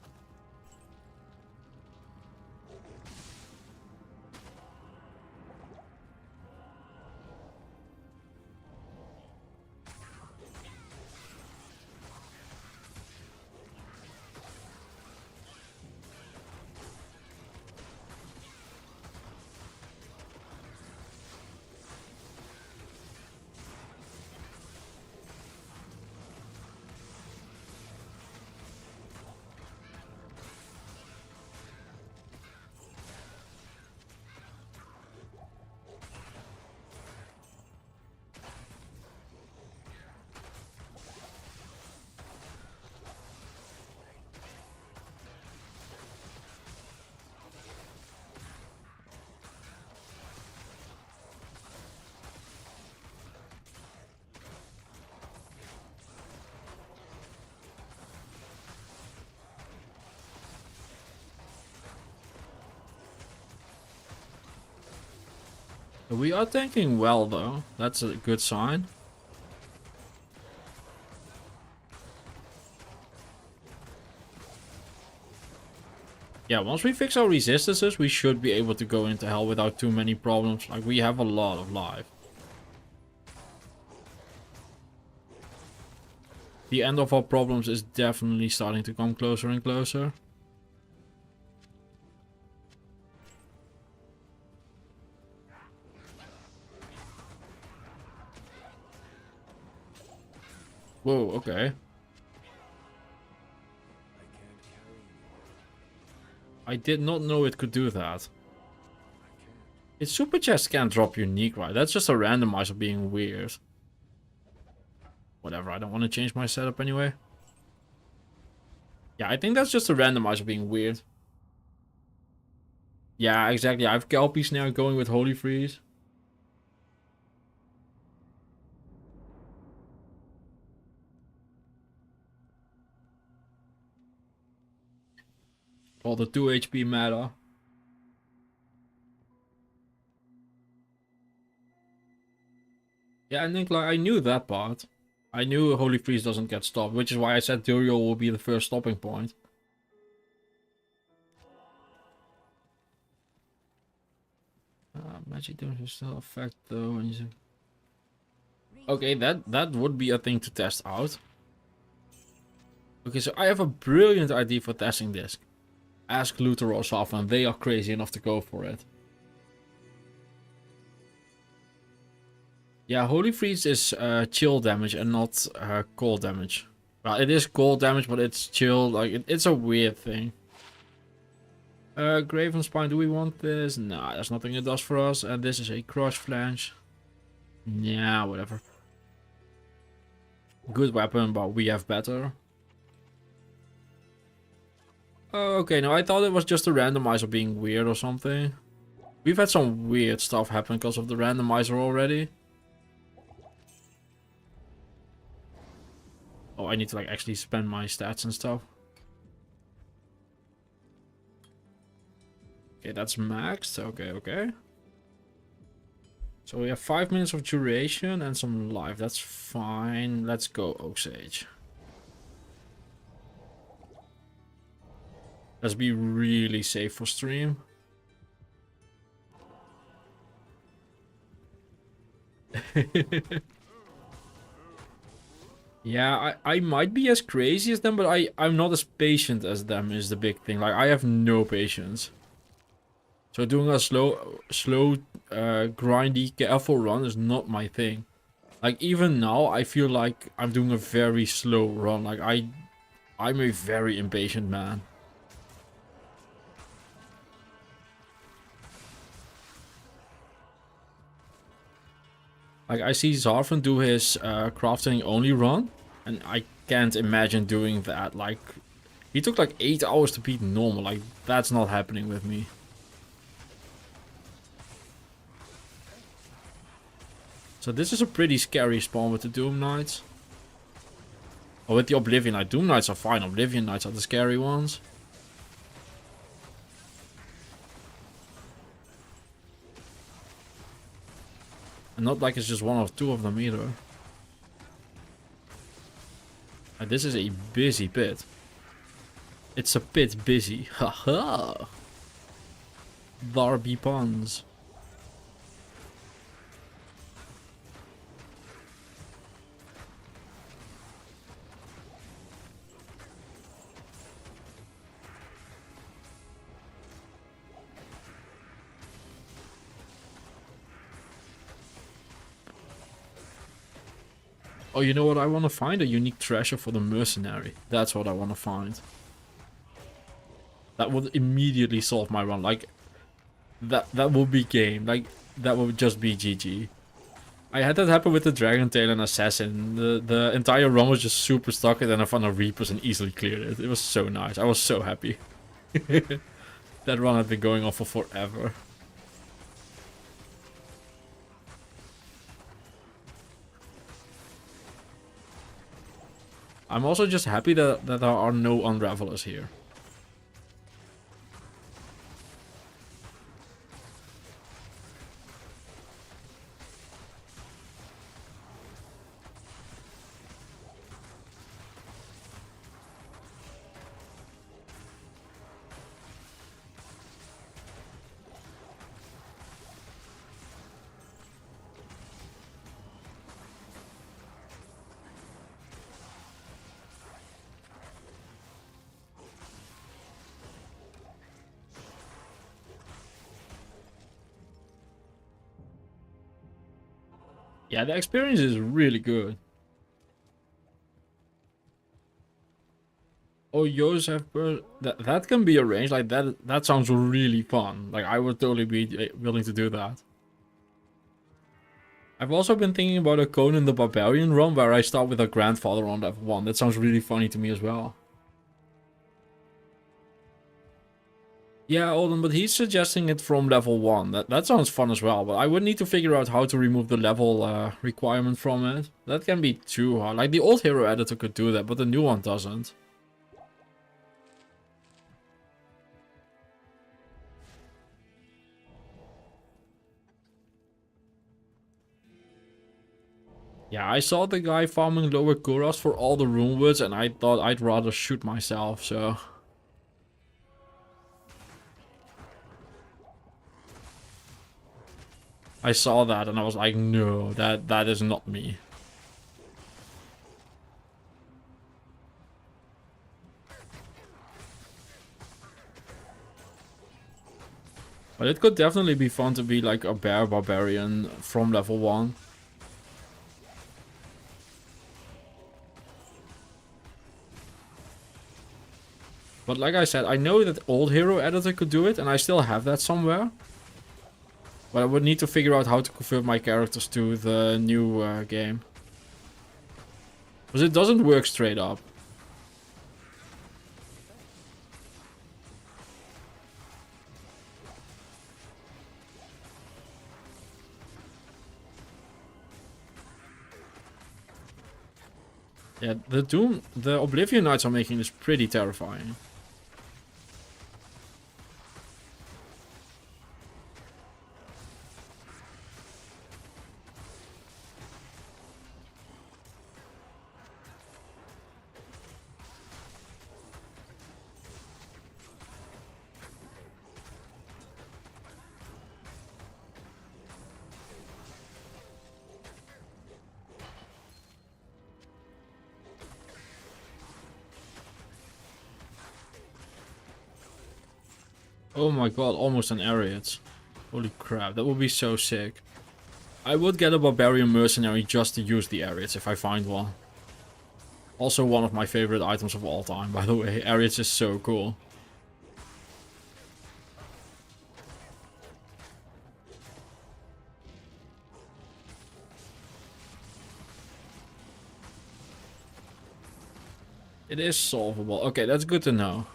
We are tanking well, though. That's a good sign. Yeah, once we fix our resistances, we should be able to go into hell without too many problems. Like, we have a lot of life. The end of our problems is definitely starting to come closer and closer. Whoa, okay. I did not know it could do that. Its super chest can't drop unique, right? That's just a randomizer being weird. Whatever, I don't want to change my setup anyway. Yeah, I think that's just a randomizer being weird. Yeah, exactly. I have Kelpies now going with Holy Freeze. All the 2 HP meta. Yeah, I think like I knew that part. I knew Holy Freeze doesn't get stopped, which is why I said Duriel will be the first stopping point. Magic damage will still affect though. When you... Okay, that would be a thing to test out. Okay, so I have a brilliant idea for testing this. Ask Luther or Safran, they are crazy enough to go for it. Yeah, Holy Freeze is chill damage and not cold damage. Well, it is cold damage, but it's chill. Like it's a weird thing. Graven Spine, do we want this? Nah, there's nothing it does for us. And this is a Crush Flange. Yeah, whatever. Good weapon, but we have better. Oh, okay, no, I thought it was just a randomizer being weird or something. We've had some weird stuff happen because of the randomizer already. Oh, I need to like actually spend my stats and stuff. Okay, that's maxed. Okay, okay. So we have 5 minutes of duration and some life. That's fine. Let's go, Osage. Let's be really safe for stream. Yeah, I might be as crazy as them, but I'm not as patient as them is the big thing. Like, I have no patience. So doing a slow, grindy, careful run is not my thing. Like, even now, I feel like I'm doing a very slow run. Like, I'm a very impatient man. Like, I see Zarvan do his crafting only run, and I can't imagine doing that. Like, he took like 8 hours to beat normal. Like, that's not happening with me. So this is a pretty scary spawn with the Doom Knights. Or with the Oblivion Knight. Doom Knights are fine. Oblivion Knights are the scary ones. And not like it's just one or two of them either. And this is a busy pit. It's a pit busy. Haha. Darby puns. Oh, you know what I want to find? A unique treasure for the mercenary. That's what I want to find. That would immediately solve my run. Like, that would be game. Like, that would just be GG. I had that happen with the Dragon Tail and Assassin. The entire run was just super stuck, and then I found a Reapers and easily cleared it. It was so nice. I was so happy. That run had been going on for forever. I'm also just happy that there are no Unravelers here. Yeah, the experience is really good. Oh, Joseph, that can be arranged. Like that sounds really fun. Like I would totally be willing to do that. I've also been thinking about a Conan the Barbarian run where I start with a grandfather on level 1. That sounds really funny to me as well. Yeah, Alden, but he's suggesting it from level 1. That sounds fun as well, but I would need to figure out how to remove the level requirement from it. That can be too hard. Like the old hero editor could do that, but the new one doesn't. Yeah, I saw the guy farming lower Kuras for all the rune woods and I thought I'd rather shoot myself, so... I saw that and I was like, no, that is not me. But it could definitely be fun to be like a bear barbarian from level 1. But like I said, I know that old hero editor could do it, and I still have that somewhere. But I would need to figure out how to convert my characters to the new game. Because it doesn't work straight up. Yeah, the Oblivion Knights are making this pretty terrifying. Oh my god, almost an Ariat. Holy crap, that would be so sick. I would get a Barbarian Mercenary just to use the Ariats if I find one. Also one of my favorite items of all time, by the way. Ariats is so cool. It is solvable. Okay, that's good to know.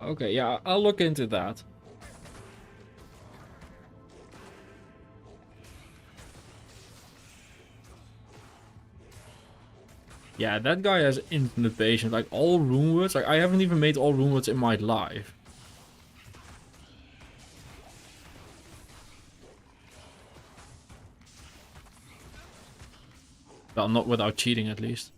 Okay, yeah, I'll look into that. Yeah, that guy has infinite patience. Like, all rune words. Like, I haven't even made all rune words in my life. Well, not without cheating, at least.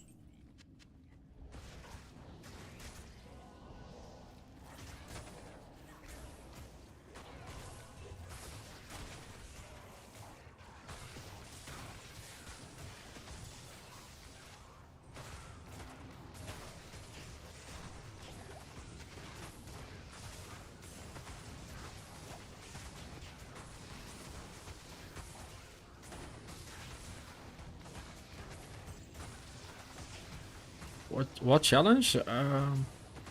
What challenge?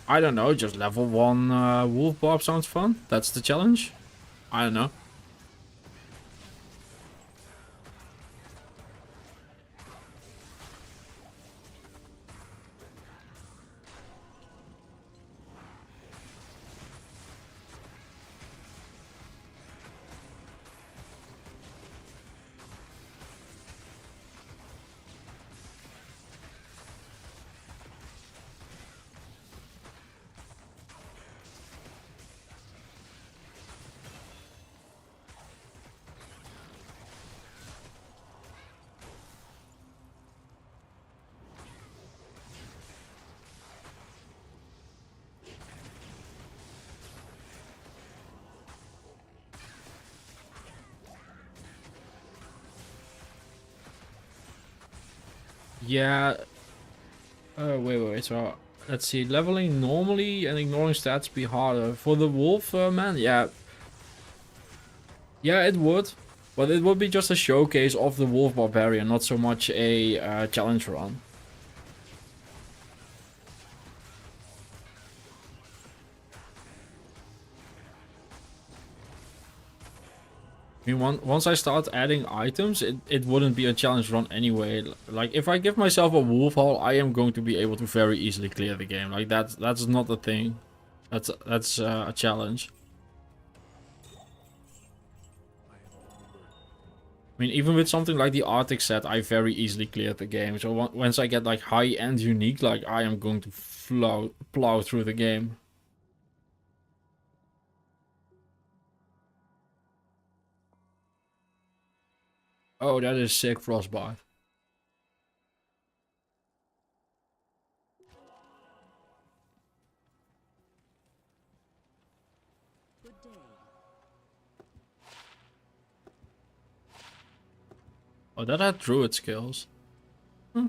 I don't know, just level 1 wolf barb sounds fun. That's the challenge. I don't know. Yeah. Wait. So let's see. Leveling normally and ignoring stats be harder for the wolf man. Yeah. Yeah, it would. But it would be just a showcase of the wolf barbarian, not so much a challenge run. I mean, once I start adding items, it wouldn't be a challenge run anyway. Like, if I give myself a wolf haul, I am going to be able to very easily clear the game. Like, that's not a thing. That's a challenge. I mean, even with something like the Arctic set, I very easily cleared the game. So once I get like high-end unique, like, I am going to plow through the game. Oh, that is sick, Frostbite. Good day. Oh, that had druid skills. Hmm.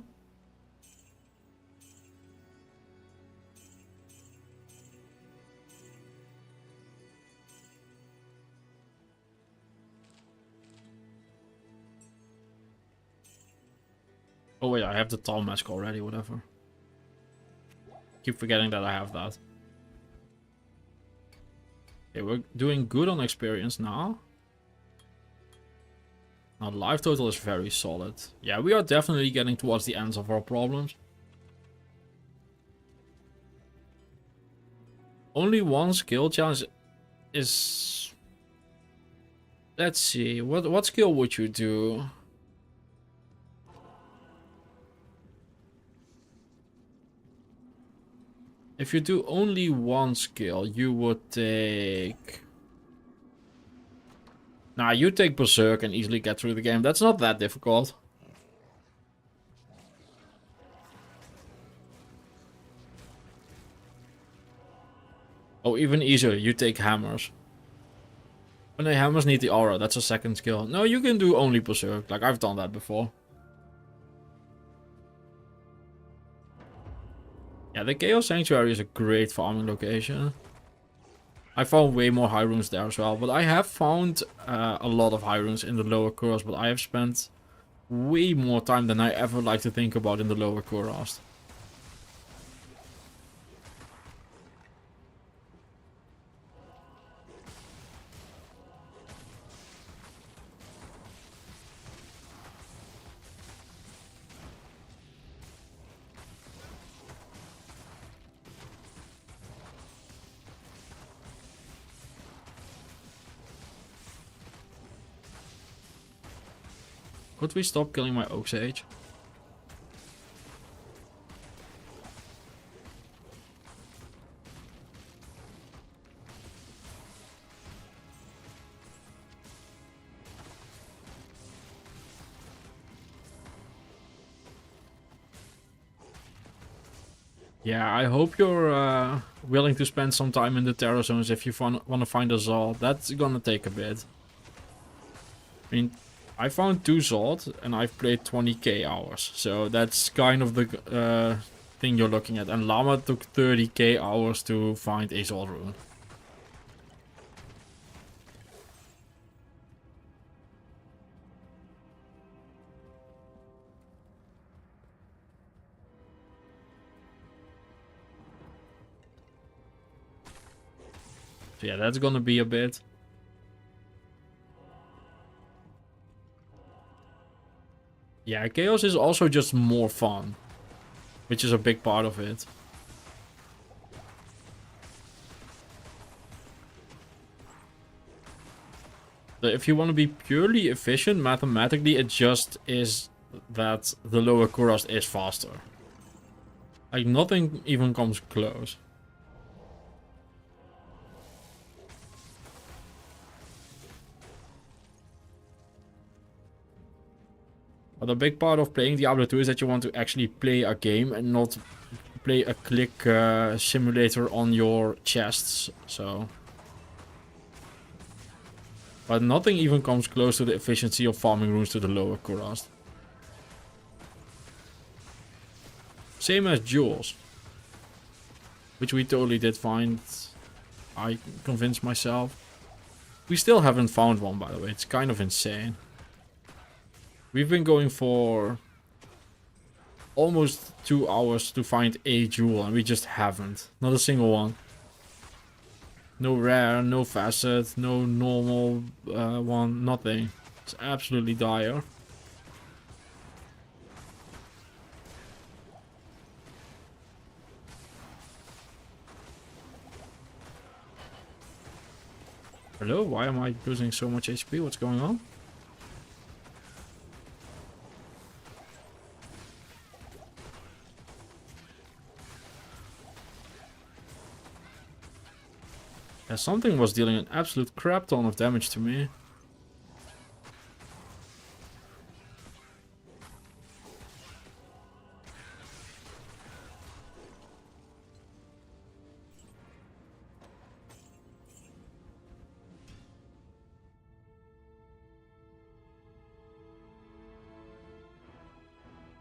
Oh wait, I have the tall mask already, whatever. Keep forgetting that I have that. Okay, we're doing good on experience now. Now life total is very solid. Yeah, we are definitely getting towards the ends of our problems. Only one skill challenge is... Let's see, what skill would you do? If you do only one skill, you would take... Nah, you take Berserk and easily get through the game. That's not that difficult. Oh, even easier, you take Hammers. Oh no, Hammers need the aura, that's a second skill. No, you can do only Berserk, like I've done that before. Yeah, the Chaos Sanctuary is a great farming location. I found way more high runes there as well, but I have found a lot of high runes in the lower Kuros, but I have spent way more time than I ever like to think about in the lower Kuros. Could we stop killing my Oak Sage? Yeah, I hope you're willing to spend some time in the Terror Zones if you want to find a Zod. That's gonna take a bit. I mean, I found 2 Zod and I've played 20k hours. So that's kind of the thing you're looking at. And Llama took 30k hours to find a Zod rune. So yeah, that's gonna be a bit. Yeah, Chaos is also just more fun, which is a big part of it. So if you want to be purely efficient, mathematically, it just is that the lower Kuros is faster. Like, nothing even comes close. But a big part of playing Diablo 2 is that you want to actually play a game and not play a click simulator on your chests, so... But nothing even comes close to the efficiency of farming runes to the lower Kuros. Same as jewels. Which we totally did find. I convinced myself. We still haven't found one, by the way. It's kind of insane. We've been going for almost 2 hours to find a jewel, and we just haven't. Not a single one. No rare, no facet, no normal one, nothing. It's absolutely dire. Hello, why am I losing so much HP? What's going on? Yeah, something was dealing an absolute crap ton of damage to me.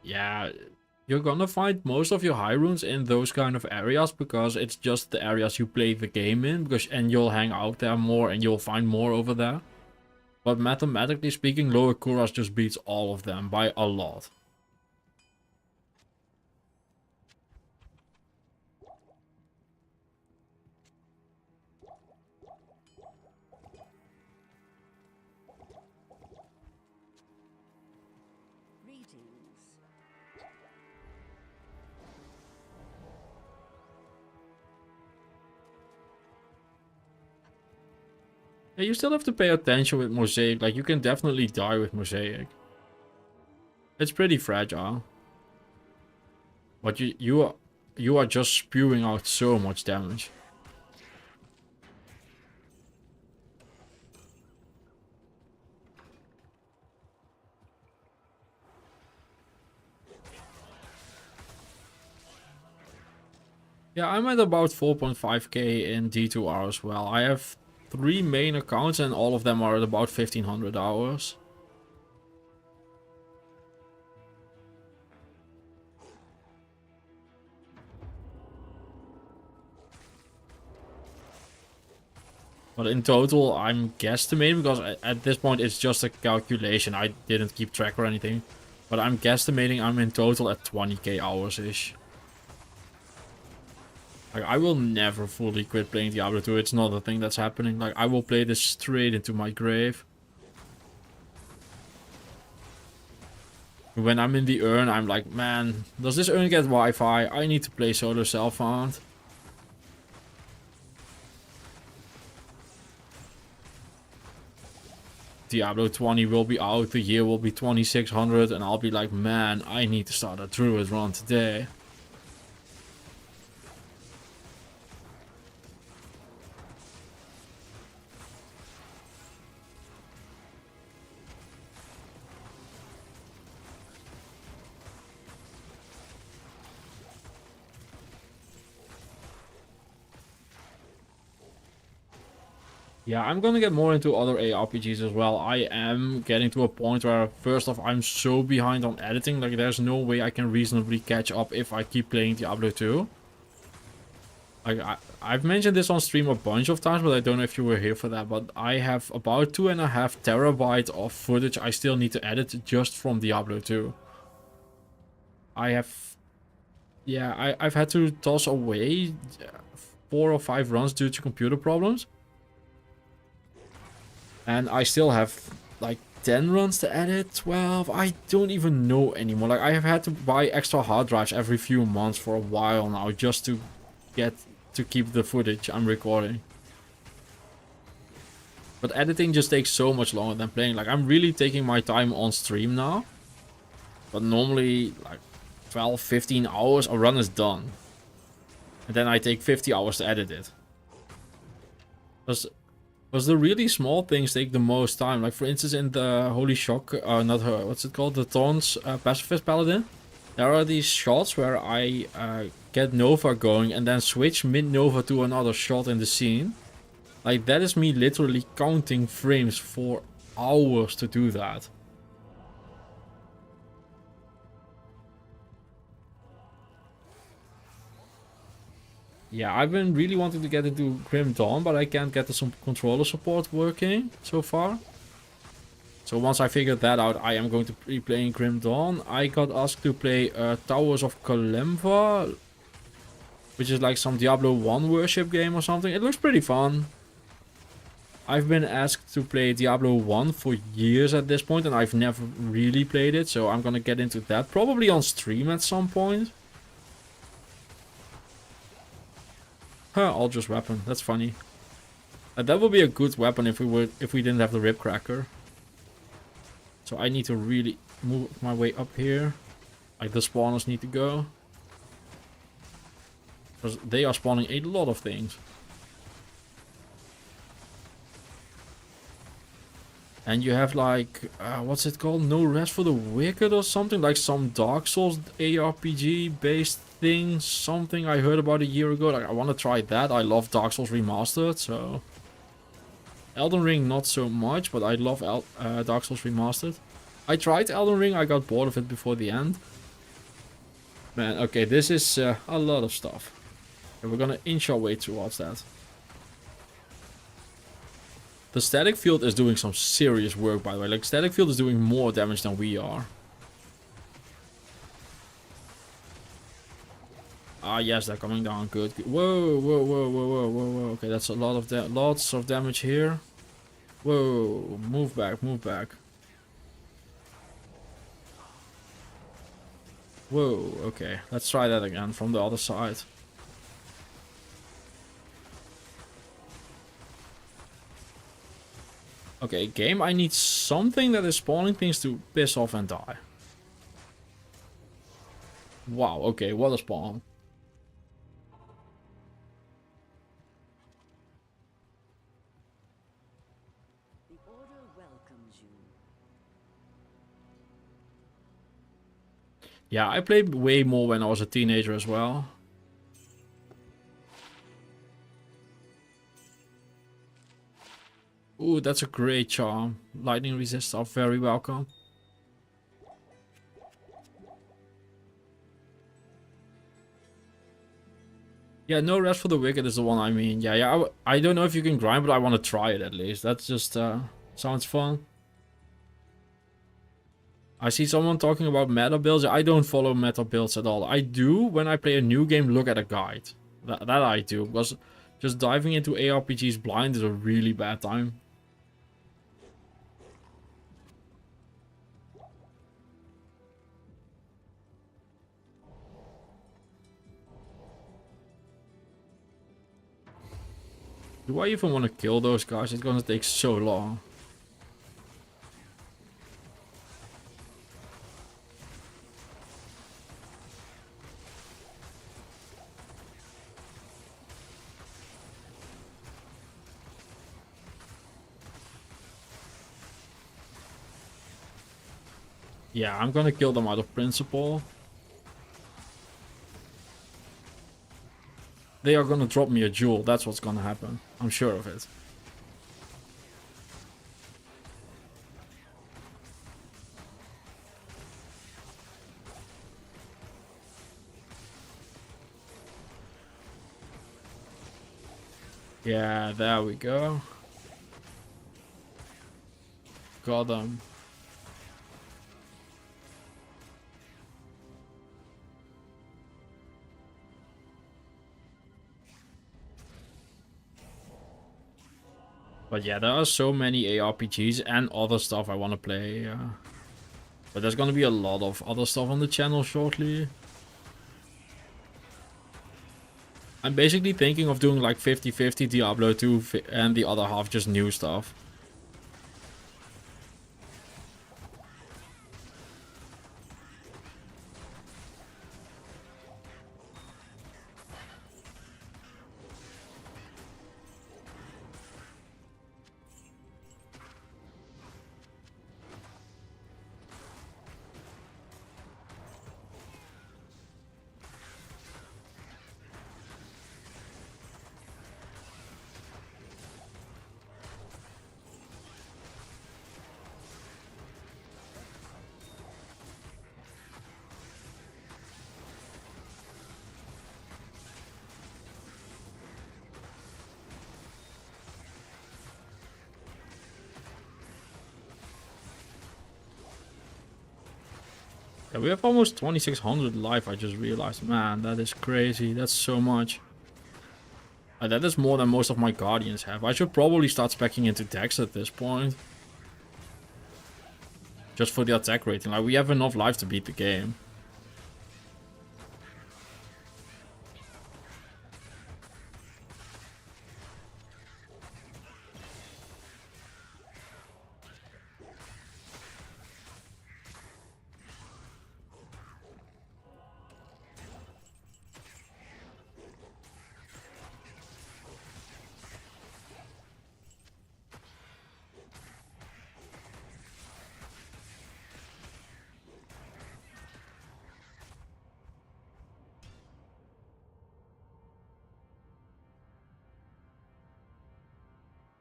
Yeah, you're gonna find most of your high runes in those kind of areas because it's just the areas you play the game in, and you'll hang out there more and you'll find more over there. But mathematically speaking, Lower Kuras just beats all of them by a lot. Yeah, you still have to pay attention with Mosaic. Like, you can definitely die with Mosaic. It's pretty fragile. But you are just spewing out so much damage. Yeah, I'm at about 4.5k in D2R as well. I have 3 main accounts and all of them are at about 1500 hours. But in total, I'm guesstimating, because at this point it's just a calculation. I didn't keep track or anything. But I'm guesstimating I'm in total at 20k hours-ish. Like, I will never fully quit playing Diablo 2. It's not a thing that's happening. Like, I will play this straight into my grave. When I'm in the urn, I'm like, man, does this urn get Wi-Fi? I need to play solo self-found. Diablo 20 will be out, the year will be 2600, and I'll be like, man, I need to start a Druid run today. Yeah, I'm gonna get more into other ARPGs as well. I am getting to a point where, first off, I'm so behind on editing. Like, there's no way I can reasonably catch up if I keep playing Diablo 2. Like, I've mentioned this on stream a bunch of times, but I don't know if you were here for that. But I have about 2.5 terabytes of footage I still need to edit just from Diablo 2. I have... Yeah, I've had to toss away 4 or 5 runs due to computer problems. And I still have like 10 runs to edit, 12. I don't even know anymore. Like, I have had to buy extra hard drives every few months for a while now just to keep the footage I'm recording. But editing just takes so much longer than playing. Like, I'm really taking my time on stream now. But normally, like 12, 15 hours, a run is done. And then I take 50 hours to edit it. Because the really small things take the most time. Like, for instance, in the Holy Shock, not her, what's it called? The Thorns Pacifist Paladin. There are these shots where I get Nova going and then switch mid-Nova to another shot in the scene. Like, that is me literally counting frames for hours to do that. Yeah, I've been really wanting to get into Grim Dawn, but I can't get the controller support working so far. So once I figure that out, I am going to be playing Grim Dawn. I got asked to play Towers of Kalimva, which is like some Diablo 1 worship game or something. It looks pretty fun. I've been asked to play Diablo 1 for years at this point, and I've never really played it, so I'm gonna get into that. Probably on stream at some point. Huh, Ultra's weapon. That's funny. That would be a good weapon if we didn't have the Ribcracker. So I need to really move my way up here. Like the spawners need to go. Because they are spawning a lot of things. And you have like, what's it called? No Rest for the Wicked or something? Like some Dark Souls ARPG based thing. Something I heard about a year ago. Like I want to try that. I love Dark Souls Remastered, so... Elden Ring not so much, but I love Dark Souls Remastered. I tried Elden Ring, I got bored of it before the end. Man, okay, this is a lot of stuff. And we're gonna inch our way towards that. The static field is doing some serious work, by the way. Like, static field is doing more damage than we are. Ah, yes, they're coming down. Good. Whoa, whoa, whoa, whoa, whoa, whoa, whoa. Okay, that's a lot of lots of damage here. Whoa, move back, move back. Whoa, okay. Let's try that again from the other side. Okay, game, I need something that is spawning things to piss off and die. Wow, okay, what a spawn. The Order welcomes you. Yeah, I played way more when I was a teenager as well. Ooh, that's a great charm. Lightning resists are very welcome. Yeah, No Rest for the Wicked is the one I mean. Yeah, I don't know if you can grind, but I want to try it at least. That's just, sounds fun. I see someone talking about meta builds. I don't follow meta builds at all. I do, when I play a new game, look at a guide. That I do, because just diving into ARPGs blind is a really bad time. Do I even want to kill those guys? It's gonna take so long. Yeah, I'm gonna kill them out of principle. They are gonna drop me a jewel. That's what's gonna happen. I'm sure of it. Yeah, there we go. Got them. But yeah, there are so many ARPGs and other stuff I want to play. But there's gonna be a lot of other stuff on the channel shortly. I'm basically thinking of doing like 50-50 Diablo 2 and the other half just new stuff. Yeah, we have almost 2600 life, I just realized. Man, that is crazy. That's so much. That is more than most of my guardians have. I should probably start speccing into dex at this point. Just for the attack rating. Like, we have enough life to beat the game.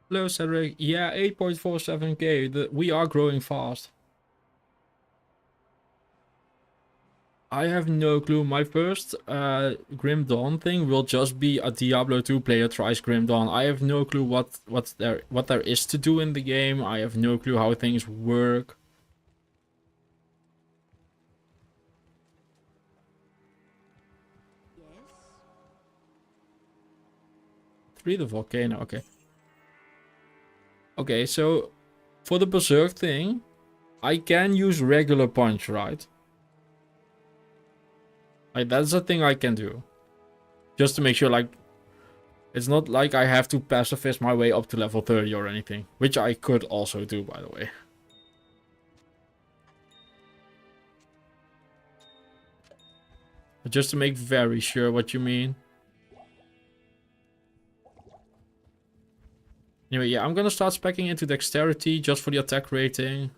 Hello, Cedric. Yeah, 8.47k. We are growing fast. I have no clue. My first Grim Dawn thing will just be a Diablo 2 player tries Grim Dawn. I have no clue what there is to do in the game. I have no clue how things work. Yes. 3 the volcano. Okay. Okay, so for the Berserk thing, I can use regular punch, right? Like, that's a thing I can do. Just to make sure, like, it's not like I have to pacifist my way up to level 30 or anything. Which I could also do, by the way. But just to make very sure what you mean. Anyway, yeah, I'm gonna start speccing into dexterity just for the attack rating.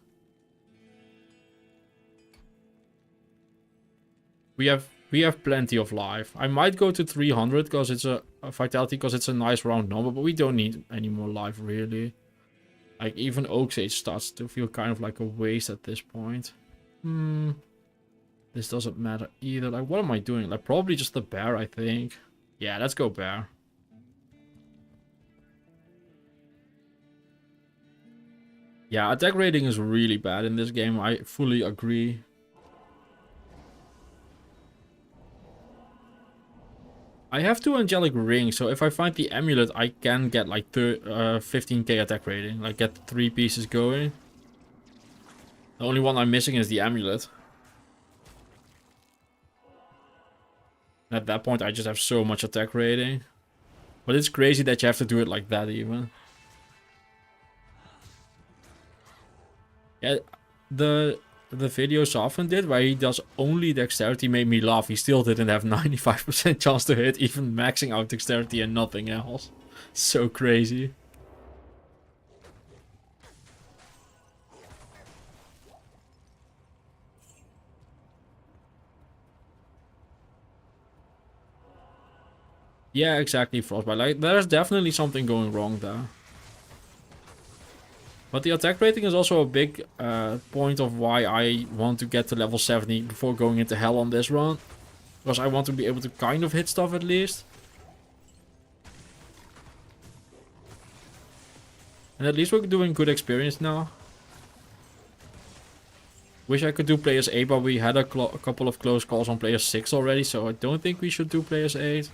We have plenty of life. I might go to 300 because it's a vitality, because it's a nice round number, but we don't need any more life really. Like, even Oak Sage starts to feel kind of like a waste at this point. This doesn't matter either. Like, what am I doing? Like, probably just the bear, I think. Yeah, let's go bear. Yeah, attack rating is really bad in this game. I fully agree. I have 2 angelic rings, so if I find the amulet, I can get like 15k attack rating. Like, get 3 pieces going. The only one I'm missing is the amulet. At that point, I just have so much attack rating. But it's crazy that you have to do it like that even. Yeah, the video Soften did, where he does only dexterity, made me laugh. He still didn't have 95% chance to hit, even maxing out dexterity and nothing else. So crazy. Yeah, exactly, Frostbite. Like, there's definitely something going wrong there. But the attack rating is also a big point of why I want to get to level 70 before going into hell on this run. Because I want to be able to kind of hit stuff at least. And at least we're doing good experience now. Wish I could do players 8, but we had a couple of close calls on players 6 already. So I don't think we should do players 8.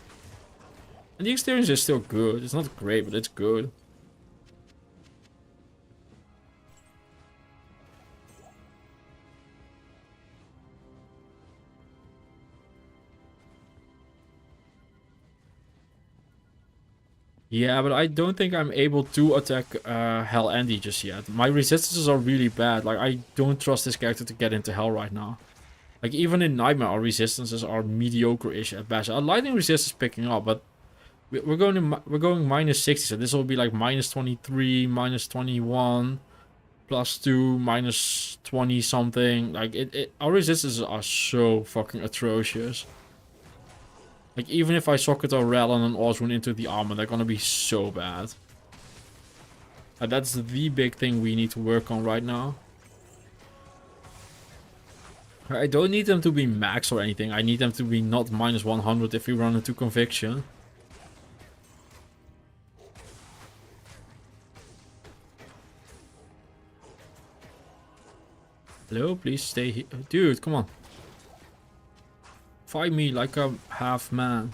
And the experience is still good. It's not great, but it's good. Yeah, but I don't think I'm able to attack Hell Andy just yet. My resistances are really bad. Like, I don't trust this character to get into Hell right now. Like, even in Nightmare, our resistances are mediocre-ish at best. Our lightning resistance is picking up, but we're going minus 60, so this will be like minus 23, minus 21, plus 2, minus 20 something. Like, our resistances are so fucking atrocious. Like, even if I socket a Rel and an Osrune into the armor, they're gonna be so bad. And that's the big thing we need to work on right now. I don't need them to be max or anything. I need them to be not minus 100 if we run into Conviction. Hello, please stay here. Dude, come on. fight me like a half man.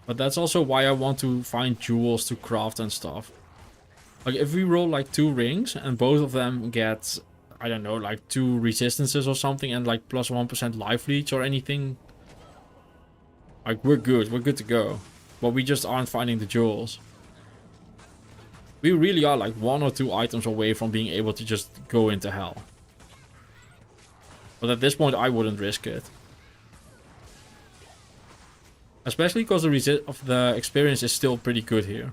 But that's also why I want to find jewels to craft and stuff. Like if we roll like 2 rings and both of them get, I don't know, like 2 resistances or something and like plus 1% life leech or anything. Like we're good to go. But we just aren't finding the jewels. We really are like 1 or 2 items away from being able to just go into hell. But at this point I wouldn't risk it. Especially because the experience is still pretty good here.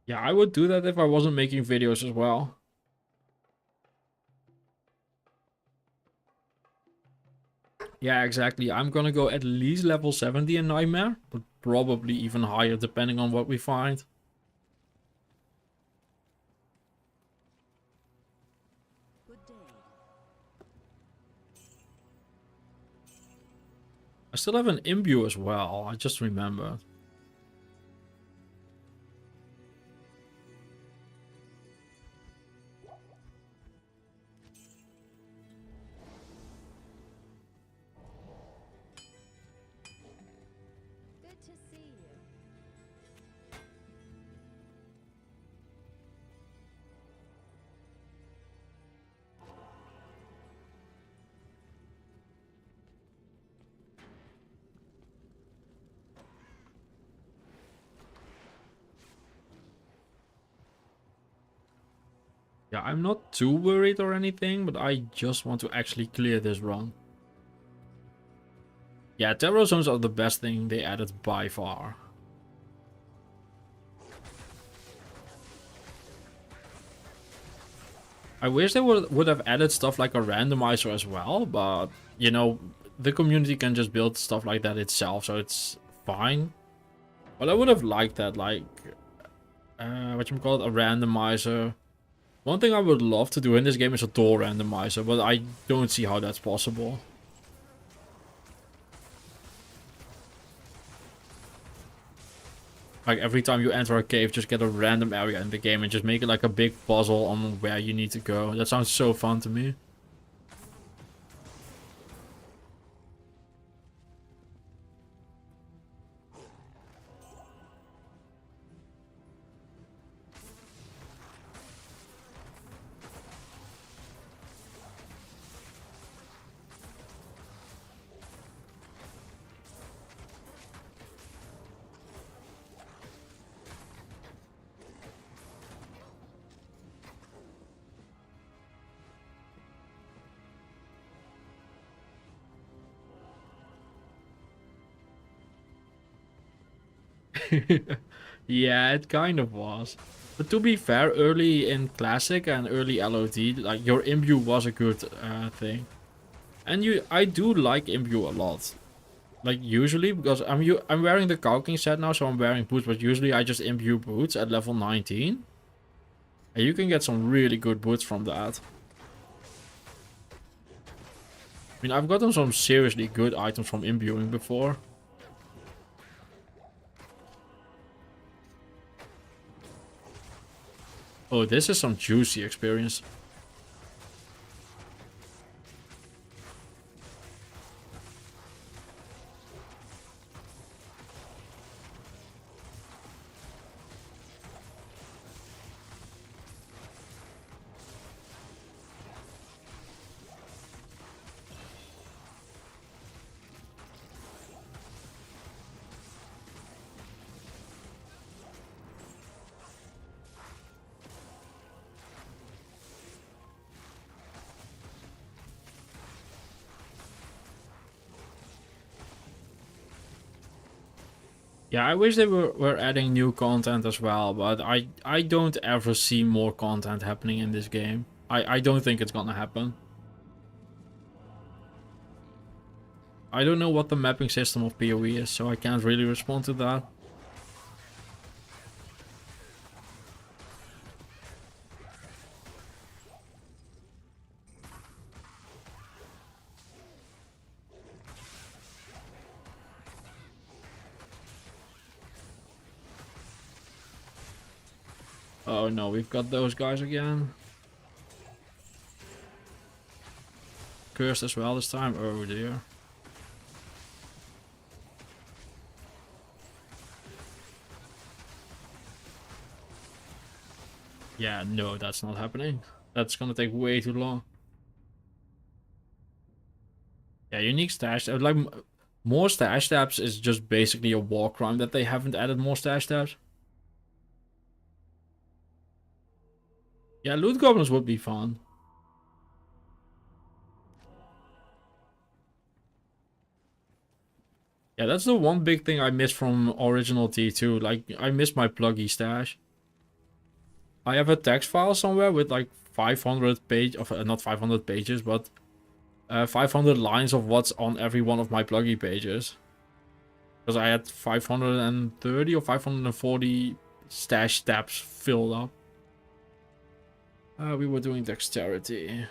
Yeah, I would do that if I wasn't making videos as well. Yeah, exactly. I'm gonna go at least level 70 in Nightmare, but probably even higher depending on what we find. Good day. I still have an imbue as well, I just remembered. Good to see you. Yeah, I'm not too worried or anything, but I just want to actually clear this run. Yeah, terror zones are the best thing they added by far. I wish they would have added stuff like a randomizer as well, but, you know, the community can just build stuff like that itself, so it's fine. But I would have liked that, like, whatchamacallit, a randomizer. One thing I would love to do in this game is a door randomizer, but I don't see how that's possible. Like every time you enter a cave, just get a random area in the game and just make it like a big puzzle on where you need to go. That sounds so fun to me. Yeah, it kind of was. But to be fair, early in Classic and early LOD, like your imbue was a good thing. And I do like imbue a lot. Like usually, because I'm wearing the CowKing set now, so I'm wearing boots. But usually I just imbue boots at level 19. And you can get some really good boots from that. I mean, I've gotten some seriously good items from imbuing before. Oh, this is some juicy experience. Yeah, I wish they were adding new content as well, but I don't ever see more content happening in this game. I don't think it's gonna happen. I don't know what the mapping system of PoE is, so I can't really respond to that. Oh no, we've got those guys again. Cursed as well this time. Oh dear. Yeah, no, that's not happening. That's gonna take way too long. Yeah, unique stash. Like, more stash tabs is just basically a war crime that they haven't added more stash tabs. Yeah, loot goblins would be fun. Yeah, that's the one big thing I miss from original T2. Like, I miss my pluggy stash. I have a text file somewhere with like 500 page of not 500 pages, but 500 lines of what's on every one of my pluggy pages. Because I had 530 or 540 stash tabs filled up. We were doing dexterity.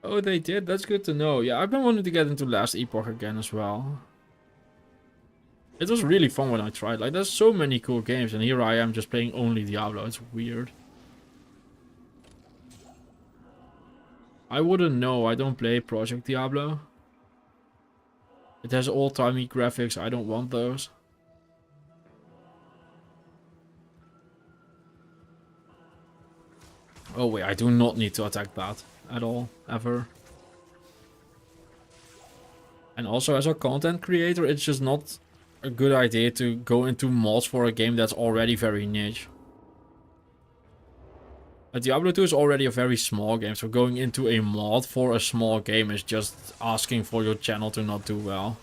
Oh, they did? That's good to know. Yeah, I've been wanting to get into Last Epoch again as well. It was really fun when I tried. Like, there's so many cool games, and here I am just playing only Diablo. It's weird. I wouldn't know. I don't play Project Diablo. It has old-timey graphics. I don't want those. Oh wait, I do not need to attack that at all, ever. And also, as a content creator, it's just not a good idea to go into mods for a game that's already very niche. Diablo 2 is already a very small game, so going into a mod for a small game is just asking for your channel to not do well.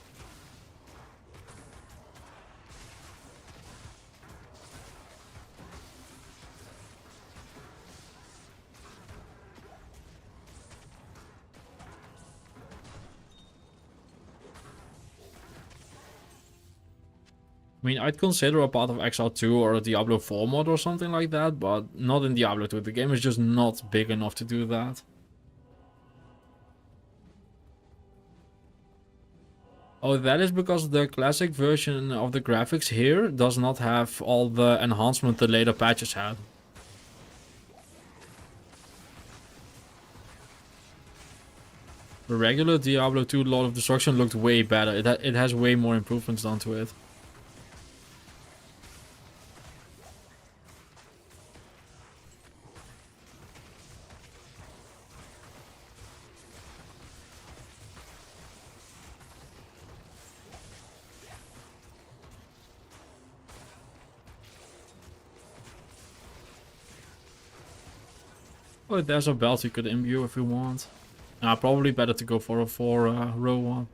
I mean, I'd consider a part of XL2 or a Diablo 4 mod or something like that, but not in Diablo 2. The game is just not big enough to do that. Oh, that is because the classic version of the graphics here does not have all the enhancement the later patches had. The regular Diablo 2 Lord of Destruction looked way better. It has way more improvements done to it. Oh, there's a belt you could imbue if you want. Probably better to go for a 4 row one.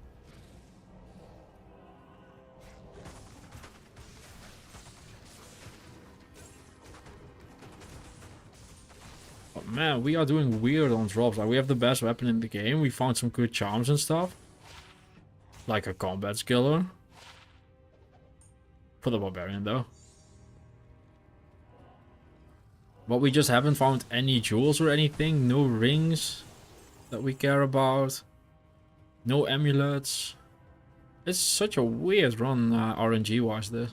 But man, we are doing weird on drops. Like, we have the best weapon in the game. We found some good charms and stuff. Like a combat skiller. For the barbarian though. But we just haven't found any jewels or anything. No rings that we care about. No amulets. It's such a weird run RNG wise this.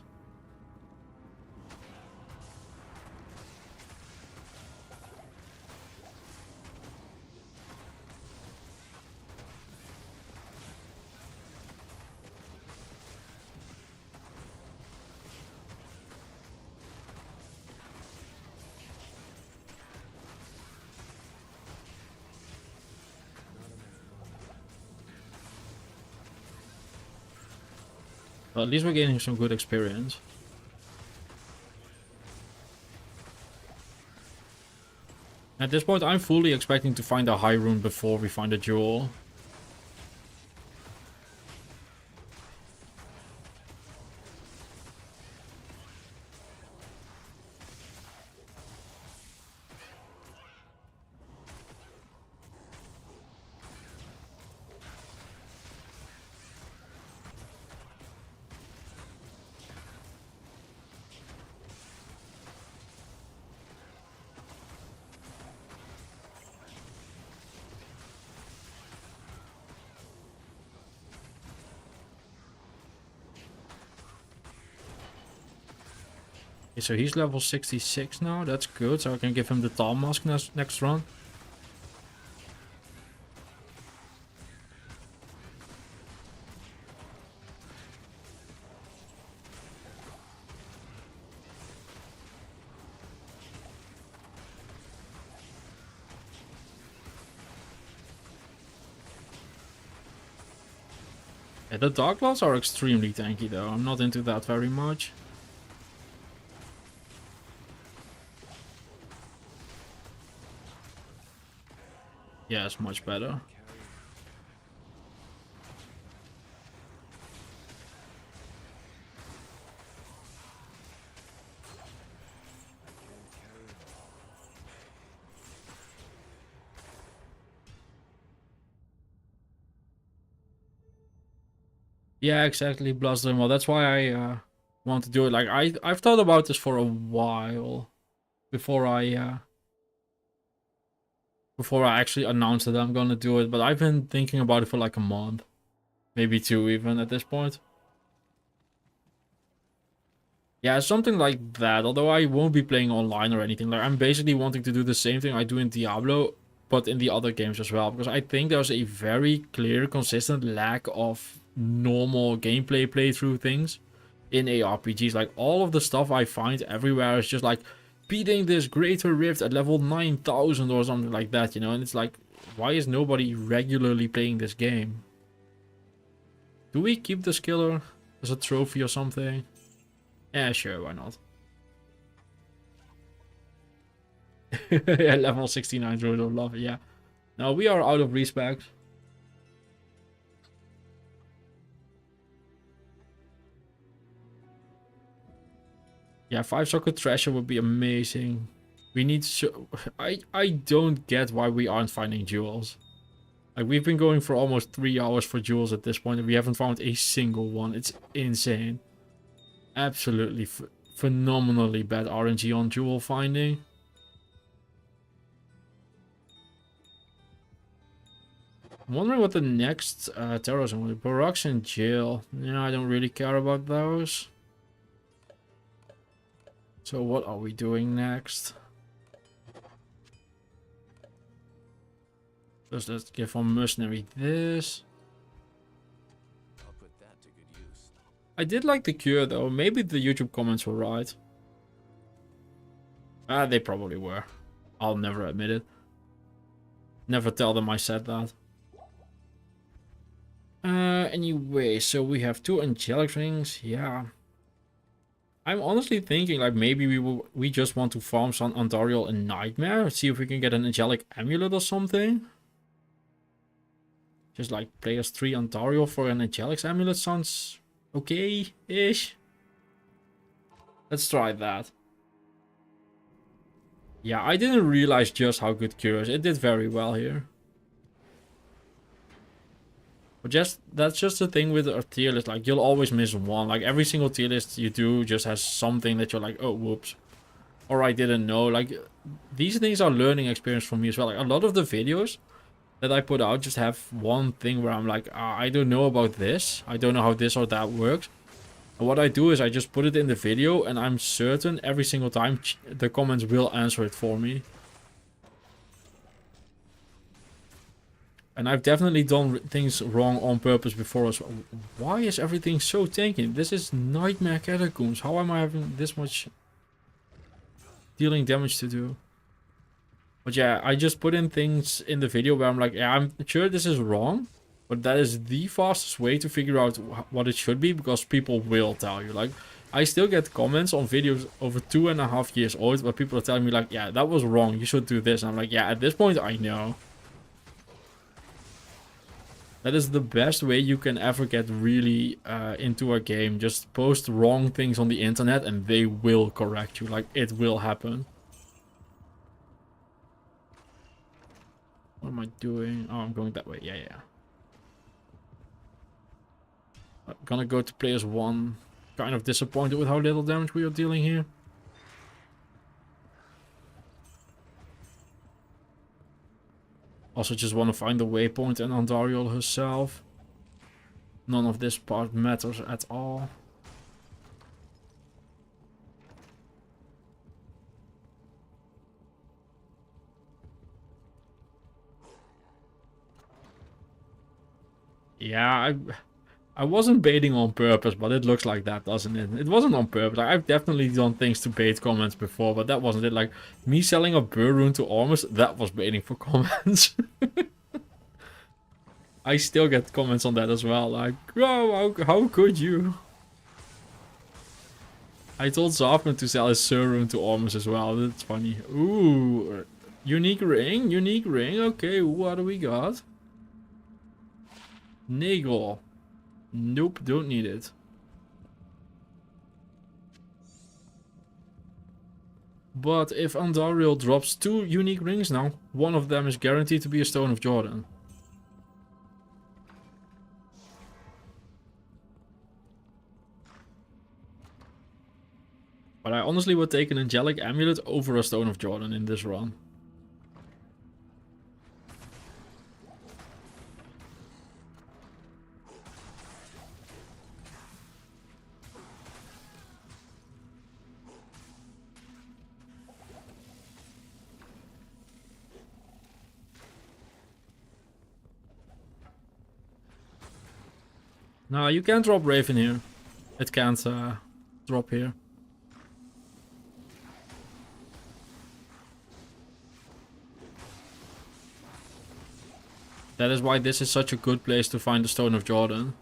Well, at least we're getting some good experience. At this point, I'm fully expecting to find a high rune before we find a jewel. Okay, so he's level 66 now. That's good. So I can give him the Tall Mask next run. Yeah, the Dark Claws are extremely tanky though. I'm not into that very much. Yeah, it's much better. Yeah, exactly, Bluster. Well, that's why I want to do it. Like I've thought about this for a while before I actually announced that I'm gonna do it. But I've been thinking about it for like a month, maybe 2 even at this point. Yeah, something like that. Although I won't be playing online or anything. Like I'm basically wanting to do the same thing I do in Diablo, but in the other games as well. Because I think there's a very clear, consistent lack of normal gameplay playthrough things in ARPGs. Like all of the stuff I find everywhere is just like beating this greater rift at level 9000 or something like that, you know? And it's like, why is nobody regularly playing this game? Do we keep the skiller as a trophy or something? Yeah, sure, why not? Yeah, level 69 Druid of Love, yeah. Now we are out of respect. Yeah, 5-socket Thrasher would be amazing. We need so I don't get why we aren't finding jewels. Like we've been going for almost 3 hours for jewels at this point and we haven't found a single one. It's insane. Absolutely phenomenally bad RNG on jewel finding. I'm wondering what the next terrorism will be. Barracks and jail. Yeah, I don't really care about those. So what are we doing next? Just let's give our mercenary this. I'll put that to good use. I did like the cure though. Maybe the YouTube comments were right. Ah, they probably were. I'll never admit it. Never tell them I said that. Anyway, so we have 2 angelic rings. Yeah. I'm honestly thinking like maybe we just want to farm some Andariel and Nightmare. See if we can get an angelic amulet or something. Just like play as 3 Andariel for an angelic amulet sounds okay-ish. Let's try that. Yeah, I didn't realize just how good Cure is. It did very well here. But that's just the thing with our tier list. Like you'll always miss one. Like every single tier list you do just has something that you're like, oh whoops. Or I didn't know. Like these things are learning experience for me as well. Like a lot of the videos that I put out just have one thing where I'm like, I don't know about this. I don't know how this or that works. And what I do is I just put it in the video and I'm certain every single time the comments will answer it for me. And I've definitely done things wrong on purpose before as well. Why is everything so tanky? This is Nightmare Catacombs. How am I having this much dealing damage to do? But yeah, I just put in things in the video where I'm like, yeah, I'm sure this is wrong. But that is the fastest way to figure out what it should be. Because people will tell you. Like, I still get comments on videos over 2.5 years old. Where people are telling me like, yeah, that was wrong. You should do this. And I'm like, yeah, at this point I know. That is the best way you can ever get really into a game. Just post wrong things on the internet and they will correct you. Like, it will happen. What am I doing? Oh, I'm going that way. Yeah, yeah. I'm gonna go to players 1. Kind of disappointed with how little damage we are dealing here. Also just want to find the waypoint and Andariel herself. None of this part matters at all. Yeah, I wasn't baiting on purpose, but it looks like that, doesn't it? It wasn't on purpose. Like, I've definitely done things to bait comments before, but that wasn't it. Like, me selling a burr rune to Ormus, that was baiting for comments. I still get comments on that as well. Like, oh, how could you? I told Zafman to sell his Sur rune to Ormus as well. That's funny. Ooh, unique ring, unique ring. Okay, what do we got? Nagel. Nope, don't need it. But if Andariel drops 2 unique rings now, one of them is guaranteed to be a Stone of Jordan. But I honestly would take an Angelic Amulet over a Stone of Jordan in this run. No, you can't drop Raven here. It can't drop here. That is why this is such a good place to find the Stone of Jordan.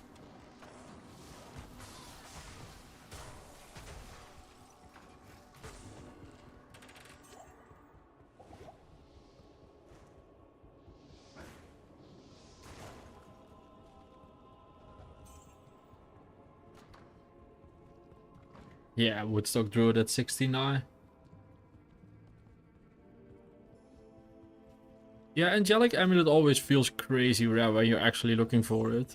Yeah, Woodstock Druid at 69. Yeah, Angelic Amulet always feels crazy rare when you're actually looking for it.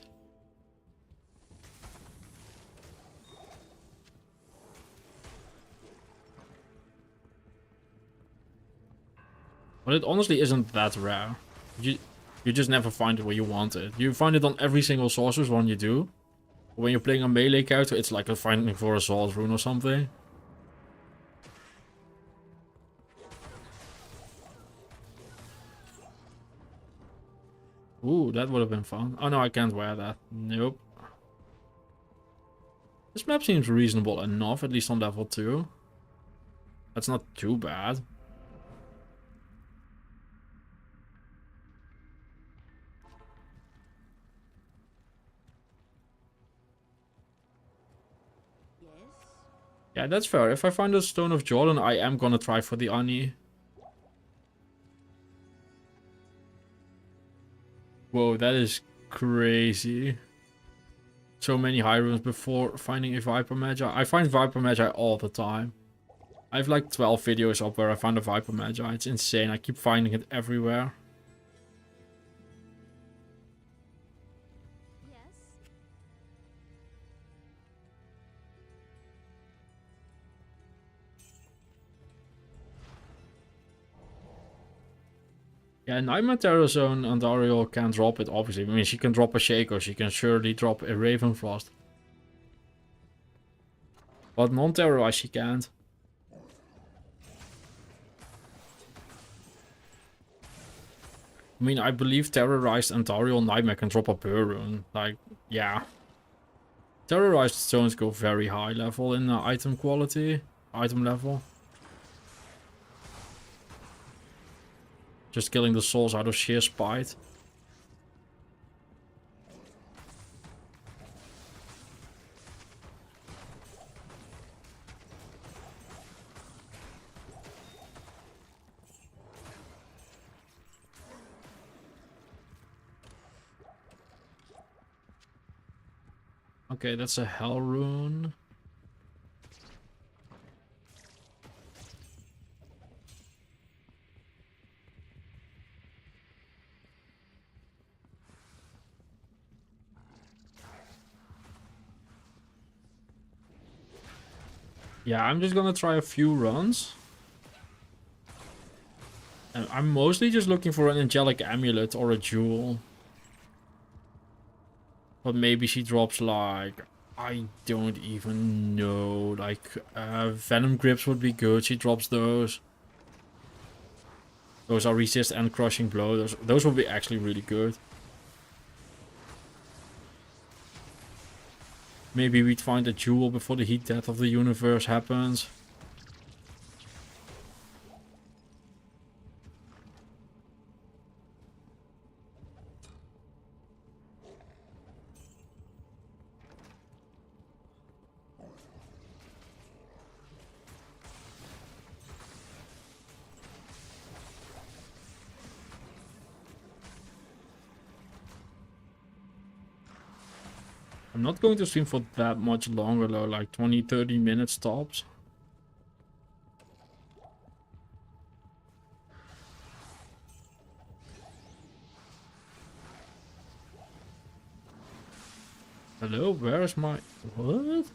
But it honestly isn't that rare. You just never find it where you want it. You find it on every single Sorcerer's one you do. When you're playing a melee character, it's like a finding for a Soul's Rune or something. Ooh, that would have been fun. Oh no, I can't wear that. Nope. This map seems reasonable enough, at least on level 2. That's not too bad. Yeah, that's fair. If I find a Stone of Jordan, I am gonna try for the Ani. Whoa, that is crazy. So many high runes before finding a Viper Magi. I find Viper Magi all the time. I have like 12 videos up where I found a Viper Magi. It's insane. I keep finding it everywhere. Yeah, Nightmare Terror Zone and Ariel can drop it, obviously. I mean, she can drop a Shaco, she can surely drop a Ravenfrost. But non-terrorize she can't. I mean, I believe Terrorized and Ariel Nightmare can drop a Burr Rune. Like, yeah. Terrorized stones go very high level in item quality, item level. Just killing the souls out of sheer spite. Okay, that's a Hell Rune. Yeah, I'm just gonna try a few runs. And I'm mostly just looking for an Angelic Amulet or a Jewel. But maybe she drops like... I don't even know. Like, Venom Grips would be good. She drops those. Those are Resist and Crushing Blow. Those would be actually really good. Maybe we'd find a jewel before the heat death of the universe happens. I'm not going to stream for that much longer though, like 20-30 minutes tops. Hello, where's my... What?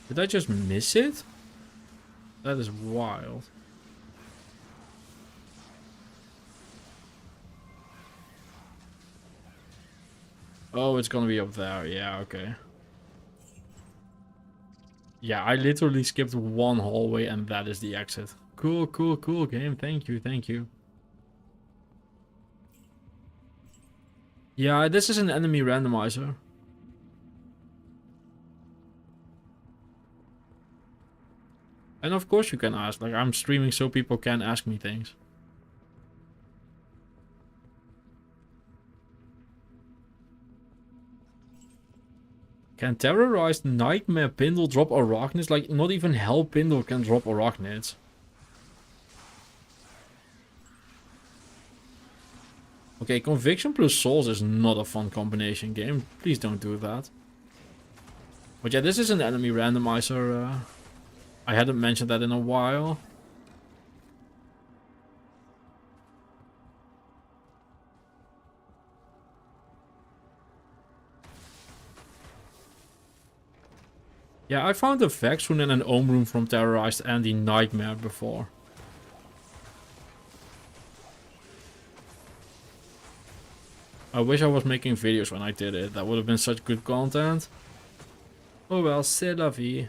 Did I just miss it? That is wild. Oh, it's gonna be up there. Yeah, okay. Yeah, I literally skipped one hallway and that is the exit. Cool, cool, cool game. Thank you, thank you. Yeah, this is an enemy randomizer. And of course you can ask. Like, I'm streaming so people can ask me things. Can terrorized nightmare Pindle drop arachnids? Like, not even hell Pindle can drop arachnids. Okay, conviction plus souls is not a fun combination game. Please don't do that. But yeah, this is an enemy randomizer. I hadn't mentioned that in a while. Yeah, I found a Vex rune and an Ohm rune from Terrorized and the Nightmare before. I wish I was making videos when I did it. That would have been such good content. Oh well, c'est la vie.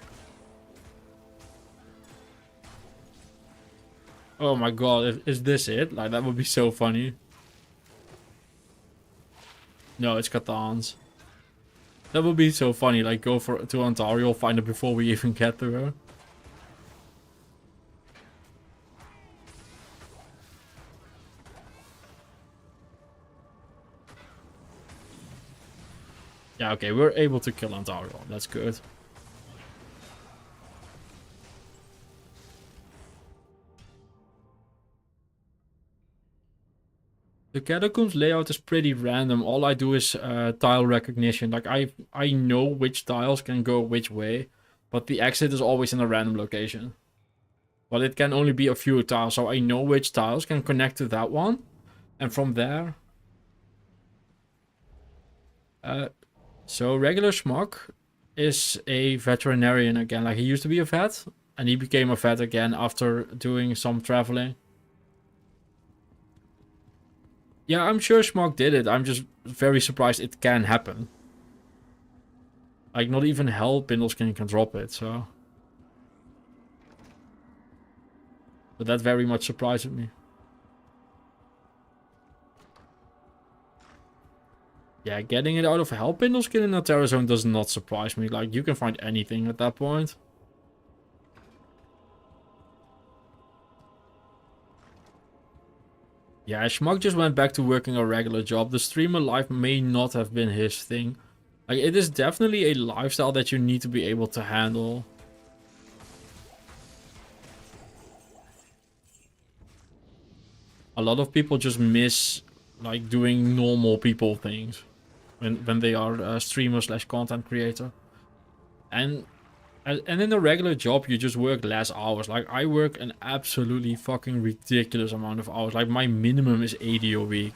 Oh my god, is this it? Like, that would be so funny. No, it's Catan's. That would be so funny, like go to Ontario, find it before we even get to her. Yeah, okay, we're able to kill Ontario. That's good. The Catacombs layout is pretty random. All I do is tile recognition. Like, I know which tiles can go which way, but the exit is always in a random location. But it can only be a few tiles, so I know which tiles can connect to that one. And from there... so regular Schmuck is a veterinarian again. Like, he used to be a vet, and he became a vet again after doing some traveling. Yeah, I'm sure Schmuck did it. I'm just very surprised it can happen. Like, not even Hell Pindles can drop it, so... But that very much surprised me. Yeah, getting it out of Hell Pindle skin in a Terror Zone does not surprise me. Like, you can find anything at that point. Yeah, Schmuck just went back to working a regular job. The streamer life may not have been his thing. Like, it is definitely a lifestyle that you need to be able to handle. A lot of people just miss, like, doing normal people things when they are a streamer slash content creator. And in a regular job, you just work less hours. Like, I work an absolutely fucking ridiculous amount of hours. Like, my minimum is 80 a week.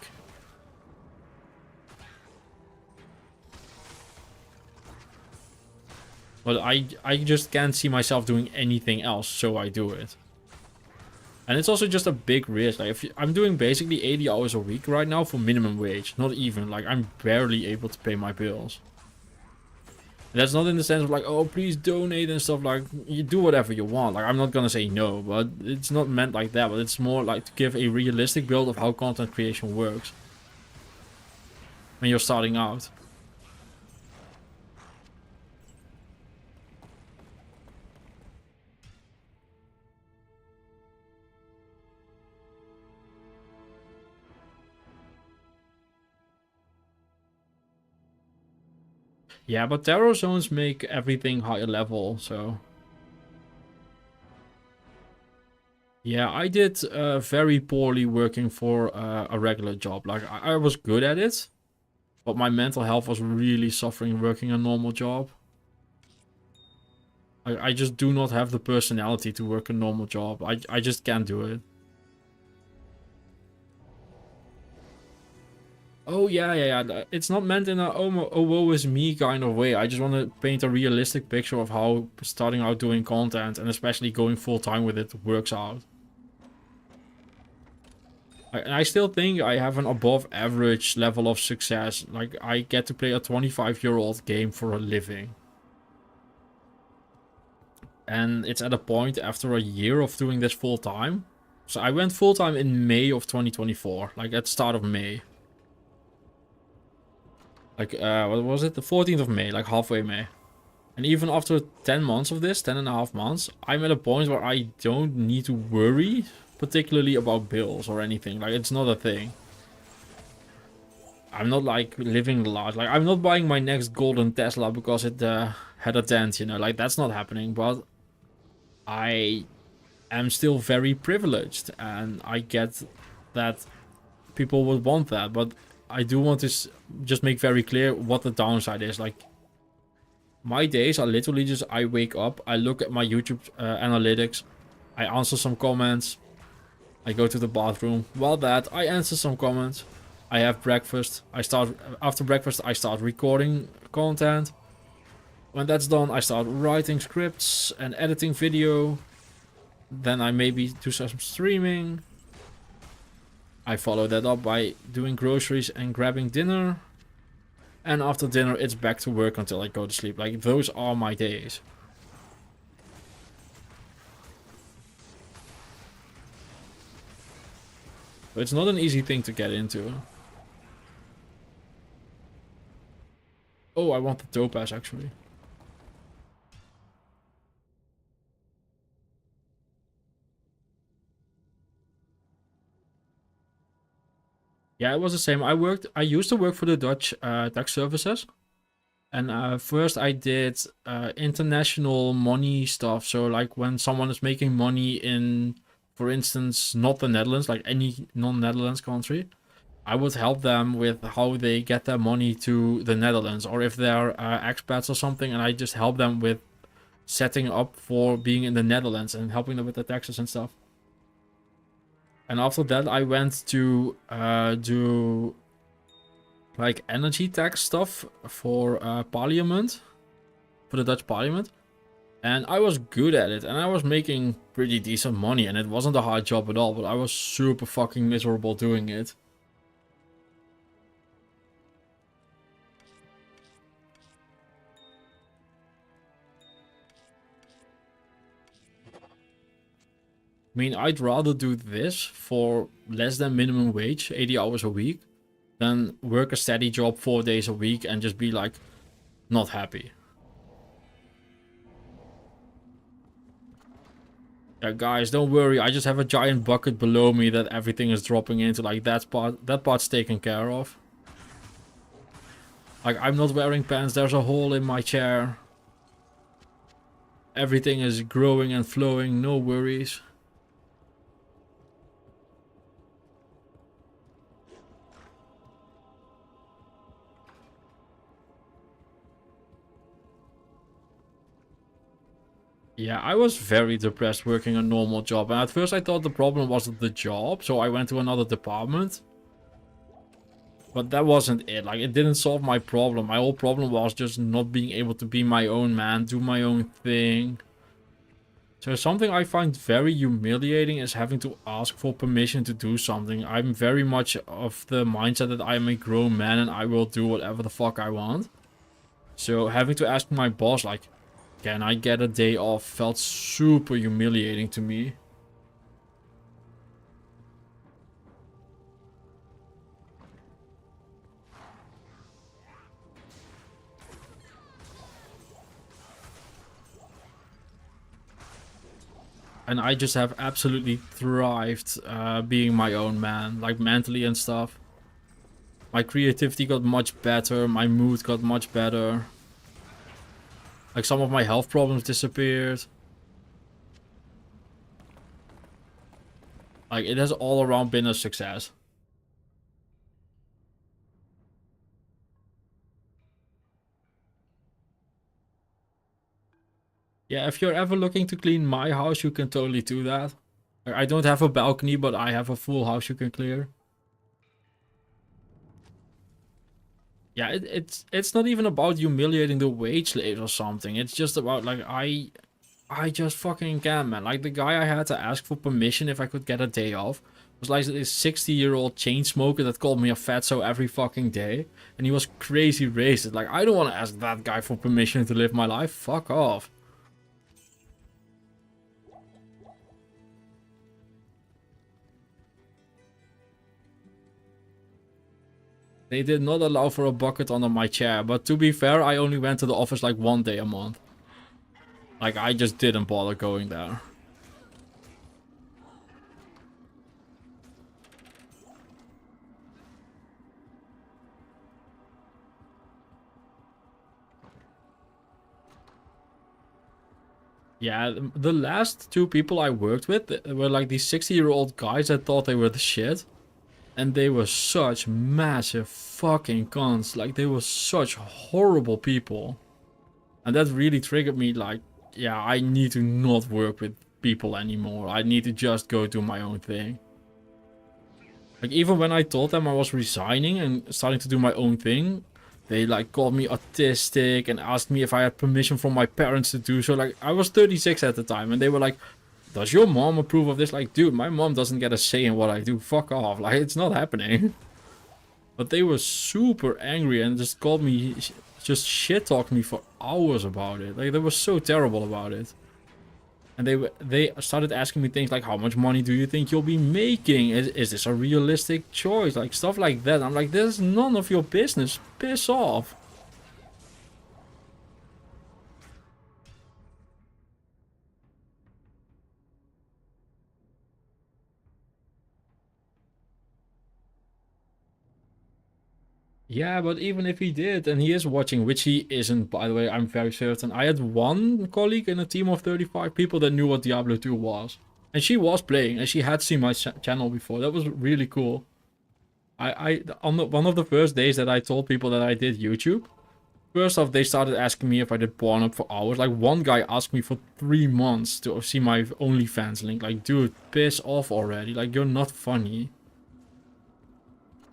But I just can't see myself doing anything else, so I do it. And it's also just a big risk. Like, I'm doing basically 80 hours a week right now for minimum wage. Not even. Like, I'm barely able to pay my bills. That's not in the sense of like, oh, please donate and stuff. Like, you do whatever you want. Like, I'm not gonna say no, but it's not meant like that. But it's more like to give a realistic build of how content creation works when you're starting out. Yeah, but terror zones make everything higher level, so... Yeah, I did very poorly working for a regular job. Like, I was good at it, but my mental health was really suffering working a normal job. I just do not have the personality to work a normal job. I just can't do it. Oh, yeah. It's not meant in a oh woe is me kind of way. I just want to paint a realistic picture of how starting out doing content, and especially going full-time with it, works out. I still think I have an above average level of success. Like, I get to play a 25-year-old game for a living. And it's at a point after a year of doing this full-time. So I went full-time in May of 2024. Like, at the start of May. Like, what was it? The 14th of May, like halfway May. And even after 10 months of this, 10.5 months, I'm at a point where I don't need to worry particularly about bills or anything. Like, it's not a thing. I'm not, like, living large. Like, I'm not buying my next golden Tesla because it had a dent, you know. Like, that's not happening. But I am still very privileged. And I get that people would want that. But I do want to just make very clear what the downside is. Like, my days are literally just, I wake up, I look at my YouTube analytics, I answer some comments, I go to the bathroom. While that, I answer some comments, I have breakfast, after breakfast I start recording content. When that's done, I start writing scripts and editing video. Then I maybe do some streaming. I follow that up by doing groceries and grabbing dinner. And after dinner, it's back to work until I go to sleep. Like, those are my days. But it's not an easy thing to get into. Oh, I want the topaz, actually. Yeah, it was the same. I used to work for the Dutch tax services. And first I did international money stuff. So, like, when someone is making money in, for instance, not the Netherlands, like any non-Netherlands country, I would help them with how they get their money to the Netherlands. Or if they're expats or something, and I just help them with setting up for being in the Netherlands and helping them with the taxes and stuff. And after that, I went to do like energy tax stuff for Parliament, for the Dutch Parliament. And I was good at it, and I was making pretty decent money, and it wasn't a hard job at all, but I was super fucking miserable doing it. I mean, I'd rather do this for less than minimum wage, 80 hours a week, than work a steady job 4 days a week and just be like, not happy. Yeah, guys, don't worry. I just have a giant bucket below me that everything is dropping into. Like, that part's taken care of. Like, I'm not wearing pants. There's a hole in my chair. Everything is growing and flowing. No worries. Yeah, I was very depressed working a normal job. And at first I thought the problem wasn't the job, so I went to another department. But that wasn't it. Like, it didn't solve my problem. My whole problem was just not being able to be my own man, do my own thing. So something I find very humiliating is having to ask for permission to do something. I'm very much of the mindset that I am a grown man and I will do whatever the fuck I want. So having to ask my boss, like, can I get a day off, felt super humiliating to me. And I just have absolutely thrived being my own man, like mentally and stuff. My creativity got much better, my mood got much better. Like some of my health problems disappeared. Like it has all around been a success. Yeah, if you're ever looking to clean my house, you can totally do that. I don't have a balcony, but I have a full house you can clear. Yeah, it's not even about humiliating the wage slaves or something. It's just about like I just fucking can't, man. Like the guy I had to ask for permission if I could get a day off was like this 60-year-old chain smoker that called me a fatso every fucking day, and he was crazy racist. Like I don't want to ask that guy for permission to live my life. Fuck off. They did not allow for a bucket under my chair, but to be fair, I only went to the office like 1 day a month. Like, I just didn't bother going there. Yeah, the last 2 people I worked with were like these 60-year-old guys that thought they were the shit. And they were such massive fucking cons. Like, they were such horrible people. And that really triggered me, like, yeah, I need to not work with people anymore. I need to just go do my own thing. Like, even when I told them I was resigning and starting to do my own thing, they, like, called me autistic and asked me if I had permission from my parents to do so. Like, I was 36 at the time, and they were like, does your mom approve of this? Like, dude, my mom doesn't get a say in what I do. Fuck off. Like, it's not happening. But they were super angry and just called me, just shit-talked me for hours about it. Like, they were so terrible about it. And they started asking me things like, how much money do you think you'll be making? Is this a realistic choice? Like, stuff like that. I'm like, this is none of your business. Piss off. Yeah, but even if he did, and he is watching, which he isn't, by the way, I'm very certain. I had one colleague in a team of 35 people that knew what Diablo 2 was. And she was playing, and she had seen my channel before. That was really cool. On one of the first days that I told people that I did YouTube, first off, they started asking me if I did porn up for hours. Like, one guy asked me for 3 months to see my OnlyFans link. Like, dude, piss off already. Like, you're not funny.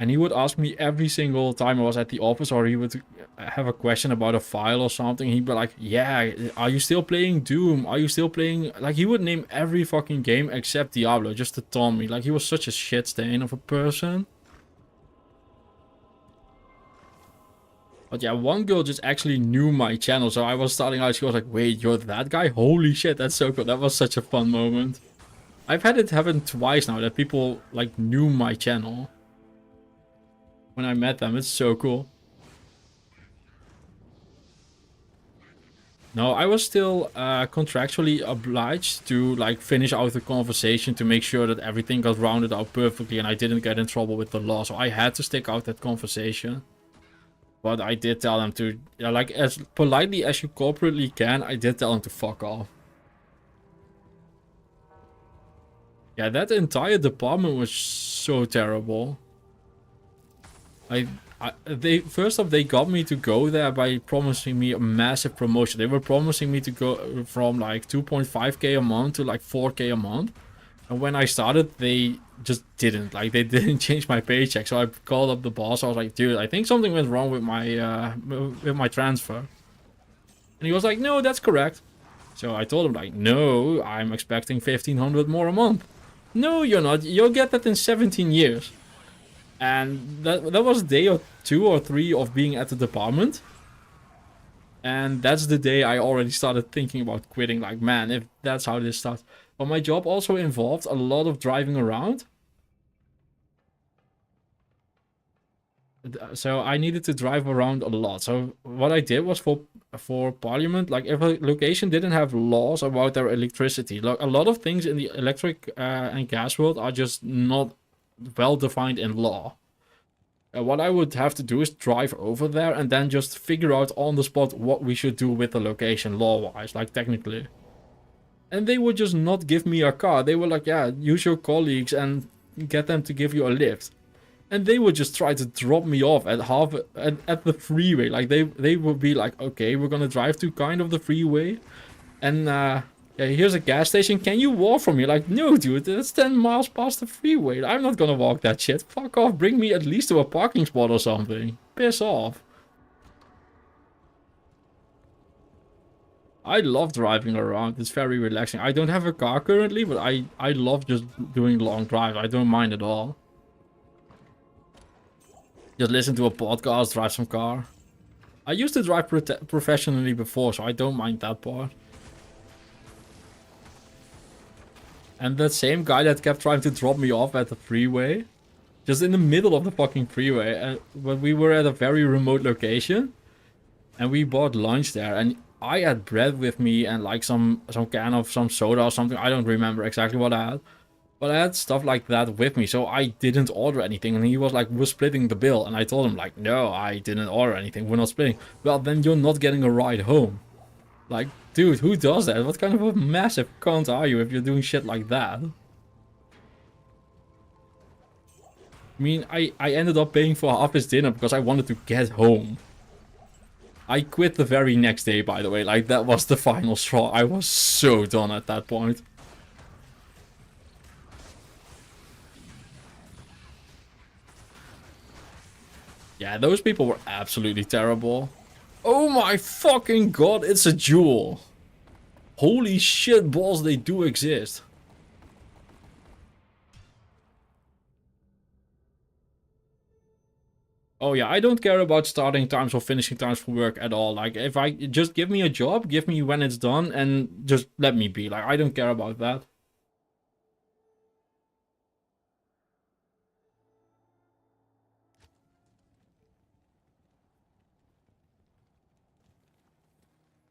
And he would ask me every single time I was at the office, or he would have a question about a file or something. He'd be like, yeah, are you still playing Doom? Are you still playing... Like, he would name every fucking game except Diablo, just to taunt me. Like, he was such a shit stain of a person. But yeah, one girl just actually knew my channel. So I was starting out, she was like, wait, you're that guy? Holy shit, that's so cool. That was such a fun moment. I've had it happen twice now, that people, like, knew my channel. When I met them, it's so cool. No, I was still contractually obliged to like finish out the conversation to make sure that everything got rounded out perfectly and I didn't get in trouble with the law. So I had to stick out that conversation. But I did tell them to, yeah, like as politely as you corporately can, I did tell them to fuck off. Yeah, that entire department was so terrible. They first off, they got me to go there by promising me a massive promotion. They were promising me to go from like 2.5k a month to like 4k a month. And when I started, they just didn't. Like, they didn't change my paycheck. So I called up the boss. I was like, dude, I think something went wrong with my transfer. And he was like, no, that's correct. So I told him, like, no, I'm expecting 1,500 more a month. No, you're not. You'll get that in 17 years. And that was day or 2 or 3 of being at the department. And that's the day I already started thinking about quitting. Like, man, if that's how this starts. But my job also involved a lot of driving around. So I needed to drive around a lot. So what I did was for Parliament, like if a location didn't have laws about their electricity, like a lot of things in the electric and gas world are just not well defined in law. What I would have to do is drive over there and then just figure out on the spot what we should do with the location law-wise, like technically. And they would just not give me a car. They were like, yeah, use your colleagues and get them to give you a lift. And they would just try to drop me off at at the freeway. Like they would be like, okay, we're gonna drive to kind of the freeway. And yeah, here's a gas station. Can you walk from here? Like, no, dude, that's 10 miles past the freeway. I'm not gonna walk that shit. Fuck off. Bring me at least to a parking spot or something. Piss off. I love driving around. It's very relaxing. I don't have a car currently, but I love just doing long drives. I don't mind at all. Just listen to a podcast, drive some car. I used to drive professionally before, so I don't mind that part. And that same guy that kept trying to drop me off at the freeway, just in the middle of the fucking freeway, when we were at a very remote location, and we bought lunch there, and I had bread with me and like some can of some soda or something. I don't remember exactly what I had. But I had stuff like that with me, so I didn't order anything. And he was like, we're splitting the bill. And I told him like, no, I didn't order anything. We're not splitting. Well, then you're not getting a ride home. Like, dude, who does that? What kind of a massive cunt are you if you're doing shit like that? I mean, I ended up paying for half his dinner because I wanted to get home. I quit the very next day, by the way. Like, that was the final straw. I was so done at that point. Yeah, those people were absolutely terrible. Oh my fucking god, it's a jewel. Holy shit balls, they do exist. Oh yeah, I don't care about starting times or finishing times for work at all. Like, if I just give me a job, give me when it's done, and just let me be. Like, I don't care about that.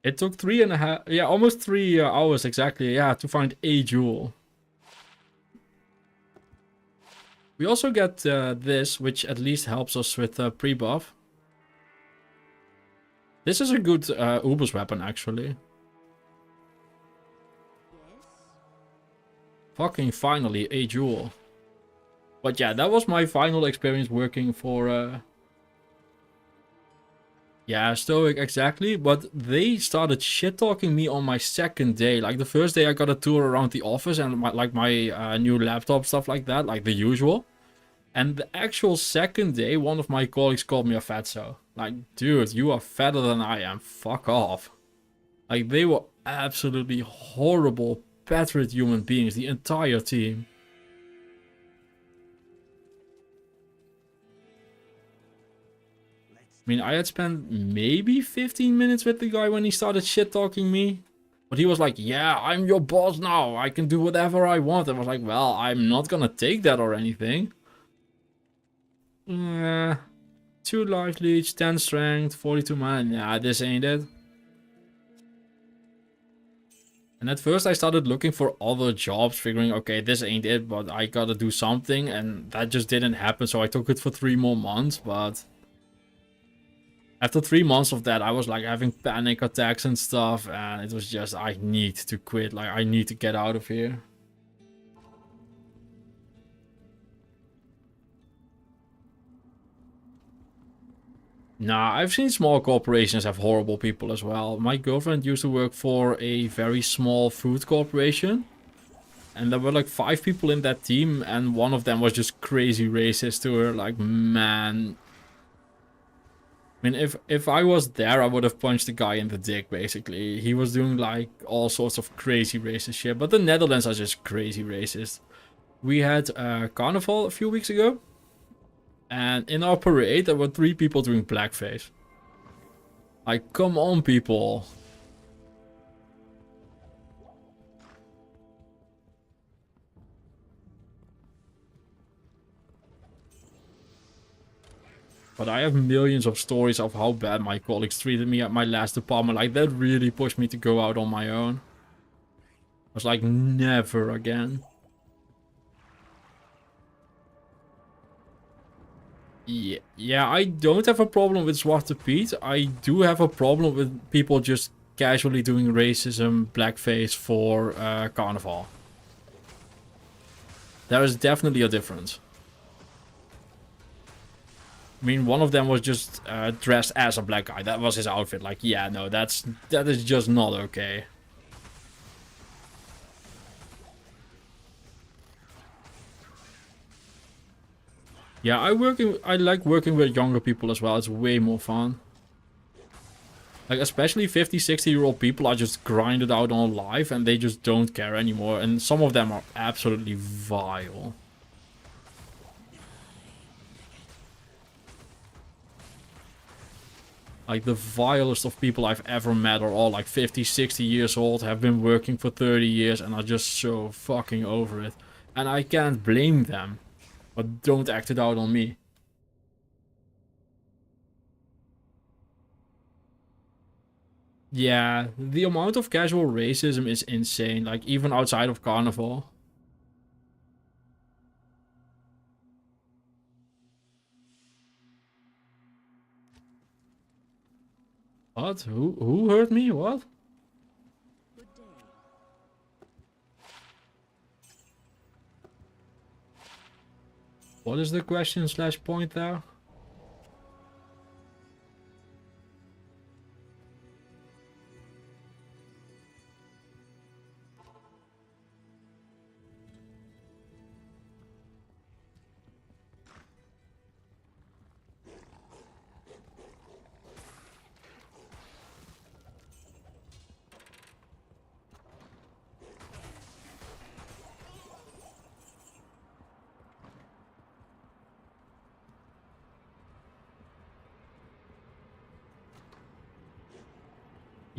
It took 3.5, yeah, almost 3 hours exactly, yeah, to find a jewel. We also get this, which at least helps us with pre-buff. This is a good Ubers weapon, actually. Yes. Fucking finally, a jewel. But yeah, that was my final experience working for... Yeah, Stoic, exactly. But they started shit-talking me on my second day. Like, the first day I got a tour around the office and my new laptop, stuff like that. Like, the usual. And the actual second day, one of my colleagues called me a fatso. Like, dude, you are fatter than I am. Fuck off. Like, they were absolutely horrible, patriot human beings, the entire team. I mean, I had spent maybe 15 minutes with the guy when he started shit-talking me. But he was like, yeah, I'm your boss now. I can do whatever I want. I was like, well, I'm not gonna take that or anything. 2 life leech, 10 strength, 42 mana. Nah, this ain't it. And at first I started looking for other jobs, figuring, okay, this ain't it, but I gotta do something. And that just didn't happen, so I took it for 3 more months, but... After 3 months of that, I was like having panic attacks and stuff, and it was just, I need to quit, like I need to get out of here. Nah, I've seen small corporations have horrible people as well. My girlfriend used to work for a very small food corporation. And there were like 5 people in that team, and one of them was just crazy racist to her. Like, man... I mean, if I was there, I would have punched the guy in the dick, basically. He was doing, like, all sorts of crazy racist shit. But the Netherlands are just crazy racist. We had Carnival a few weeks ago. And in our parade, there were 3 people doing blackface. Like, come on, people. But I have millions of stories of how bad my colleagues treated me at my last department. Like, that really pushed me to go out on my own. I was like, never again. Yeah, I don't have a problem with Zwarte Piet. I do have a problem with people just casually doing racism, blackface for Carnival. There is definitely a difference. I mean, one of them was just dressed as a black guy. That was his outfit. Like, yeah, no, that is just not okay. Yeah, I like working with younger people as well. It's way more fun. Like, especially 50, 60-year-old people are just grinded out on life and they just don't care anymore. And some of them are absolutely vile. Like, the vilest of people I've ever met are all like 50, 60 years old, have been working for 30 years and are just so fucking over it. And I can't blame them. But don't act it out on me. Yeah, the amount of casual racism is insane, like even outside of Carnival. What? Who hurt me? What? Good day. What is the question slash point there?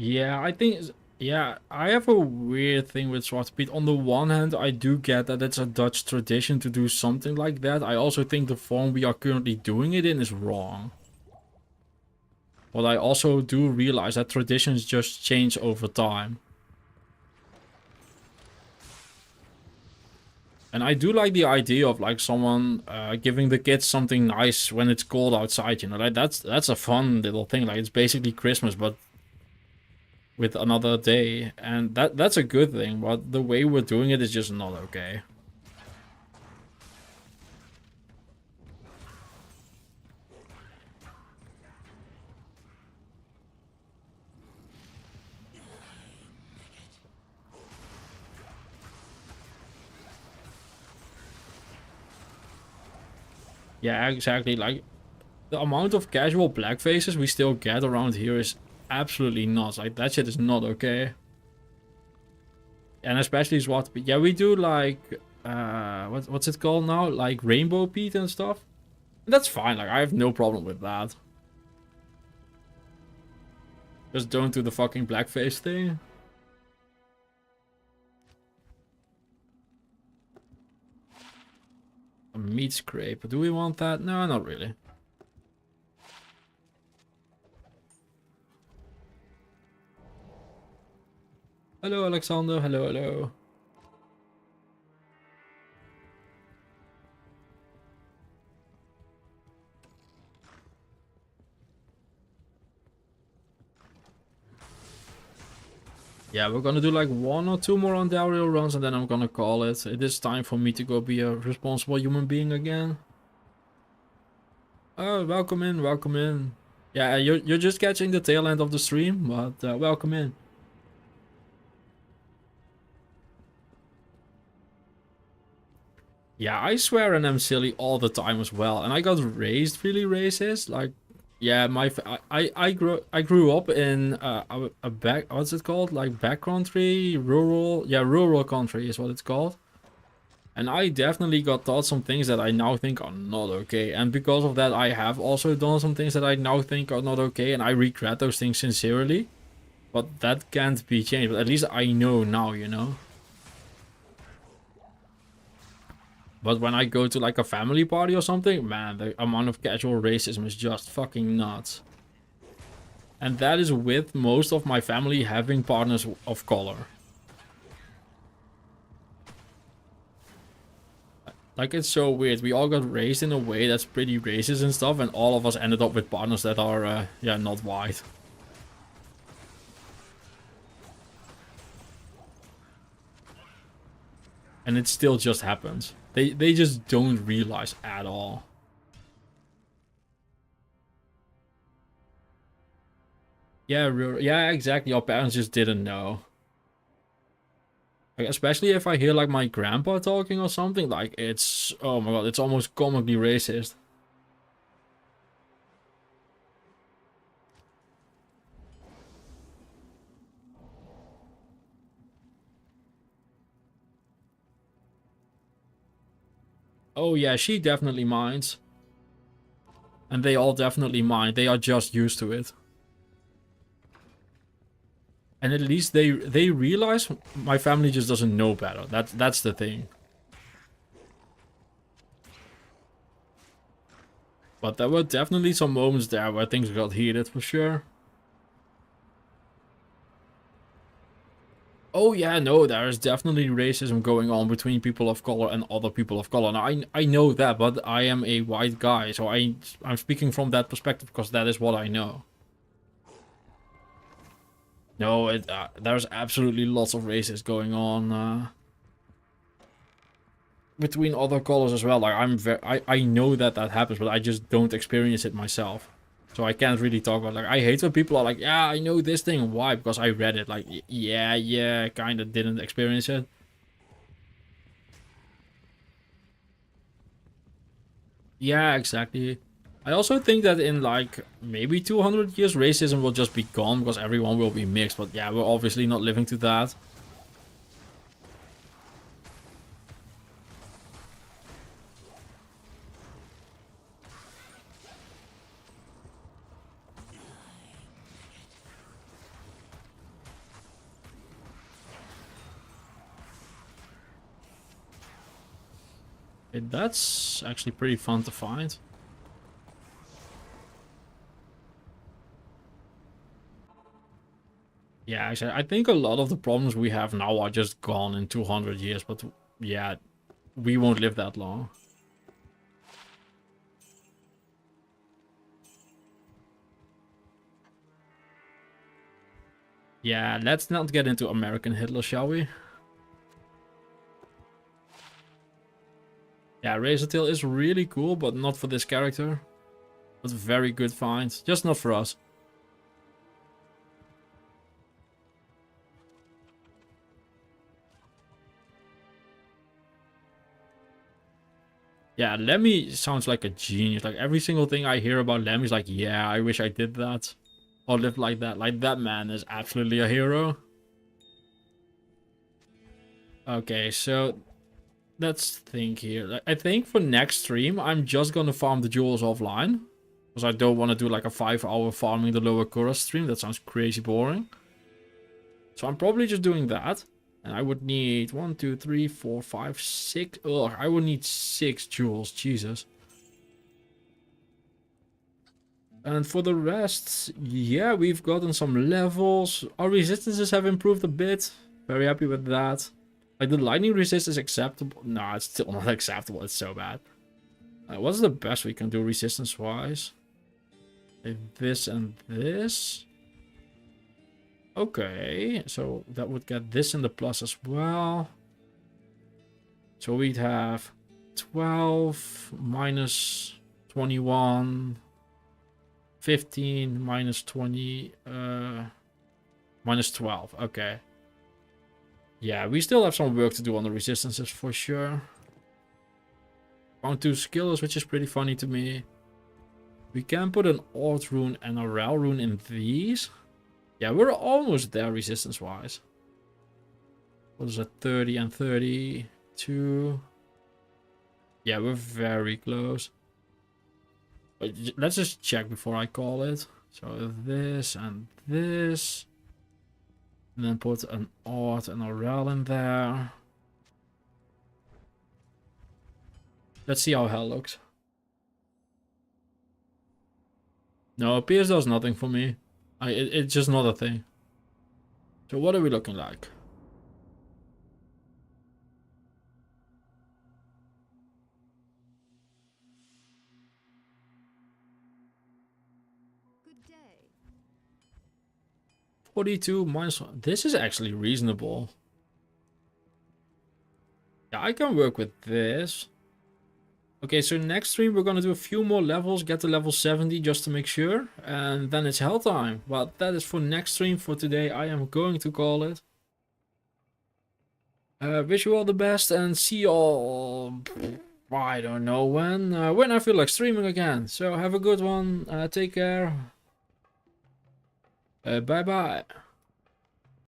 Yeah, I think... Yeah, I have a weird thing with Zwarte Piet. On the one hand, I do get that it's a Dutch tradition to do something like that. I also think the form we are currently doing it in is wrong. But I also do realize that traditions just change over time. And I do like the idea of like someone giving the kids something nice when it's cold outside, you know, like that's a fun little thing. Like it's basically Christmas, but with another day, and that's a good thing. But the way we're doing it is just not okay. Yeah, exactly. Like the amount of casual blackfaces we still get around here is absolutely nuts. Like that shit is not okay. And especially Zwarte Piet. Yeah, we do like what's it called now? Like Rainbow Pete and stuff. That's fine. Like I have no problem with that. Just don't do the fucking blackface thing. A meat scrape. Do we want that? No, not really. Hello, Alexander. Hello, hello. Yeah, we're gonna do like 1 or 2 more Ontario runs and then I'm gonna call it. It is time for me to go be a responsible human being again. Oh, welcome in, welcome in. Yeah, you're just catching the tail end of the stream, but welcome in. Yeah, I swear and I'm silly all the time as well, and I got raised really racist. Like, yeah, I grew up in a back, what's it called? Like backcountry, rural. Yeah, rural country is what it's called. And I definitely got taught some things that I now think are not okay. And because of that, I have also done some things that I now think are not okay. And I regret those things sincerely. But that can't be changed. But at least I know now, you know? But when I go to like a family party or something, man, the amount of casual racism is just fucking nuts. And that is with most of my family having partners of color. Like, it's so weird. We all got raised in a way that's pretty racist and stuff, and all of us ended up with partners that are, yeah, not white. And it still just happens. They just don't realize at all. Yeah, yeah, exactly. Our parents just didn't know. Like, especially if I hear like my grandpa talking or something, like it's, oh my god, it's almost comically racist. Oh yeah, she definitely minds. And they all definitely mind. They are just used to it. And at least they realize my family just doesn't know better. That's the thing. But there were definitely some moments there where things got heated for sure. Oh yeah, no, there is definitely racism going on between people of color and other people of color. Now, I know that, but I am a white guy, so I'm speaking from that perspective because that is what I know. No, there's absolutely lots of races going on between other colors as well. Like I know that happens, but I just don't experience it myself. So I can't really talk about, like, I hate when people are like, yeah, I know this thing. Why? Because I read it. Like, yeah, kind of didn't experience it. Yeah, exactly. I also think that in like maybe 200 years, racism will just be gone because everyone will be mixed. But yeah, we're obviously not living to that. Okay, that's actually pretty fun to find. Yeah, actually, I think a lot of the problems we have now are just gone in 200 years. But yeah, we won't live that long. Yeah, let's not get into American Hitler, shall we? Yeah, Razortail is really cool, but not for this character. But very good find. Just not for us. Yeah, Lemmy sounds like a genius. Like, every single thing I hear about Lemmy is like, yeah, I wish I did that. Or lived like that. Like, that man is absolutely a hero. Okay, so let's think here. I think for next stream, I'm just gonna farm the jewels offline. Because I don't want to do like a 5-hour farming the lower Kura stream. That sounds crazy boring. So I'm probably just doing that. And I would need 1, 2, 3, 4, 5, 6. Ugh, I would need 6 jewels. Jesus. And for the rest, yeah, we've gotten some levels. Our resistances have improved a bit. Very happy with that. Like, the lightning resist is acceptable. No, it's still not acceptable. It's so bad. What's the best we can do resistance-wise? Like this and this. Okay, so that would get this in the plus as well. So we'd have 12 minus 21, 15 minus 20, minus 12. Okay. Yeah, we still have some work to do on the resistances for sure. Found 2 skills, which is pretty funny to me. We can put an Ort rune and a Rel rune in these. Yeah, we're almost there resistance-wise. What is that? 30 and 32. Yeah, we're very close. But let's just check before I call it. So this and this. And then put an Ort and a Rel in there. Let's see how hell looks. No, Pierce does nothing for me. It's just not a thing. So what are we looking like? day. 42 minus 1. This is actually reasonable. Yeah, I can work with this. Okay, so next stream we're gonna do a few more levels, get to level 70 just to make sure. And then it's hell time. But that is for next stream. For today, I am going to call it. Wish you all the best and see you all... I don't know when I feel like streaming again. So have a good one. Take care. Bye bye.